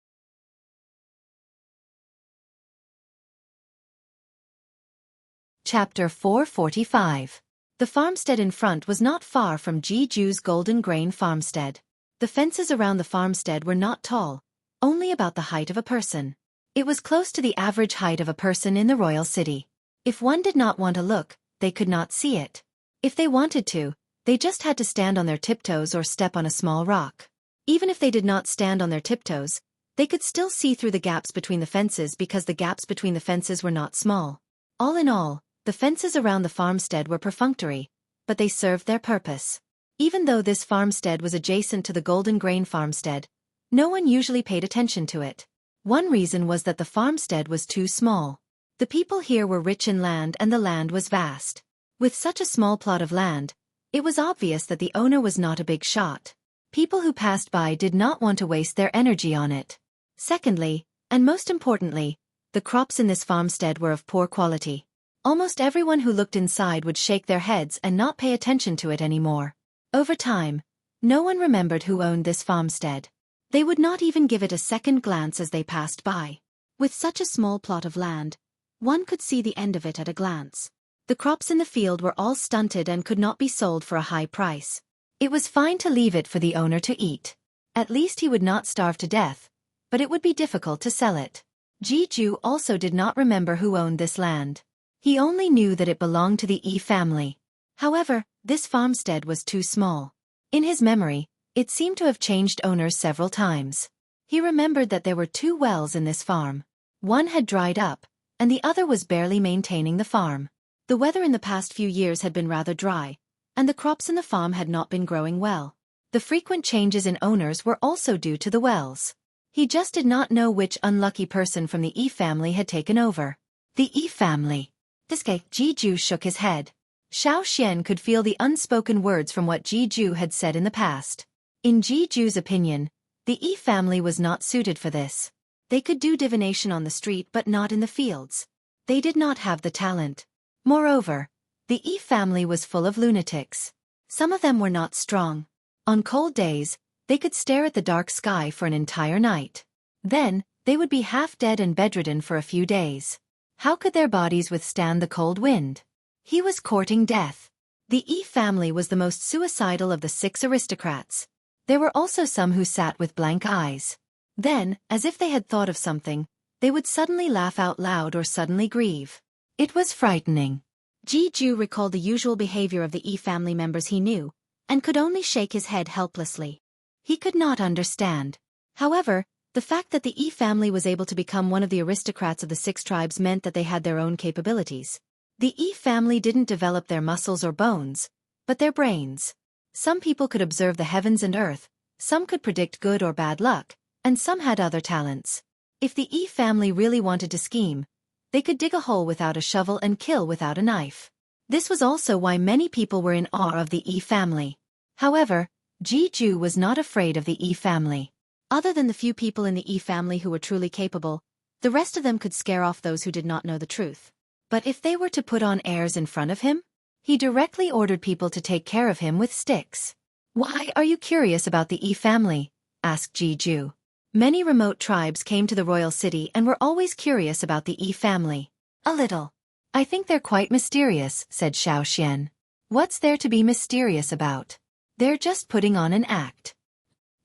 S1: Chapter 445. The farmstead in front was not far from Ji-ju's golden grain farmstead. The fences around the farmstead were not tall, only about the height of a person. It was close to the average height of a person in the royal city. If one did not want to look, they could not see it. If they wanted to, they just had to stand on their tiptoes or step on a small rock. Even if they did not stand on their tiptoes, they could still see through the gaps between the fences because the gaps between the fences were not small. All in all, the fences around the farmstead were perfunctory, but they served their purpose. Even though this farmstead was adjacent to the golden grain farmstead, no one usually paid attention to it. One reason was that the farmstead was too small. The people here were rich in land and the land was vast. With such a small plot of land, it was obvious that the owner was not a big shot. People who passed by did not want to waste their energy on it. Secondly, and most importantly, the crops in this farmstead were of poor quality. Almost everyone who looked inside would shake their heads and not pay attention to it anymore. Over time, no one remembered who owned this farmstead. They would not even give it a second glance as they passed by. With such a small plot of land, one could see the end of it at a glance. The crops in the field were all stunted and could not be sold for a high price. It was fine to leave it for the owner to eat. At least he would not starve to death, but it would be difficult to sell it. Ji-ju also did not remember who owned this land. He only knew that it belonged to the Yi family. However, this farmstead was too small. In his memory, it seemed to have changed owners several times. He remembered that there were 2 wells in this farm. One had dried up, and the other was barely maintaining the farm. The weather in the past few years had been rather dry, and the crops in the farm had not been growing well. The frequent changes in owners were also due to the wells. He just did not know which unlucky person from the Yi family had taken over. The Yi family. This guy, Ji-ju shook his head. Xiao could feel the unspoken words from what Ji-ju had said in the past. In Ji-ju's opinion, the Yi family was not suited for this. They could do divination on the street but not in the fields. They did not have the talent. Moreover, the Yi family was full of lunatics. Some of them were not strong. On cold days, they could stare at the dark sky for an entire night. Then, they would be half dead and bedridden for a few days. How could their bodies withstand the cold wind? He was courting death. The Yi family was the most suicidal of the 6 aristocrats. There were also some who sat with blank eyes. Then, as if they had thought of something, they would suddenly laugh out loud or suddenly grieve. It was frightening. Ji-ju recalled the usual behavior of the Yi family members he knew, and could only shake his head helplessly. He could not understand. However, the fact that the Yi family was able to become one of the aristocrats of the 6 tribes meant that they had their own capabilities. The Yi family didn't develop their muscles or bones, but their brains. Some people could observe the heavens and earth, some could predict good or bad luck, and some had other talents. If the Yi family really wanted to scheme, they could dig a hole without a shovel and kill without a knife. This was also why many people were in awe of the Yi family. However, Ji-ju was not afraid of the Yi family. Other than the few people in the Yi family who were truly capable, the rest of them could scare off those who did not know the truth. But if they were to put on airs in front of him, he directly ordered people to take care of him with sticks. "Why are you curious about the Yi family?" asked Ji-ju. Many remote tribes came to the royal city and were always curious about the Yi family. "A little. I think they're quite mysterious," said Xiao. "What's there to be mysterious about? They're just putting on an act."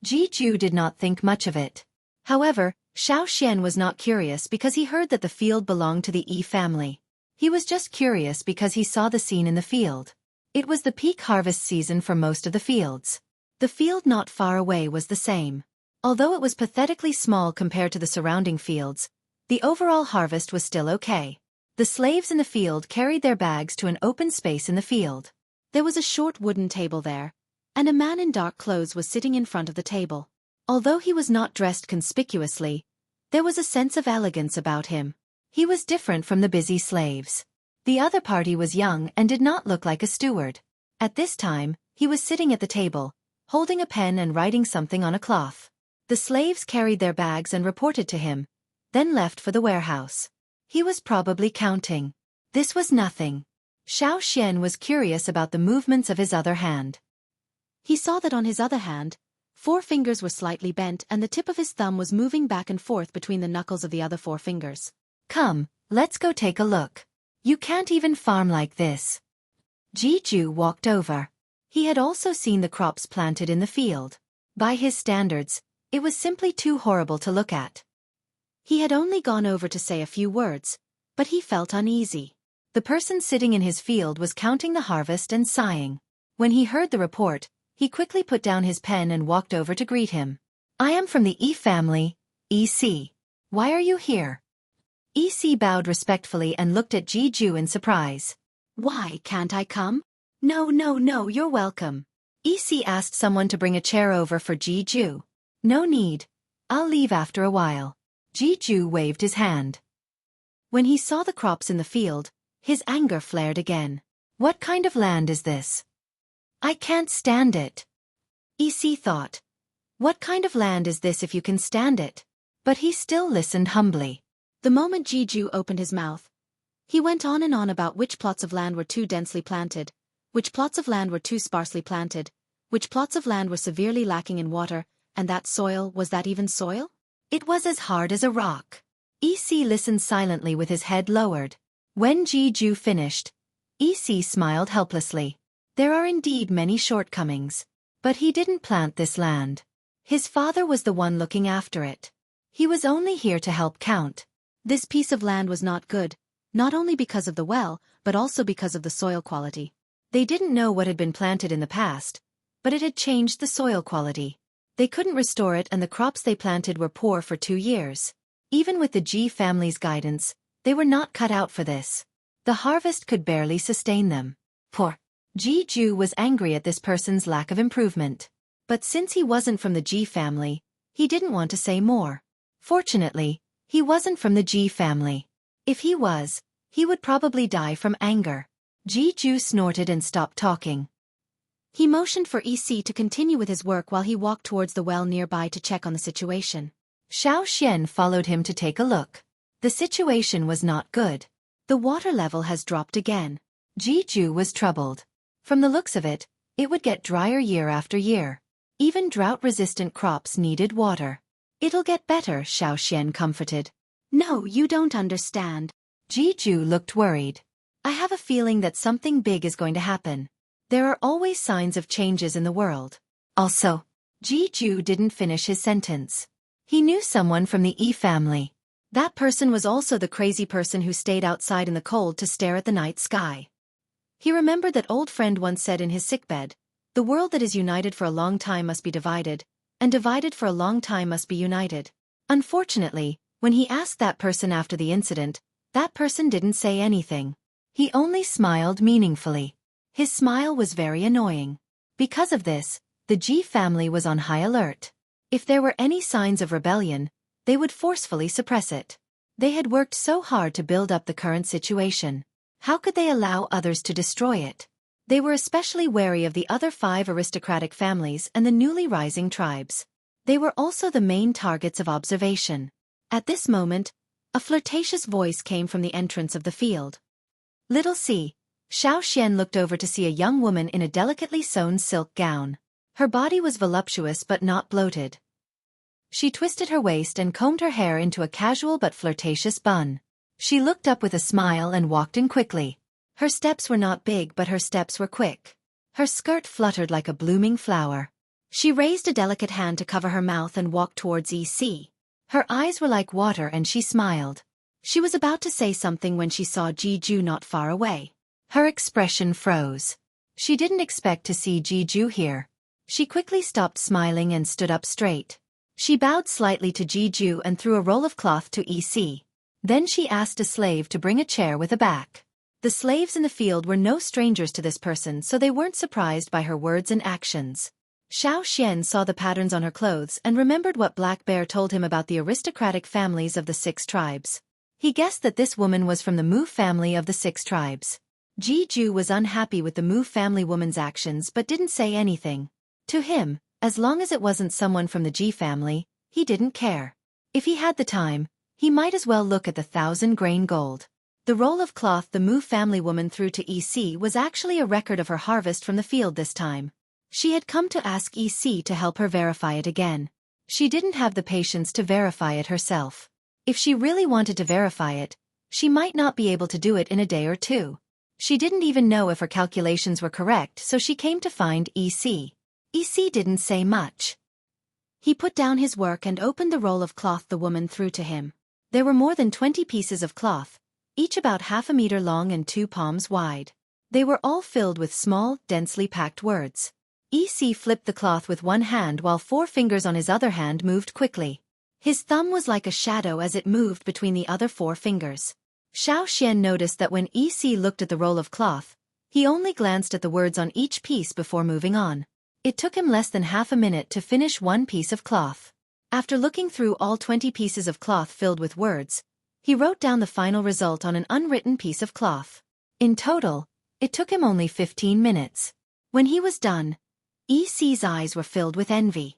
S1: Jiju did not think much of it. However, Xian was not curious because he heard that the field belonged to the Yi family. He was just curious because he saw the scene in the field. It was the peak harvest season for most of the fields. The field not far away was the same. Although it was pathetically small compared to the surrounding fields, the overall harvest was still okay. The slaves in the field carried their bags to an open space in the field.
S2: There was a short wooden table there, and a man in dark clothes was sitting in front of the table. Although he was not dressed conspicuously, there was a sense of elegance about him. He was different from the busy slaves. The other party was young and did not look like a steward. At this time, he was sitting at the table, holding a pen and writing something on a cloth. The slaves carried their bags and reported to him, then left for the warehouse. He was probably counting. This was nothing. Xian was curious about the movements of his other hand. He saw that on his other hand, 4 fingers were slightly bent and the tip of his thumb was moving back and forth between the knuckles of the other 4 fingers.
S1: Come, let's go take a look. You can't even farm like this. Jiju walked over. He had also seen the crops planted in the field. By his standards, it was simply too horrible to look at.
S2: He had only gone over to say a few words, but he felt uneasy.
S1: The person sitting in his field was counting the harvest and sighing. When he heard the report, he quickly put down his pen and walked over to greet him. I am from the Yi family, EC. Why are you here? EC bowed respectfully and looked at Jiju in surprise.
S2: Why can't I come?
S1: No, you're welcome. EC asked someone to bring a chair over for Jiju. No need. I'll leave after a while. Jiju waved his hand. When he saw the crops in the field, his anger flared again. What kind of land is this? I can't stand it. EC thought. What kind of land is this if you can stand it? But he still listened humbly.
S2: The moment Jiju opened his mouth, he went on and on about which plots of land were too densely planted, which plots of land were too sparsely planted, which plots of land were severely lacking in water, and that soil, was that even soil?
S1: It was as hard as a rock. EC listened silently with his head lowered. When Jiju finished, EC smiled helplessly. There are indeed many shortcomings. But he didn't plant this land. His father was the one looking after it. He was only here to help count.
S2: This piece of land was not good, not only because of the well, but also because of the soil quality.
S1: They didn't know what had been planted in the past, but it had changed the soil quality. They couldn't restore it and the crops they planted were poor for 2 years. Even with the Ji family's guidance, they were not cut out for this. The harvest could barely sustain them. Poor Jiju was angry at this person's lack of improvement. But since he wasn't from the Ji family, he didn't want to say more. Fortunately, he wasn't from the Ji family. If he was, he would probably die from anger. Jiju snorted and stopped talking.
S2: He motioned for EC to continue with his work while he walked towards the well nearby to check on the situation.
S1: Xian followed him to take a look. The situation was not good. The water level has dropped again. Jiju was troubled. From the looks of it, it would get drier year after year. Even drought-resistant crops needed water. It'll get better, Xian comforted.
S2: No, you don't understand.
S1: Jiju looked worried. I have a feeling that something big is going to happen. There are always signs of changes in the world. Also, Jiju didn't finish his sentence. He knew someone from the Yi family. That person was also the crazy person who stayed outside in the cold to stare at the night sky. He remembered that old friend once said in his sickbed, the world that is united for a long time must be divided, and divided for a long time must be united. Unfortunately, when he asked that person after the incident, that person didn't say anything. He only smiled meaningfully. His smile was very annoying. Because of this, the Ji family was on high alert. If there were any signs of rebellion, they would forcefully suppress it. They had worked so hard to build up the current situation. How could they allow others to destroy it? They were especially wary of the other 5 aristocratic families and the newly rising tribes. They were also the main targets of observation. At this moment, a flirtatious voice came from the entrance of the field. Little C. Xian looked over to see a young woman in a delicately sewn silk gown. Her body was voluptuous but not bloated. She twisted her waist and combed her hair into a casual but flirtatious bun. She looked up with a smile and walked in quickly. Her steps were not big but her steps were quick. Her skirt fluttered like a blooming flower.
S2: She raised a delicate hand to cover her mouth and walked towards EC. Her eyes were like water and she smiled. She was about to say something when she saw Jeju not far away.
S1: Her expression froze. She didn't expect to see Jeju here. She quickly stopped smiling and stood up straight. She bowed slightly to Jeju and threw a roll of cloth to EC. Then she asked a slave to bring a chair with a back. The slaves in the field were no strangers to this person, so they weren't surprised by her words and actions. Xiao saw the patterns on her clothes and remembered what Black Bear told him about the aristocratic families of the 6 tribes. He guessed that this woman was from the Mu family of the 6 tribes. Jeju was unhappy with the Mu family woman's actions but didn't say anything. To him, as long as it wasn't someone from the Ji family, he didn't care. If he had the time, he might as well look at the 1,000-grain gold. The roll of cloth the Mu family woman threw to EC was actually a record of her harvest from the field this time. She had come to ask EC to help her verify it again. She didn't have the patience to verify it herself. If she really wanted to verify it, she might not be able to do it in a day or two. She didn't even know if her calculations were correct, so she came to find EC. EC didn't say much. He put down his work and opened the roll of cloth the woman threw to him. There were more than 20 pieces of cloth, each about half a meter long and 2 palms wide. They were all filled with small, densely packed words. EC flipped the cloth with one hand while 4 fingers on his other hand moved quickly. His thumb was like a shadow as it moved between the other 4 fingers. Xiao noticed that when EC looked at the roll of cloth, he only glanced at the words on each piece before moving on. It took him less than half a minute to finish 1 piece of cloth. After looking through all 20 pieces of cloth filled with words, he wrote down the final result on an unwritten piece of cloth. In total, it took him only 15 minutes. When he was done, EC's eyes were filled with envy.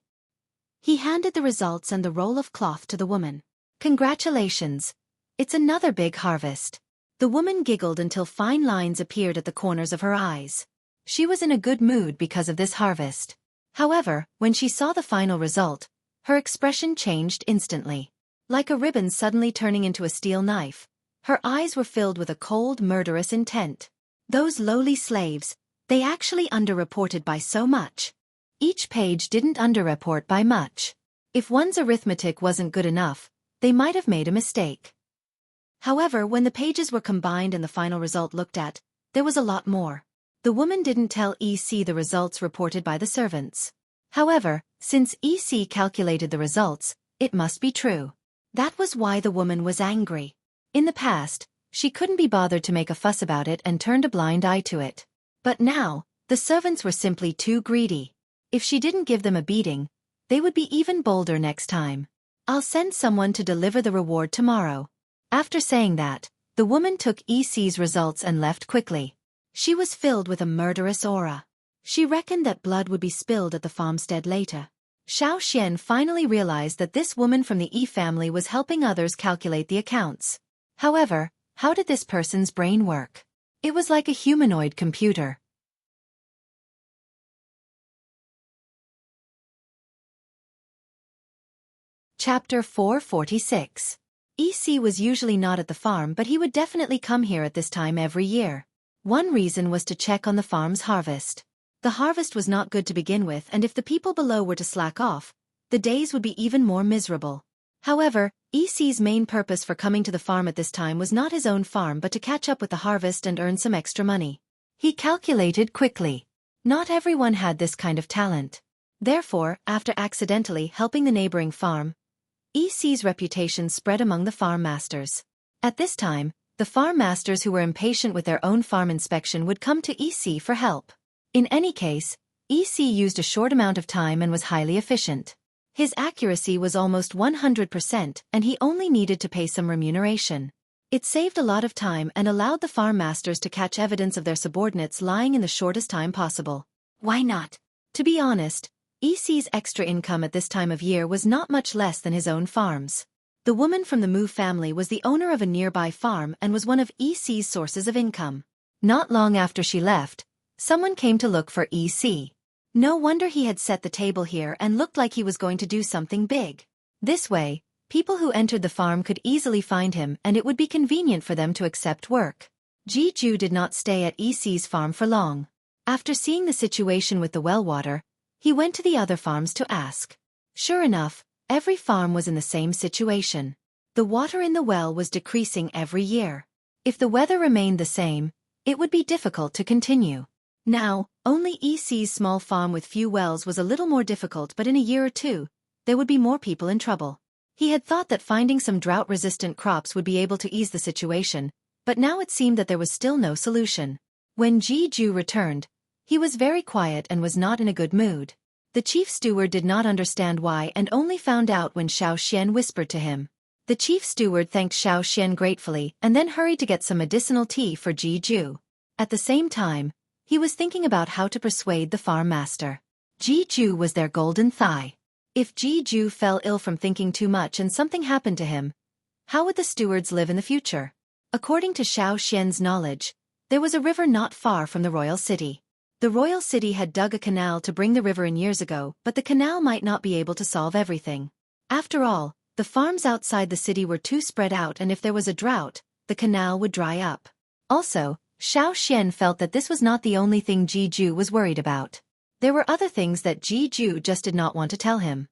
S1: He handed the results and the roll of cloth to the woman. "Congratulations. It's another big harvest." The woman giggled until fine lines appeared at the corners of her eyes. She was in a good mood because of this harvest. However, when she saw the final result, her expression changed instantly. Like a ribbon suddenly turning into a steel knife, her eyes were filled with a cold, murderous intent. Those lowly slaves, they actually underreported by so much. Each page didn't underreport by much. If one's arithmetic wasn't good enough, they might have made a mistake. However, when the pages were combined and the final result looked at, there was a lot more. The woman didn't tell EC the results reported by the servants. However, since EC calculated the results, it must be true. That was why the woman was angry. In the past, she couldn't be bothered to make a fuss about it and turned a blind eye to it. But now, the servants were simply too greedy. If she didn't give them a beating, they would be even bolder next time. "I'll send someone to deliver the reward tomorrow." After saying that, the woman took EC's results and left quickly. She was filled with a murderous aura. She reckoned that blood would be spilled at the farmstead later. Xiao finally realized that this woman from the E family was helping others calculate the accounts. However, how did this person's brain work? It was like a humanoid computer. Chapter 446. EC was usually not at the farm, but he would definitely come here at this time every year. One reason was to check on the farm's harvest. The harvest was not good to begin with, and if the people below were to slack off, the days would be even more miserable. However, EC's main purpose for coming to the farm at this time was not his own farm but to catch up with the harvest and earn some extra money. He calculated quickly. Not everyone had this kind of talent. Therefore, after accidentally helping the neighboring farm, EC's reputation spread among the farm masters. At this time, the farm masters who were impatient with their own farm inspection would come to EC for help. In any case, EC used a short amount of time and was highly efficient. His accuracy was almost 100% and he only needed to pay some remuneration. It saved a lot of time and allowed the farm masters to catch evidence of their subordinates lying in the shortest time possible. Why not? To be honest, EC's extra income at this time of year was not much less than his own farms. The woman from the Mu family was the owner of a nearby farm and was one of EC's sources of income. Not long after she left, someone came to look for EC. No wonder he had set the table here and looked like he was going to do something big. This way, people who entered the farm could easily find him and it would be convenient for them to accept work. Jeju did not stay at EC's farm for long. After seeing the situation with the well water,
S2: He went to the other farms to ask. Sure enough, every farm was in the same situation. The water in the well was decreasing every year. If the weather remained the same, it would be difficult to continue. Now, only EC's small farm with few wells was a little more difficult, but in a year or two, there would be more people in trouble. He had thought that finding some drought-resistant crops would be able to ease the situation, but now it seemed that there was still no solution. When Ji-ju returned, he was very quiet and was not in a good mood. The chief steward did not understand why and only found out when Xiao whispered to him. The chief steward thanked Xiao gratefully and then hurried to get some medicinal tea for Ji-ju. At the same time, he was thinking about how to persuade the farm master. Ji-ju was their golden thigh. If Ji-ju fell ill from thinking too much and something happened to him, how would the stewards live in the future? According to Xiaoxian's knowledge, there was a river not far from the royal city. The royal city had dug a canal to bring the river in years ago, but the canal might not be able to solve everything. After all, the farms outside the city were too spread out, and if there was a drought, the canal would dry up. Also, Xiao felt that this was not the only thing Ji-ju was worried about. There were other things that Ji-ju just did not want to tell him.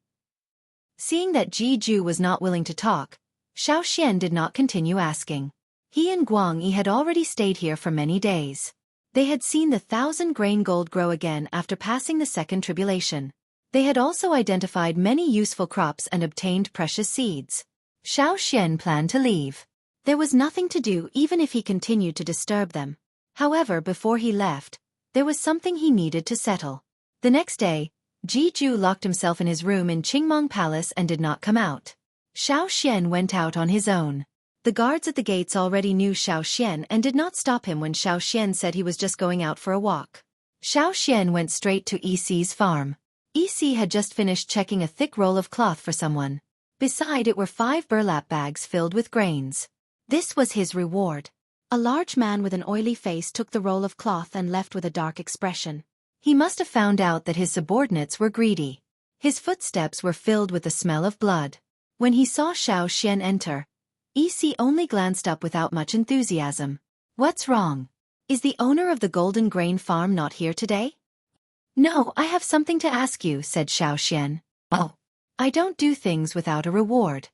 S2: Seeing that Ji-ju was not willing to talk, Xiao did not continue asking. He and Guang Yi had already stayed here for many days. They had seen the 1,000-grain gold grow again after passing the second tribulation. They had also identified many useful crops and obtained precious seeds. Xiao planned to leave. There was nothing to do even if he continued to disturb them. However, before he left, there was something he needed to settle. The next day, Ji-ju locked himself in his room in Qingmong Palace and did not come out. Xiao went out on his own. The guards at the gates already knew Xiao and did not stop him when Xiao said he was just going out for a walk. Xiao went straight to EC's farm. EC had just finished checking a thick roll of cloth for someone. Beside it were 5 burlap bags filled with grains. This was his reward. A large man with an oily face took the roll of cloth and left with a dark expression. He must have found out that his subordinates were greedy. His footsteps were filled with the smell of blood. When he saw Xiao enter, EC only glanced up without much enthusiasm. What's wrong? Is the owner of the Golden Grain Farm not here today? No, I have something to ask you, said Xiao. Oh. I don't do things without a reward.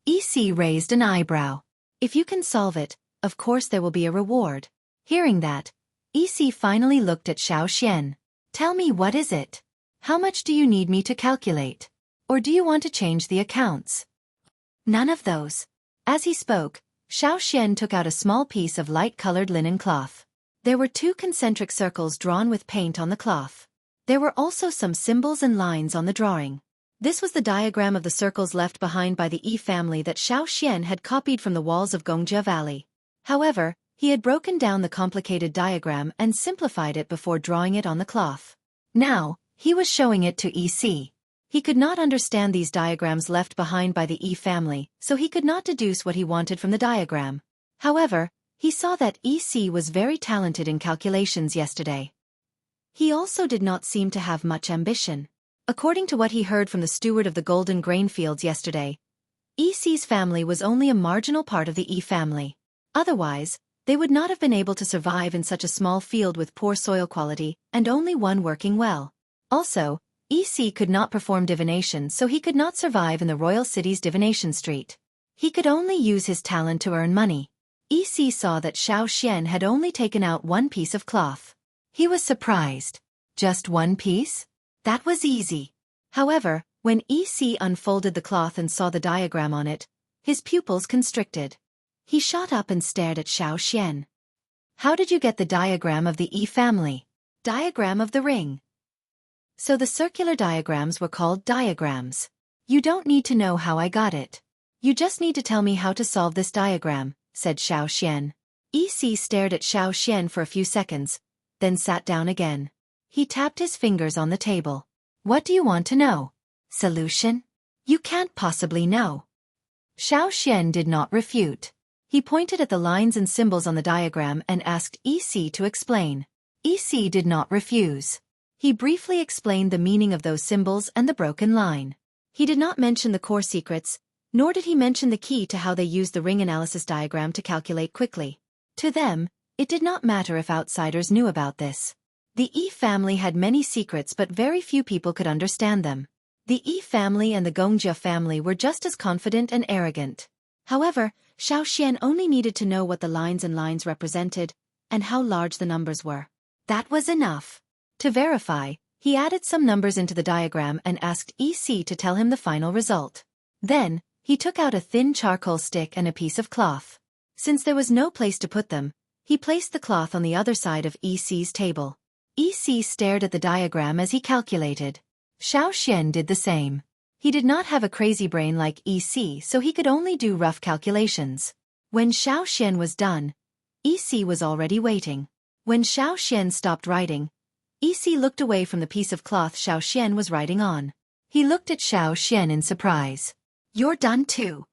S2: EC raised an eyebrow. If you can solve it, of course there will be a reward. Hearing that, EC finally looked at Xiao. Tell me, what is it? How much do you need me to calculate? Or do you want to change the accounts? None of those. As he spoke, Xiao took out a small piece of light-colored linen cloth. There were 2 concentric circles drawn with paint on the cloth. There were also some symbols and lines on the drawing. This was the diagram of the circles left behind by the Yi family that Xiao had copied from the walls of Gongjia Valley. However, he had broken down the complicated diagram and simplified it before drawing it on the cloth. Now, he was showing it to EC. He could not understand these diagrams left behind by the Yi family, so he could not deduce what he wanted from the diagram. However, he saw that EC was very talented in calculations yesterday. He also did not seem to have much ambition. According to what he heard from the steward of the golden grain fields yesterday, EC's family was only a marginal part of the Yi family. Otherwise, they would not have been able to survive in such a small field with poor soil quality and only one working well. Also, EC could not perform divination, so he could not survive in the royal city's divination street. He could only use his talent to earn money. EC saw that Xiao had only taken out 1 piece of cloth. He was surprised. Just 1 piece? That was easy. However, when EC unfolded the cloth and saw the diagram on it, his pupils constricted. He shot up and stared at Xiao. How did you get the diagram of the Yi family? Diagram of the ring. So the circular diagrams were called diagrams. You don't need to know how I got it. You just need to tell me how to solve this diagram, said Xiao. EC stared at Xiao for a few seconds, then sat down again. He tapped his fingers on the table. What do you want to know? Solution? You can't possibly know. Xiao did not refute. He pointed at the lines and symbols on the diagram and asked EC to explain. EC did not refuse. He briefly explained the meaning of those symbols and the broken line. He did not mention the core secrets, nor did he mention the key to how they used the ring analysis diagram to calculate quickly. To them, it did not matter if outsiders knew about this.
S1: The Yi family had many secrets but very few people could understand them. The Yi family and the Gongjia family were just as confident and arrogant.
S2: However, Xiao Xian only needed to know what the lines and lines represented, and how large the numbers were.
S1: That was enough. To verify, he added some numbers into the diagram and asked EC to tell him the final result. Then, he took out a thin charcoal stick and a piece of cloth. Since there was no place to put them, he placed the cloth on the other side of EC's table. EC stared at the diagram as he calculated. Xiao Xian did the same. He did not have a crazy brain like EC, so he could only do rough calculations. When Xiao Xian was done, EC was already waiting. When Xiao Xian stopped writing, EC looked away from the piece of cloth Xiao Xian was writing on. He looked at Xiao Xian in surprise. "You're done too."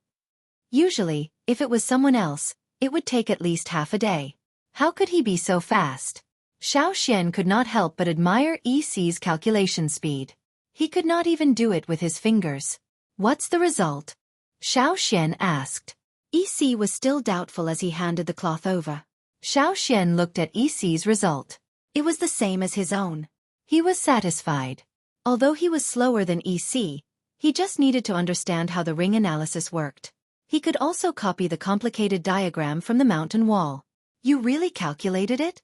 S1: Usually, if it was someone else, it would take at least half a day. How could he be so fast? Xiao Xian could not help but admire EC's calculation speed. He could not even do it with his fingers. "What's the result?" Xiao Xian asked.
S2: EC was still doubtful as he handed the cloth over.
S1: Xiao Xian looked at EC's result.
S2: It was the same as his own.
S1: He was satisfied. Although he was slower than EC, he just needed to understand how the ring analysis worked. He could also copy the complicated diagram from the mountain wall. "You really calculated it?"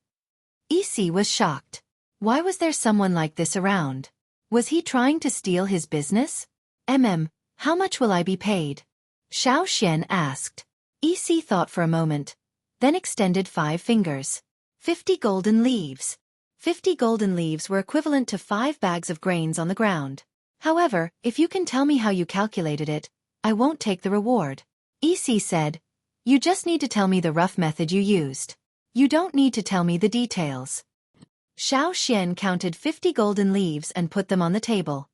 S1: EC was shocked. Why was there someone like this around? Was he trying to steal his business? How much will I be paid?" Xiao Xian asked. EC thought for a moment, then extended 5 fingers. 50 golden leaves. 50 golden leaves were equivalent to 5 bags of grains on the ground. "However, if you can tell me how you calculated it, I won't take the reward." EC said, "You just need to tell me the rough method you used. You don't need to tell me the details." Xiao Xian counted 50 golden leaves and put them on the table.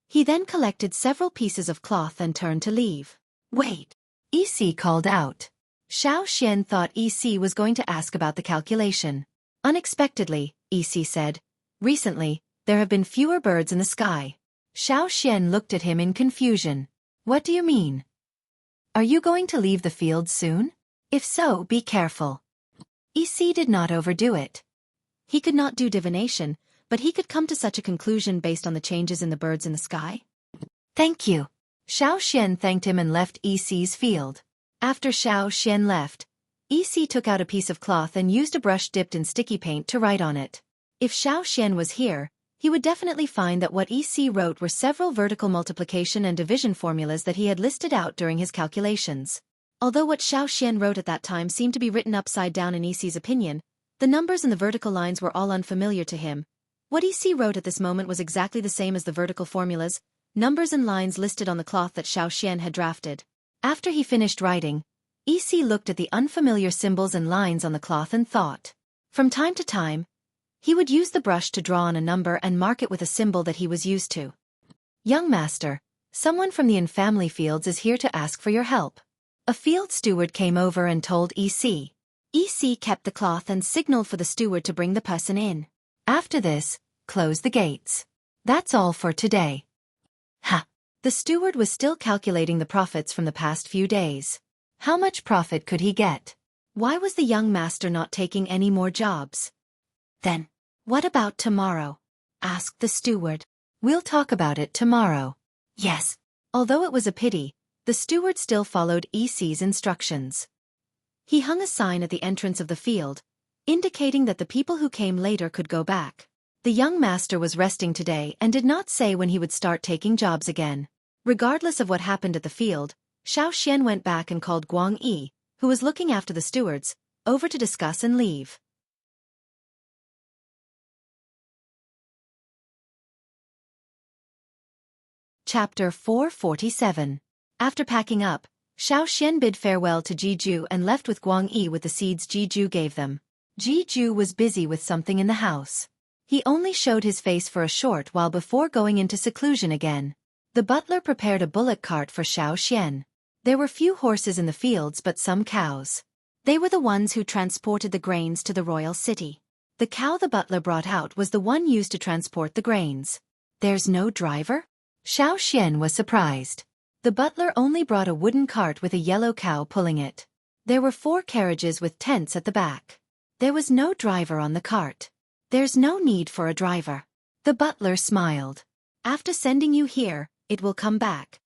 S1: He then collected several pieces of cloth and turned to leave. "Wait!" EC called out. Xiao Xian thought EC was going to ask about the calculation. Unexpectedly, EC said, "Recently, there have been fewer birds in the sky." Xiao Xian looked at him in confusion. "What do you mean? Are you going to leave the field soon? If so, be careful." EC did not overdo it. He could not do divination, but he could come to such a conclusion based on the changes in the birds in the sky. "Thank you." Xiao Xian thanked him and left EC's field. After Xiao Xian left, EC took out a piece of cloth and used a brush dipped in sticky paint to write on it. If Xiao Xian was here, he would definitely find that what EC wrote were several vertical multiplication and division formulas that he had listed out during his calculations. Although what Xiao Xian wrote at that time seemed to be written upside down in EC's opinion, the numbers and the vertical lines were all unfamiliar to him. What EC wrote at this moment was exactly the same as the vertical formulas, numbers and lines listed on the cloth that Xiao Xian had drafted. After he finished writing, EC looked at the unfamiliar symbols and lines on the cloth and thought. From time to time, he would use the brush to draw on a number and mark it with a symbol that he was used to. "Young master, someone from the in-family fields is here to ask for your help." A field steward came over and told EC. EC kept the cloth and signaled for the steward to bring the person in. After this, close the gates. That's all for today. Ha! The steward was still calculating the profits from the past few days. How much profit could he get? Why was the young master not taking any more jobs? "Then, what about tomorrow?" asked the steward. "We'll talk about it tomorrow." Yes. Although it was a pity, the steward still followed EC's instructions. He hung a sign at the entrance of the field, indicating that the people who came later could go back. The young master was resting today and did not say when he would start taking jobs again. Regardless of what happened at the field, Xiao Xian went back and called Guang Yi, who was looking after the stewards, over to discuss and leave. Chapter 447. After packing up, Xiao Xian bid farewell to Jiju and left with Guang Yi with the seeds Jiju gave them. Jiju was busy with something in the house. He only showed his face for a short while before going into seclusion again. The butler prepared a bullock cart for Xiao Xian. There were few horses in the fields but some cows. They were the ones who transported the grains to the royal city. The cow the butler brought out was the one used to transport the grains. "There's no driver?" Xiao Xian was surprised. The butler only brought a wooden cart with a yellow cow pulling it. There were 4 carriages with tents at the back. There was no driver on the cart.
S2: There's no need for a driver.
S1: The butler smiled.
S2: After sending you here, it will come back.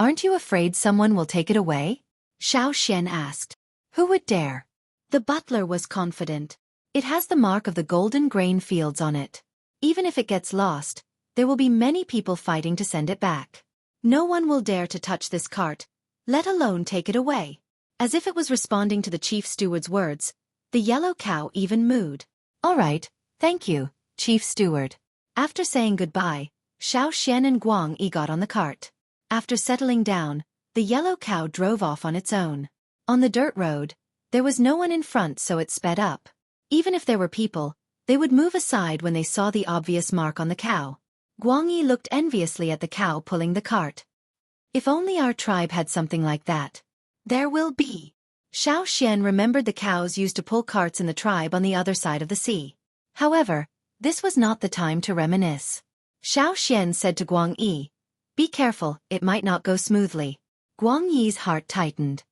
S1: Aren't you afraid someone will take it away?
S2: Xian asked.
S1: Who would dare?
S2: The butler was confident.
S1: It has the mark of the golden grain fields on it. Even if it gets lost, there will be many people fighting to send it back.
S2: No one will dare to touch this cart, let alone take it away. As if it was responding to the chief steward's words, the yellow cow even mooed.
S1: All right, thank you, chief steward.
S2: After saying goodbye, Xian and Guang Yi got on the cart. After settling down, the yellow cow drove off on its own. On the dirt road, there was no one in front, so it sped up. Even if there were people, they would move aside when they saw the obvious mark on the cow. Guang Yi looked enviously at the cow pulling the cart. If only our tribe had something like that. There will be. Xian remembered the cows used to pull carts in the tribe on the other side of the sea.
S1: However, this was not the time to reminisce.
S2: Xian said to Guang Yi, "Be careful, it might not go smoothly."
S1: Guang Yi's heart tightened.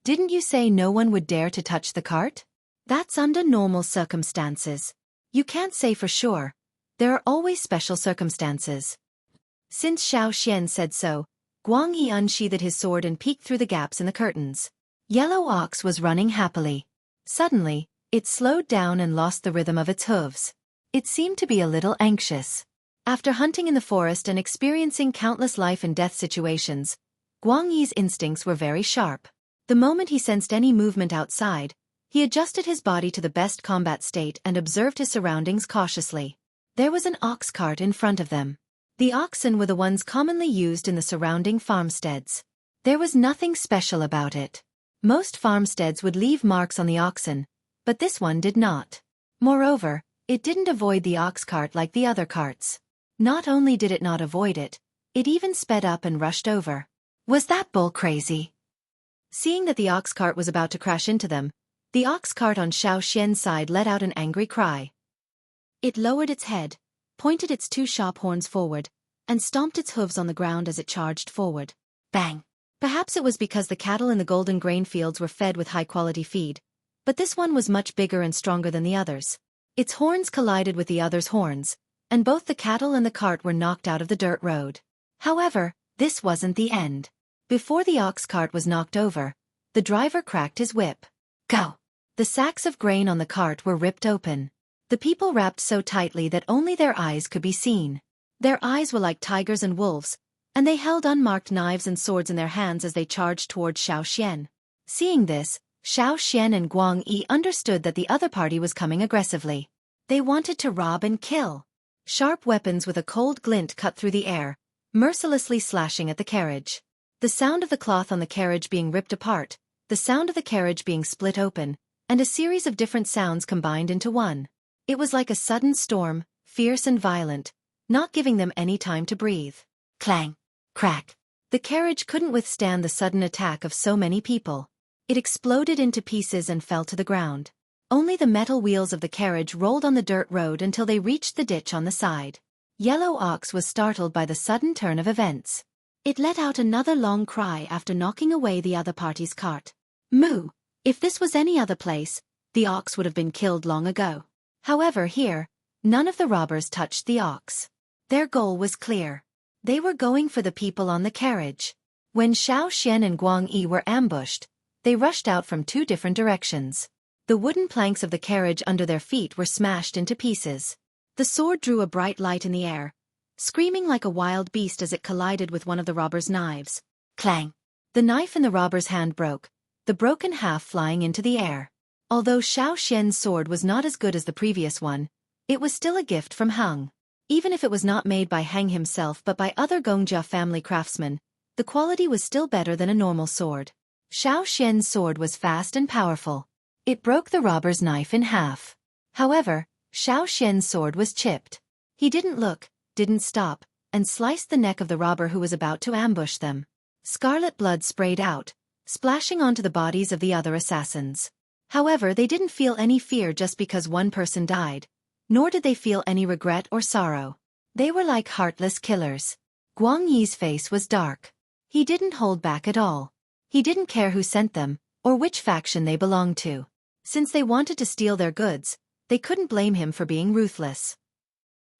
S1: Didn't you say no one would dare to touch the cart?
S2: That's under normal circumstances. You can't say for sure. There are always special circumstances. Since Xian said so, Guang Yi unsheathed his sword and peeked through the gaps in the curtains.
S1: Yellow Ox was running happily. Suddenly, it slowed down and lost the rhythm of its hooves. It seemed to be a little anxious.
S2: After hunting in the forest and experiencing countless life and death situations, Guang Yi's instincts were very sharp. The moment he sensed any movement outside, he adjusted his body to the best combat state and observed his surroundings cautiously. There was an ox cart in front of them. The oxen were the ones commonly used in the surrounding farmsteads. There was nothing special about it. Most farmsteads would leave marks on the oxen, but this one did not. Moreover, it didn't avoid the ox cart like the other carts. Not only did it not avoid it, it even sped up and rushed over.
S1: Was that bull crazy?
S2: Seeing that the ox cart was about to crash into them, the ox cart on Xian's side let out an angry cry. It lowered its head, pointed its two sharp horns forward, and stomped its hooves on the ground as it charged forward. Bang! Perhaps it was because the cattle in the golden grain fields were fed with high-quality feed, but this one was much bigger and stronger than the others. Its horns collided with the other's horns, and both the cattle and the cart were knocked out of the dirt road. However, this wasn't the end. Before the ox cart was knocked over, the driver cracked his whip.
S1: Go!
S2: The sacks of grain on the cart were ripped open. The people wrapped so tightly that only their eyes could be seen. Their eyes were like tigers and wolves, and they held unmarked knives and swords in their hands as they charged toward Xian. Seeing this, Xian and Guang Yi understood that the other party was coming aggressively. They wanted to rob and kill. Sharp weapons with a cold glint cut through the air, mercilessly slashing at the carriage. The sound of the cloth on the carriage being ripped apart, the sound of the carriage being split open, and a series of different sounds combined into one. It was like a sudden storm, fierce and violent, not giving them any time to breathe. Clang! Crack! The carriage couldn't withstand the sudden attack of so many people. It exploded into pieces and fell to the ground. Only the metal wheels of the carriage rolled on the dirt road until they reached the ditch on the side. Yellow Ox was startled by the sudden turn of events. It let out another long cry after knocking away the other party's cart. Moo! If this was any other place, the ox would have been killed long ago. However, here, none of the robbers touched the ox. Their goal was clear. They were going for the people on the carriage. When Xian and Guang Yi were ambushed, they rushed out from two different directions. The wooden planks of the carriage under their feet were smashed into pieces. The sword drew a bright light in the air, screaming like a wild beast as it collided with one of the robber's knives. Clang! The knife in the robber's hand broke, the broken half flying into the air. Although Xian's sword was not as good as the previous one, it was still a gift from Heng. Even if it was not made by Heng himself but by other Gongjia family craftsmen, the quality was still better than a normal sword. Xian's sword was fast and powerful. It broke the robber's knife in half. However, Xian's sword was chipped. He didn't look, didn't stop, and sliced the neck of the robber who was about to ambush them. Scarlet blood sprayed out, splashing onto the bodies of the other assassins. However, they didn't feel any fear just because one person died, nor did they feel any regret or sorrow. They were like heartless killers. Guang Yi's face was dark. He didn't hold back at all. He didn't care who sent them, or which faction they belonged to. Since they wanted to steal their goods,
S1: They couldn't blame him for being ruthless.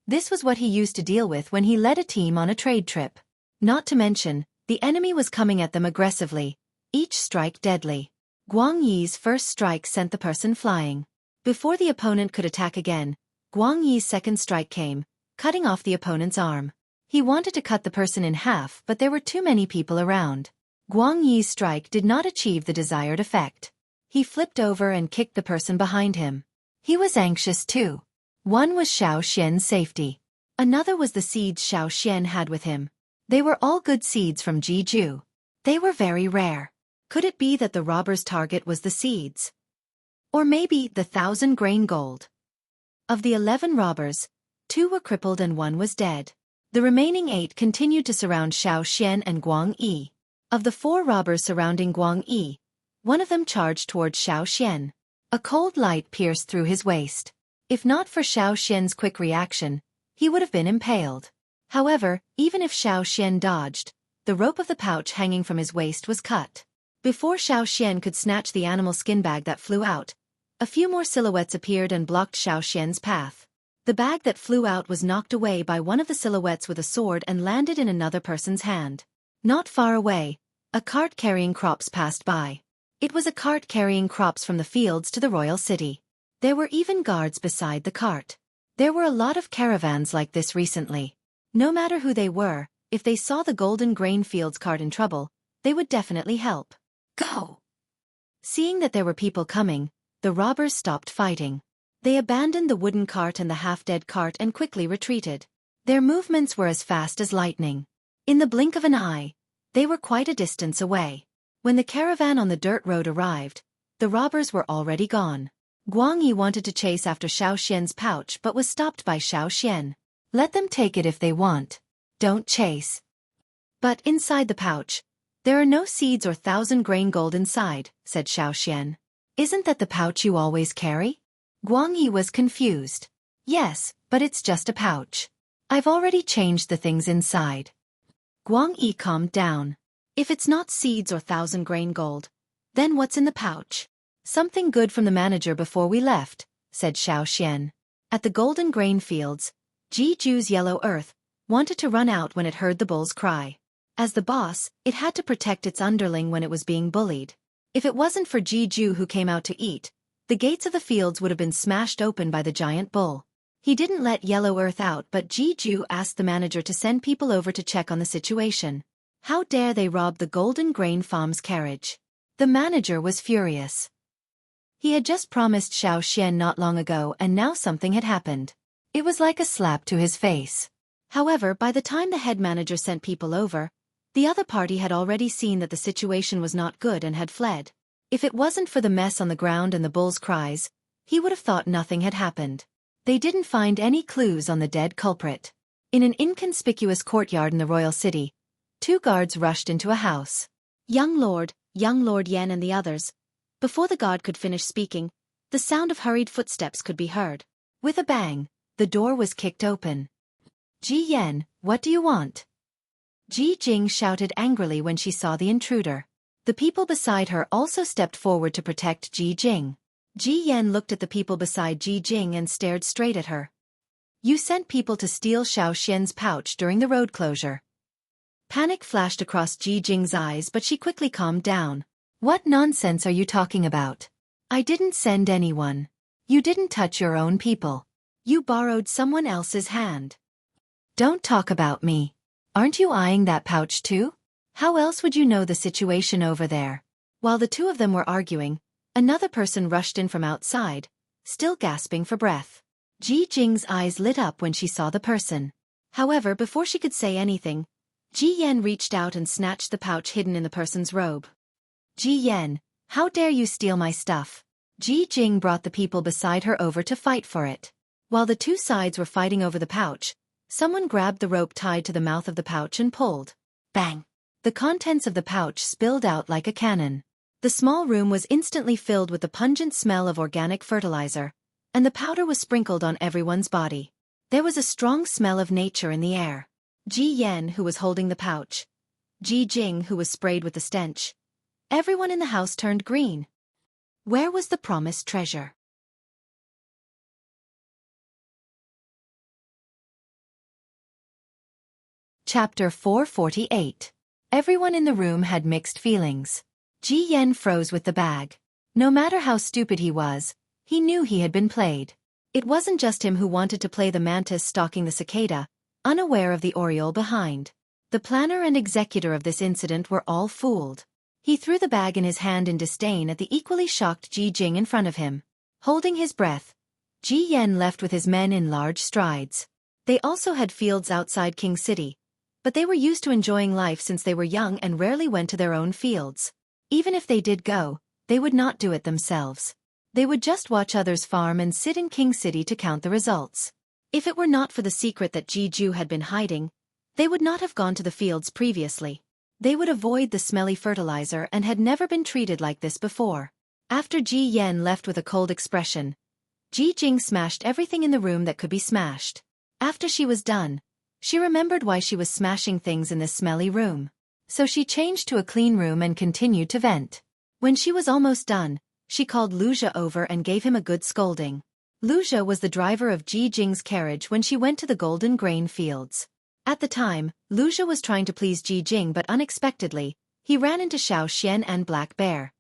S1: This was what he used to deal with when he led a team on a trade trip. Not to mention, the enemy was coming at them aggressively, each strike deadly. Guang Yi's first strike sent the person flying. Before the opponent could attack again, Guang Yi's second strike came, cutting off the opponent's arm. He wanted to cut the person in half, but there were too many people around. Guang Yi's strike did not achieve the desired effect. He flipped over and kicked the person behind him. He was anxious too. One was Xiao Xian's safety. Another was the seeds Xiao Xian had with him. They were all good seeds from Jiju. They were very rare. Could it be that the robber's target was the seeds? Or maybe the 1,000-grain gold? Of the 11 robbers, 2 were crippled and 1 was dead. The remaining 8 continued to surround Xiao Xian and Guang Yi. Of the 4 robbers surrounding Guang Yi, one of them charged towards Xiao Xian. A cold light pierced through his waist. If not for Xiao Xian's quick reaction, he would have been impaled. However, even if Xiao Xian dodged, the rope of the pouch hanging from his waist was cut. Before Xiao Xian could snatch the animal skin bag that flew out, a few more silhouettes appeared and blocked Xiao Xian's path. The bag that flew out was knocked away by one of the silhouettes with a sword and landed in another person's hand. Not far away, a cart carrying crops passed by. It was a cart carrying crops from the fields to the royal city. There were even guards beside the cart. There were a lot of caravans like this recently. No matter who they were, if they saw the golden grain fields cart in trouble, they would definitely help. Go! Seeing that there were people coming, the robbers stopped fighting. They abandoned the wooden cart and the half-dead cart and quickly retreated. Their movements were as fast as lightning. In the blink of an eye, they were quite a distance away. When the caravan on the dirt road arrived, the robbers were already gone. Guang Yi wanted to chase after Xiao Xian's pouch but was stopped by Xiao Xian. Let them take it if they want. Don't chase. But inside the pouch, there are no seeds or 1,000-grain gold inside, said Xiao Xian. Isn't that the pouch you always carry? Guang Yi was confused. Yes, but it's just a pouch. I've already changed the things inside. Guang Yi calmed down. If it's not seeds or 1,000-grain gold, then what's in the pouch? Something good from the manager before we left, said Xiao Xian. At the golden grain fields, Jiju's yellow earth wanted to run out when it heard the bulls cry. As the boss, it had to protect its underling when it was being bullied. If it wasn't for Jiju who came out to eat, the gates of the fields would have been smashed open by the giant bull. He didn't let yellow earth out, but Jiju asked the manager to send people over to check on the situation. How dare they rob the golden grain farm's carriage? The manager was furious. He had just promised Xiao Xian not long ago and now something had happened. It was like a slap to his face. However, by the time the head manager sent people over, the other party had already seen that the situation was not good and had fled. If it wasn't for the mess on the ground and the bull's cries, he would have thought nothing had happened. They didn't find any clues on the dead culprit. In an inconspicuous courtyard in the royal city, 2 guards rushed into a house. Young Lord Yan and the others. Before the guard could finish speaking, the sound of hurried footsteps could be heard. With a bang, the door was kicked open. Ji Yan, what do you want? Ji Jing shouted angrily when she saw the intruder. The people beside her also stepped forward to protect Ji Jing. Ji Yan looked at the people beside Ji Jing and stared straight at her. You sent people to steal Xiao Xian's pouch during the road closure. Panic flashed across Ji Jing's eyes, but she quickly calmed down. What nonsense are you talking about? I didn't send anyone. You didn't touch your own people. You borrowed someone else's hand. Don't talk about me. Aren't you eyeing that pouch too? How else would you know the situation over there? While the 2 of them were arguing, another person rushed in from outside, still gasping for breath. Ji Jing's eyes lit up when she saw the person. However, before she could say anything, Ji Yan reached out and snatched the pouch hidden in the person's robe. Ji Yan, how dare you steal my stuff? Ji Jing brought the people beside her over to fight for it. While the 2 sides were fighting over the pouch, someone grabbed the rope tied to the mouth of the pouch and pulled. Bang! The contents of the pouch spilled out like a cannon. The small room was instantly filled with the pungent smell of organic fertilizer, and the powder was sprinkled on everyone's body. There was a strong smell of nature in the air. Ji Yan, who was holding the pouch. Ji Jing, who was sprayed with the stench. Everyone in the house turned green. Where was the promised treasure? Chapter 448. Everyone in the room had mixed feelings. Ji Yen froze with the bag. No matter how stupid he was, he knew he had been played. It wasn't just him who wanted to play the mantis stalking the cicada, unaware of the oriole behind. The planner and executor of this incident were all fooled. He threw the bag in his hand in disdain at the equally shocked Ji Jing in front of him. Holding his breath, Ji Yen left with his men in large strides. They also had fields outside King City, but they were used to enjoying life since they were young and rarely went to their own fields. Even if they did go, they would not do it themselves. They would just watch others farm and sit in King City to count the results. If it were not for the secret that Ji had been hiding, they would not have gone to the fields previously. They would avoid the smelly fertilizer and had never been treated like this before. After Ji Yen left with a cold expression, Ji Jing smashed everything in the room that could be smashed. After she was done, she remembered why she was smashing things in this smelly room. So she changed to a clean room and continued to vent. When she was almost done, she called Luja over and gave him a good scolding. Luja was the driver of Ji Jing's carriage when she went to the golden grain fields. At the time, Luja was trying to please Ji Jing, but unexpectedly, he ran into Xiao and Black Bear.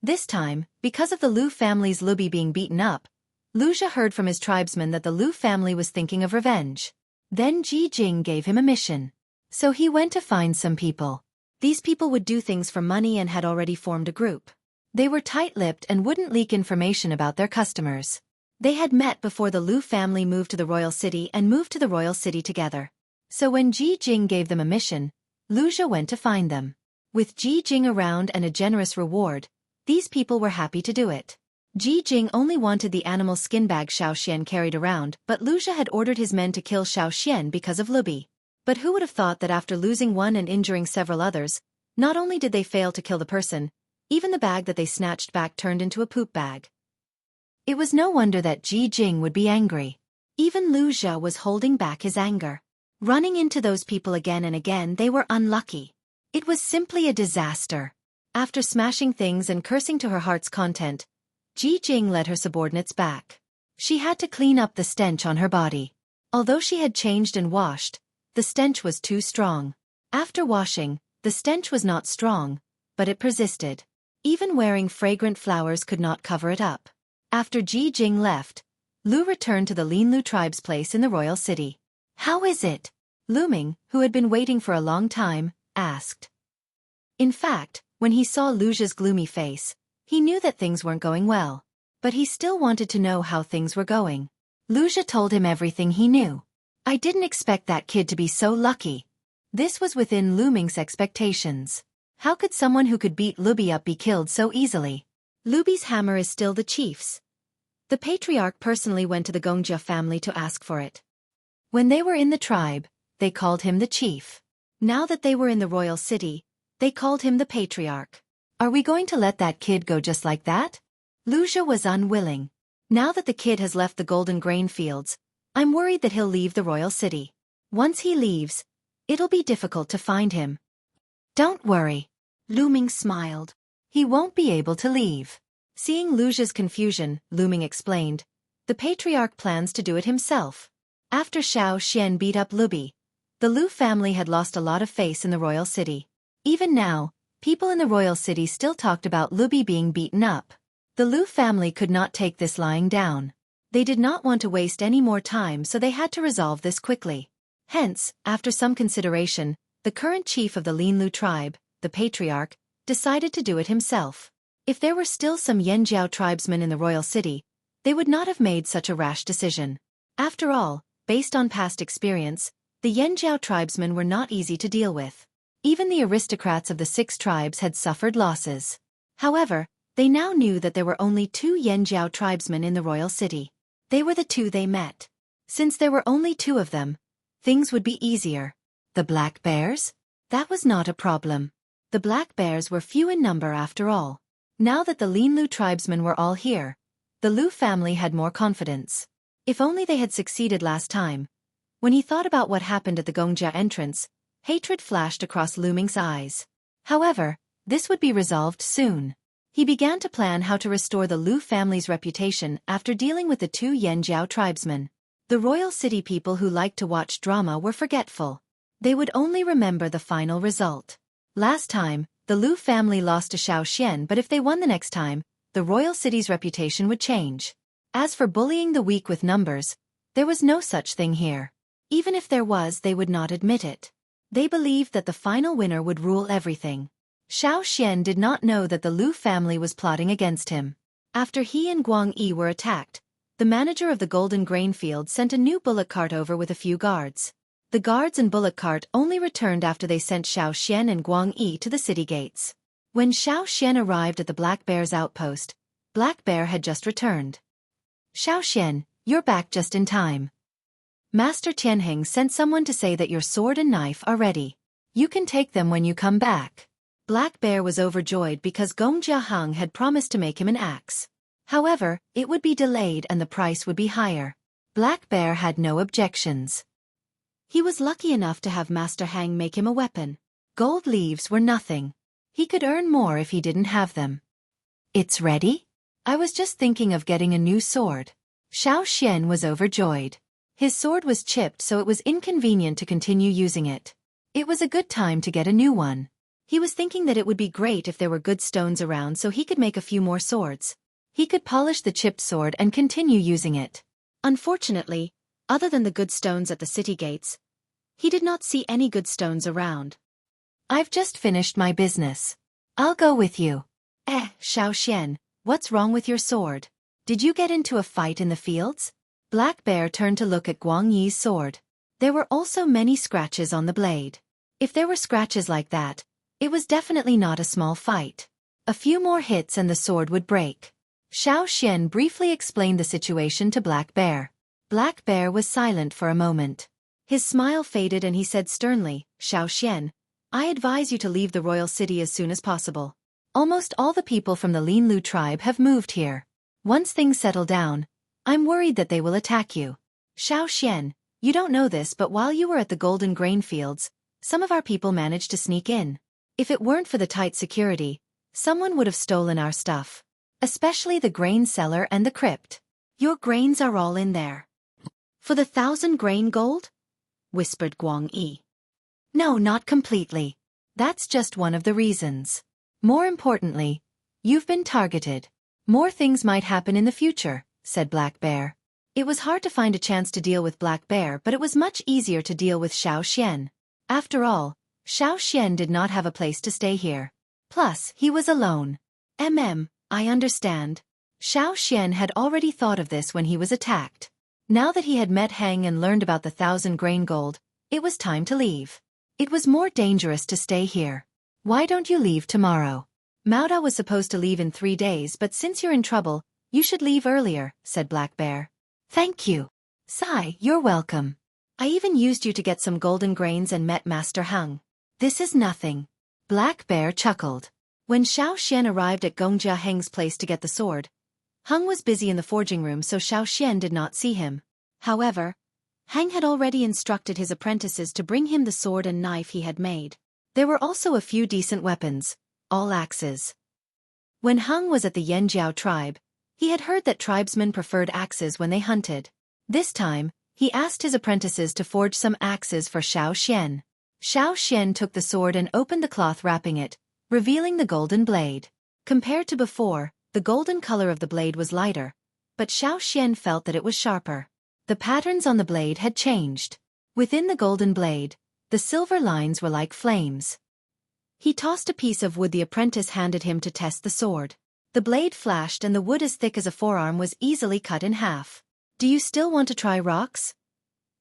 S1: This time, because of the Lu family's Luby being beaten up, Luja heard from his tribesmen that the Lu family was thinking of revenge. Then Ji Jing gave him a mission. So he went to find some people. These people would do things for money and had already formed a group. They were tight-lipped and wouldn't leak information about their customers. They had met before the Lu family moved to the royal city and moved to the royal city together. So when Ji Jing gave them a mission, Luja went to find them. With Ji Jing around and a generous reward, these people were happy to do it. Ji Jing only wanted the animal skin bag Xiao carried around, but Luja had ordered his men to kill Xiao because of Luby. But who would have thought that after losing one and injuring several others, not only did they fail to kill the person, even the bag that they snatched back turned into a poop bag. It was no wonder that Ji Jing would be angry. Even Luja was holding back his anger. Running into those people again and again, they were unlucky. It was simply a disaster. After smashing things and cursing to her heart's content, Ji Jing led her subordinates back. She had to clean up the stench on her body. Although she had changed and washed, the stench was too strong. After washing, the stench was not strong, but it persisted. Even wearing fragrant flowers could not cover it up. After Ji Jing left, Lu returned to the Lin Lu tribe's place in the royal city. "How is it?" Lu Ming, who had been waiting for a long time, asked. In fact, when he saw Luja's gloomy face, he knew that things weren't going well. But he still wanted to know how things were going. Luja told him everything he knew. "I didn't expect that kid to be so lucky." This was within Lu Ming's expectations. How could someone who could beat Luby up be killed so easily? Luby's hammer is still the chief's. The patriarch personally went to the Gongjia family to ask for it. When they were in the tribe, they called him the chief. Now that they were in the royal city, they called him the patriarch. Are we going to let that kid go just like that? Luja was unwilling. Now that the kid has left the golden grain fields, I'm worried that he'll leave the royal city. Once he leaves, it'll be difficult to find him. Don't worry. Lu Ming smiled. He won't be able to leave. Seeing Luja's confusion, Lu Ming explained, the patriarch plans to do it himself. After Xiao beat up Luby, the Lu family had lost a lot of face in the royal city. Even now, people in the royal city still talked about Luby being beaten up. The Lu family could not take this lying down. They did not want to waste any more time, so they had to resolve this quickly. Hence, after some consideration, the current chief of the Lin Lu tribe, the patriarch, decided to do it himself. If there were still some Yanjiao tribesmen in the royal city, they would not have made such a rash decision. After all, based on past experience, the Yanjiao tribesmen were not easy to deal with. Even the aristocrats of the 6 tribes had suffered losses. However, they now knew that there were only 2 Yanjiao tribesmen in the royal city. They were the 2 they met. Since there were only 2 of them, things would be easier. The black bears? That was not a problem. The black bears were few in number after all. Now that the Lin Lu tribesmen were all here, the Lu family had more confidence. If only they had succeeded last time. When he thought about what happened at the Gongjia entrance, hatred flashed across Lu Ming's eyes. However, this would be resolved soon. He began to plan how to restore the Lu family's reputation after dealing with the 2 Yanjiao tribesmen. The royal city people who liked to watch drama were forgetful. They would only remember the final result. Last time, the Lu family lost to Xian, but if they won the next time, the royal city's reputation would change. As for bullying the weak with numbers, there was no such thing here. Even if there was, they would not admit it. They believed that the final winner would rule everything. Xian did not know that the Lu family was plotting against him. After he and Guang Yi were attacked, the manager of the golden grain field sent a new bullock cart over with a few guards. The guards and bullock cart only returned after they sent Xian and Guang Yi to the city gates. When Xian arrived at the Black Bear's outpost, Black Bear had just returned. Xian, you're back just in time. Master Tianheng sent someone to say that your sword and knife are ready. You can take them when you come back. Black Bear was overjoyed because Gongjia Heng had promised to make him an axe. However, it would be delayed and the price would be higher. Black Bear had no objections. He was lucky enough to have Master Hang make him a weapon. Gold leaves were nothing. He could earn more if he didn't have them. It's ready? I was just thinking of getting a new sword. Xian was overjoyed. His sword was chipped, so it was inconvenient to continue using it. It was a good time to get a new one. He was thinking that it would be great if there were good stones around so he could make a few more swords. He could polish the chipped sword and continue using it. Unfortunately, other than the good stones at the city gates, he did not see any good stones around. I've just finished my business. I'll go with you. Xian, what's wrong with your sword? Did you get into a fight in the fields? Black Bear turned to look at Guang Yi's sword. There were also many scratches on the blade. If there were scratches like that, it was definitely not a small fight. A few more hits and the sword would break. Xian briefly explained the situation to Black Bear. Black Bear was silent for a moment. His smile faded and he said sternly, Xian, I advise you to leave the royal city as soon as possible. Almost all the people from the Lin Lu tribe have moved here. Once things settle down, I'm worried that they will attack you. Xian, you don't know this, but while you were at the golden grain fields, some of our people managed to sneak in. If it weren't for the tight security, someone would have stolen our stuff. Especially the grain cellar and the crypt. Your grains are all in there. For the 1,000 grain gold? Whispered Guang Yi. No, not completely. That's just one of the reasons. More importantly, you've been targeted. More things might happen in the future, said Black Bear. It was hard to find a chance to deal with Black Bear, but it was much easier to deal with Xian. After all, Xian did not have a place to stay here. Plus, he was alone. I understand. Xian had already thought of this when he was attacked. Now that he had met Hang and learned about the 1,000 grain gold, it was time to leave. It was more dangerous to stay here. Why don't you leave tomorrow? Mauda was supposed to leave in 3 days, but since you're in trouble, you should leave earlier, said Black Bear. Thank you. Sai, you're welcome. I even used you to get some golden grains and met Master Hung. This is nothing. Black Bear chuckled. When Xian arrived at Gongjia Heng's place to get the sword, Hung was busy in the forging room, so Xian did not see him. However, Hang had already instructed his apprentices to bring him the sword and knife he had made. There were also a few decent weapons, all axes. When Hung was at the Yanjiao tribe, he had heard that tribesmen preferred axes when they hunted. This time, he asked his apprentices to forge some axes for Xian. Xian took the sword and opened the cloth wrapping it, revealing the golden blade. Compared to before, the golden color of the blade was lighter, but Xian felt that it was sharper. The patterns on the blade had changed. Within the golden blade, the silver lines were like flames. He tossed a piece of wood the apprentice handed him to test the sword. The blade flashed and the wood as thick as a forearm was easily cut in half. Do you still want to try rocks?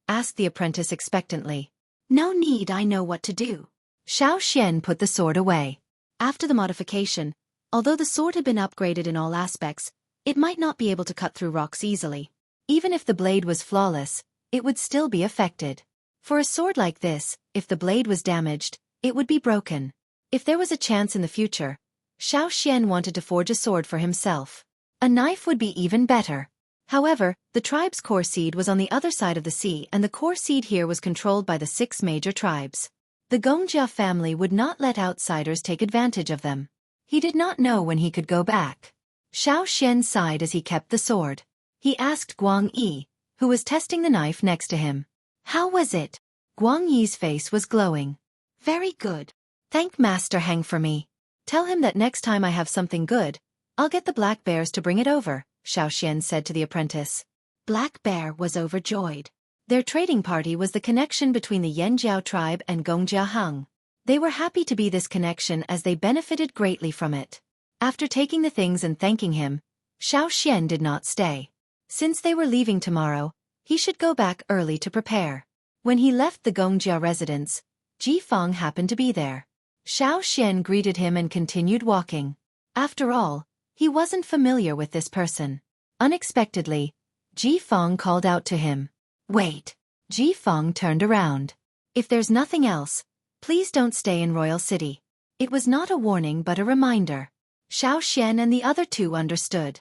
S1: Asked the apprentice expectantly. No need, I know what to do. Xian put the sword away. After the modification, although the sword had been upgraded in all aspects, it might not be able to cut through rocks easily. Even if the blade was flawless, it would still be affected. For a sword like this, if the blade was damaged, it would be broken. If there was a chance in the future, Xian wanted to forge a sword for himself. A knife would be even better. However, the tribe's core seed was on the other side of the sea, and the core seed here was controlled by the 6 major tribes. The Gongjia family would not let outsiders take advantage of them. He did not know when he could go back. Xian sighed as he kept the sword. He asked Guang Yi, who was testing the knife next to him. How was it? Guang Yi's face was glowing. Very good. Thank Master Heng for me. Tell him that next time I have something good, I'll get the black bears to bring it over, Xiaoxian said to the apprentice. Black Bear was overjoyed. Their trading party was the connection between the Yanjiao tribe and Gongjiaheng. They were happy to be this connection as they benefited greatly from it. After taking the things and thanking him, Xiaoxian did not stay. Since they were leaving tomorrow, he should go back early to prepare. When he left the Gongjia residence, Ji Feng happened to be there. Xiaoxian greeted him and continued walking. After all, he wasn't familiar with this person. Unexpectedly, Ji Feng called out to him. Wait. Ji Feng turned around. If there's nothing else, please don't stay in Royal City. It was not a warning but a reminder. Xiaoxian and the other two understood.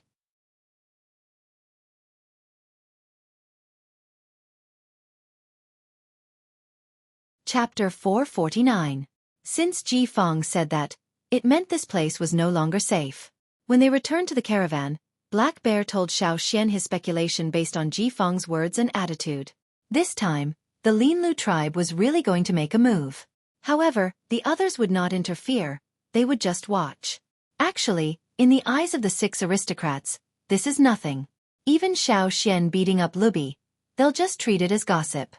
S1: Chapter 449. Since Ji Feng said that, it meant this place was no longer safe. When they returned to the caravan, Black Bear told Xiaoxian his speculation based on Ji Feng's words and attitude. This time, the Linlu tribe was really going to make a move. However, the others would not interfere, they would just watch. Actually, in the eyes of the 6 aristocrats, this is nothing. Even Xiaoxian beating up Lubi, they'll just treat it as gossip.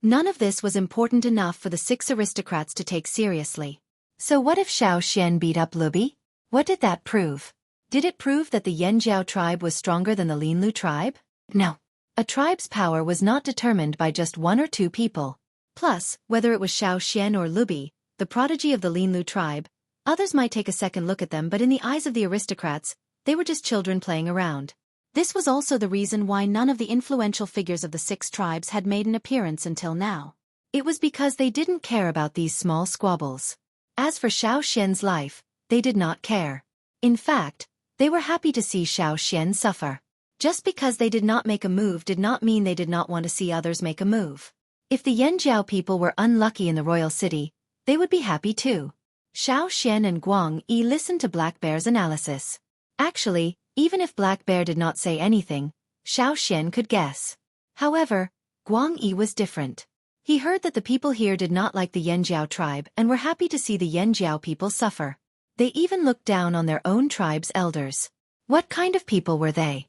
S1: None of this was important enough for the 6 aristocrats to take seriously. So what if Xiaoxian beat up Lubi? What did that prove? Did it prove that the Yanjiao tribe was stronger than the Linlu tribe? No. A tribe's power was not determined by just 1 or 2 people. Plus, whether it was Xiaoxian or Lubi, the prodigy of the Linlu tribe, others might take a second look at them, but in the eyes of the aristocrats, they were just children playing around. This was also the reason why none of the influential figures of the 6 tribes had made an appearance until now. It was because they didn't care about these small squabbles. As for Xiaoxian's life, they did not care. In fact, they were happy to see Xiaoxian suffer. Just because they did not make a move did not mean they did not want to see others make a move. If the Yanjiao people were unlucky in the royal city, they would be happy too. Xiaoxian and Guang Yi listened to Black Bear's analysis. Actually, even if Black Bear did not say anything, Xiaoxian could guess. However, Guang Yi was different. He heard that the people here did not like the Yanjiao tribe and were happy to see the Yanjiao people suffer. They even looked down on their own tribe's elders. What kind of people were they?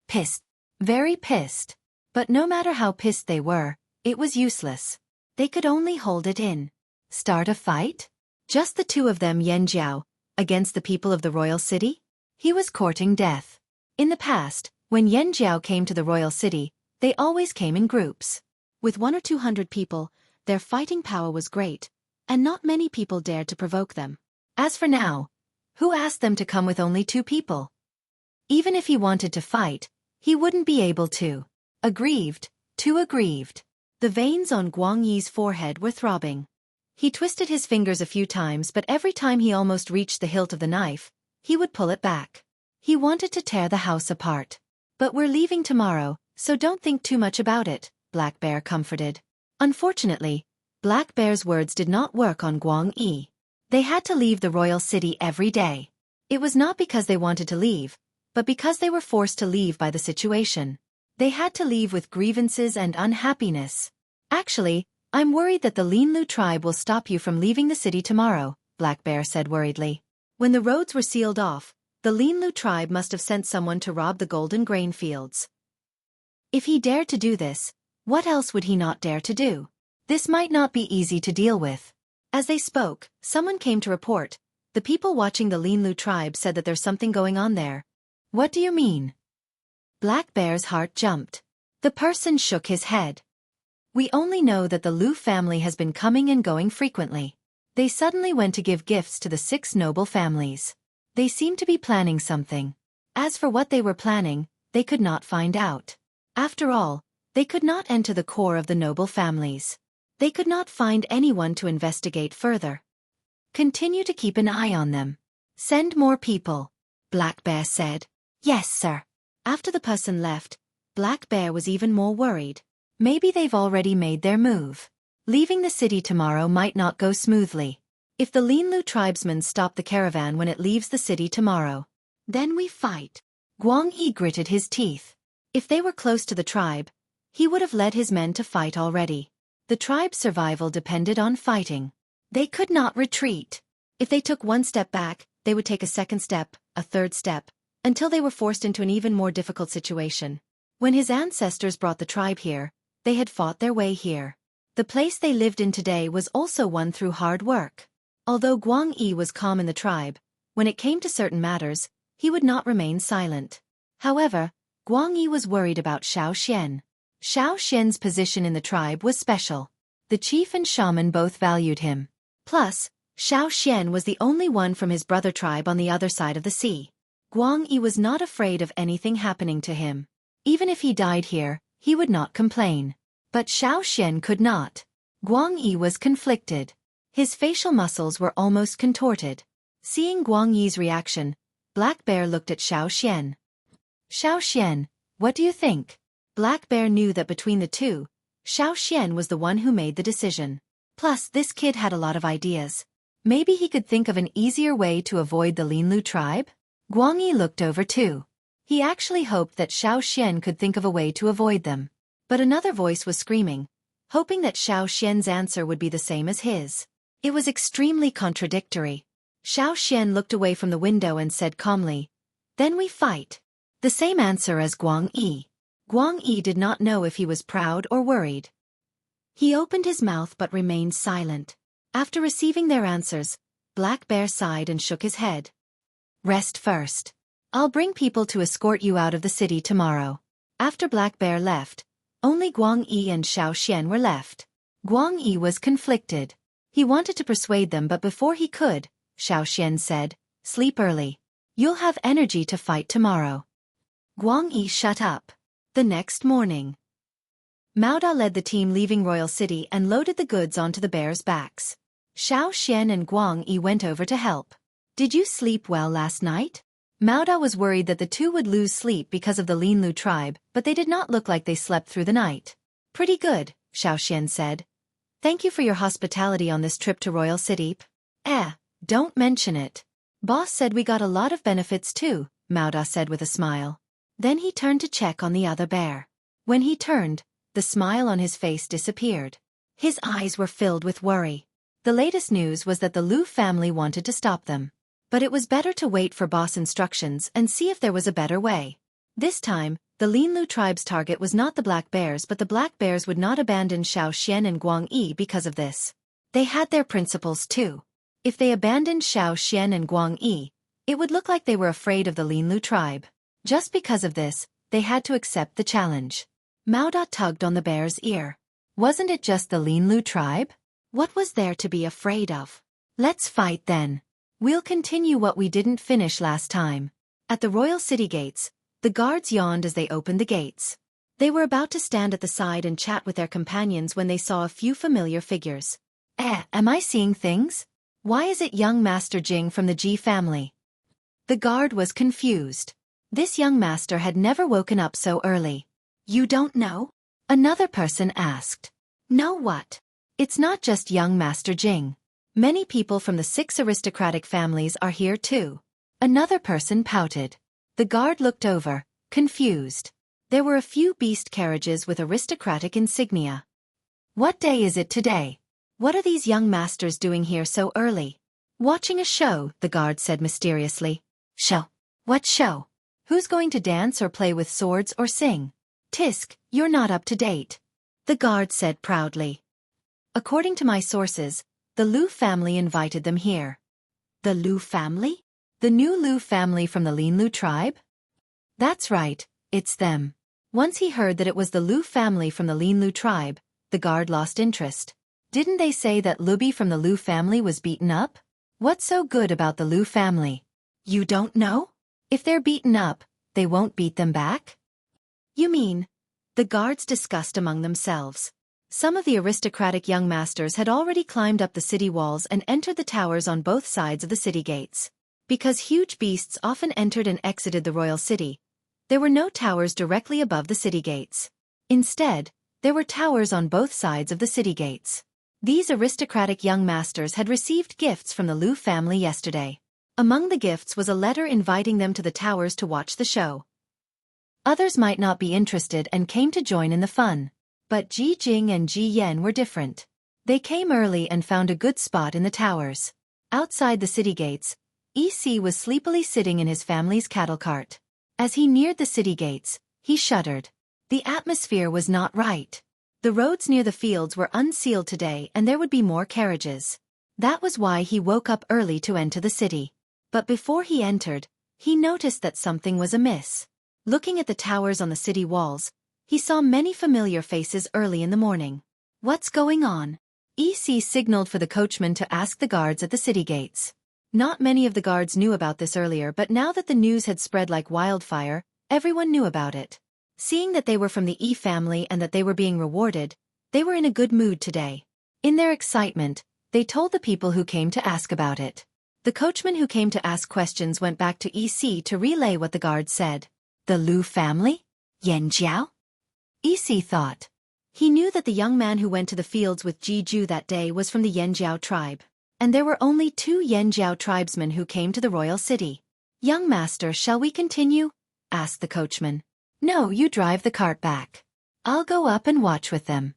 S1: Pissed. Very pissed. But no matter how pissed they were, it was useless. They could only hold it in. Start a fight? Just the 2 of them, Yanjiao, against the people of the royal city? He was courting death. In the past, when Yanjiao came to the royal city, they always came in groups. With 100 or 200 people, their fighting power was great, and not many people dared to provoke them. As for now, who asked them to come with only 2 people? Even if he wanted to fight, he wouldn't be able to. Aggrieved, too aggrieved. The veins on Guang Yi's forehead were throbbing. He twisted his fingers a few times, but every time he almost reached the hilt of the knife, he would pull it back. He wanted to tear the house apart. But we're leaving tomorrow, so don't think too much about it, Black Bear comforted. Unfortunately, Black Bear's words did not work on Guang Yi. They had to leave the royal city every day. It was not because they wanted to leave, but because they were forced to leave by the situation. They had to leave with grievances and unhappiness. Actually, I'm worried that the Linlu tribe will stop you from leaving the city tomorrow, Black Bear said worriedly. When the roads were sealed off, the Linlu tribe must have sent someone to rob the golden grain fields. If he dared to do this, what else would he not dare to do? This might not be easy to deal with. As they spoke, someone came to report. The people watching the Linlu tribe said that there's something going on there. What do you mean? Black Bear's heart jumped. The person shook his head. We only know that the Lu family has been coming and going frequently. They suddenly went to give gifts to the 6 noble families. They seemed to be planning something. As for what they were planning, they could not find out. After all, they could not enter the core of the noble families. They could not find anyone to investigate further. Continue to keep an eye on them. Send more people, Black Bear said. Yes, sir. After the person left, Black Bear was even more worried. Maybe they've already made their move. Leaving the city tomorrow might not go smoothly. If the Linlu tribesmen stop the caravan when it leaves the city tomorrow, then we fight. Guang Yi gritted his teeth. If they were close to the tribe, he would have led his men to fight already. The tribe's survival depended on fighting. They could not retreat.
S2: If they took one step back, they would take a second step, a third step, until they were forced into an even more difficult situation. When his ancestors brought the tribe here, they had fought their way here. The place they lived in today was also won through hard work. Although Guangyi was calm in the tribe, when it came to certain matters, he would not remain silent. However, Guangyi was worried about Xian. Xian's position in the tribe was special. The chief and shaman both valued him. Plus, Xian was the only one from his brother tribe on the other side of the sea. Guangyi was not afraid of anything happening to him. Even if he died here, he would not complain. But Xian could not. Guangyi was conflicted. His facial muscles were almost contorted. Seeing Guangyi's reaction, Black Bear looked at Xian. Xian, what do you think? Black Bear knew that between the two, Xian was the one who made the decision. Plus, this kid had a lot of ideas. Maybe he could think of an easier way to avoid the Linlu tribe? Guangyi looked over too. He actually hoped that Xian could think of a way to avoid them. But another voice was screaming, hoping that Xian's answer would be the same as his. It was extremely contradictory. Xian looked away from the window and said calmly, "Then we fight." The same answer as Guangyi. Guangyi did not know if he was proud or worried. He opened his mouth but remained silent. After receiving their answers, Black Bear sighed and shook his head. "Rest first. I'll bring people to escort you out of the city tomorrow." After Black Bear left, only Guangyi and Xian were left. Guangyi was conflicted. He wanted to persuade them, but before he could, Xian said, "Sleep early. You'll have energy to fight tomorrow." Guangyi shut up. The next morning, Maoda led the team leaving Royal City and loaded the goods onto the bears' backs. Xian and Guangyi went over to help. "Did you sleep well last night?" Maoda was worried that the two would lose sleep because of the Linlu tribe, but they did not look like they slept through the night. "Pretty good," Xian said. "Thank you for your hospitality on this trip to Royal City." Don't mention it. Boss said we got a lot of benefits too," Maoda said with a smile. Then he turned to check on the other bear. When he turned, the smile on his face disappeared. His eyes were filled with worry. The latest news was that the Lu family wanted to stop them. But it was better to wait for boss instructions and see if there was a better way. This time, the Linlu tribe's target was not the black bears, but the black bears would not abandon Xian and Guangyi because of this. They had their principles too. If they abandoned Xian and Guangyi, it would look like they were afraid of the Linlu tribe. Just because of this, they had to accept the challenge. Maoda tugged on the bear's ear. Wasn't it just the Linlu tribe? What was there to be afraid of? Let's fight then. We'll continue what we didn't finish last time. At the royal city gates, the guards yawned as they opened the gates. They were about to stand at the side and chat with their companions when they saw a few familiar figures. Am I seeing things? Why is it young Master Jing from the Ji family? The guard was confused. This young master had never woken up so early. You don't know? Another person asked. Know what? It's not just young Master Jing. Many people from the 6 aristocratic families are here too. Another person pouted. The guard looked over, confused. There were a few beast carriages with aristocratic insignia. What day is it today? What are these young masters doing here so early? Watching a show, the guard said mysteriously. Show? What show? Who's going to dance or play with swords or sing? Tisk, you're not up to date. The guard said proudly. According to my sources, the Lu family invited them here. The Lu family? The new Lu family from the Linlu tribe? That's right, it's them. Once he heard that it was the Lu family from the Linlu tribe, the guard lost interest. Didn't they say that Lubi from the Lu family was beaten up? What's so good about the Lu family? You don't know? If they're beaten up, they won't beat them back? You mean? The guards discussed among themselves. Some of the aristocratic young masters had already climbed up the city walls and entered the towers on both sides of the city gates. Because huge beasts often entered and exited the royal city, there were no towers directly above the city gates. Instead, there were towers on both sides of the city gates. These aristocratic young masters had received gifts from the Lu family yesterday. Among the gifts was a letter inviting them to the towers to watch the show. Others might not be interested and came to join in the fun.
S1: But Ji Jing and Ji Yen were different. They came early and found a good spot in the towers. Outside the city gates, EC was sleepily sitting in his family's cattle cart. As he neared the city gates, he shuddered. The atmosphere was not right. The roads near the fields were unsealed today and there would be more carriages. That was why he woke up early to enter the city. But before he entered, he noticed that something was amiss. Looking at the towers on the city walls, he saw many familiar faces early in the morning. What's going on? EC signaled for the coachman to ask the guards at the city gates. Not many of the guards knew about this earlier, but now that the news had spread like wildfire, everyone knew about it. Seeing that they were from the E family and that they were being rewarded, they were in a good mood today. In their excitement, they told the people who came to ask about it. The coachman who came to ask questions went back to EC to relay what the guards said. The Lu family? Yan Jiao? EC thought. He knew that the young man who went to the fields with Ji Ju that day was from the Yanjiao tribe. And there were only 2 Yanjiao tribesmen who came to the royal city. Young master, shall we continue? Asked the coachman. No, you drive the cart back. I'll go up and watch with them.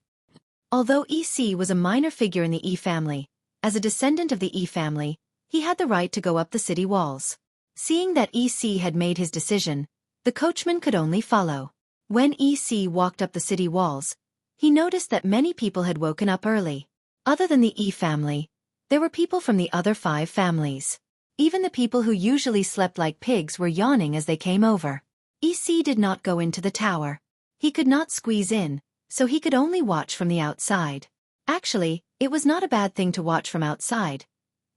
S1: Although EC was a minor figure in the E family, as a descendant of the E family, he had the right to go up the city walls. Seeing that EC had made his decision, the coachman could only follow. When EC walked up the city walls, he noticed that many people had woken up early. Other than the E family, there were people from the other 5 families. Even the people who usually slept like pigs were yawning as they came over. EC did not go into the tower. He could not squeeze in, so he could only watch from the outside. Actually, it was not a bad thing to watch from outside.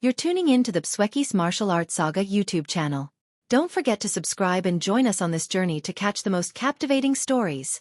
S1: You're tuning in to the Xueqi's Martial Arts Saga YouTube channel. Don't forget to subscribe and join us on this journey to catch the most captivating stories.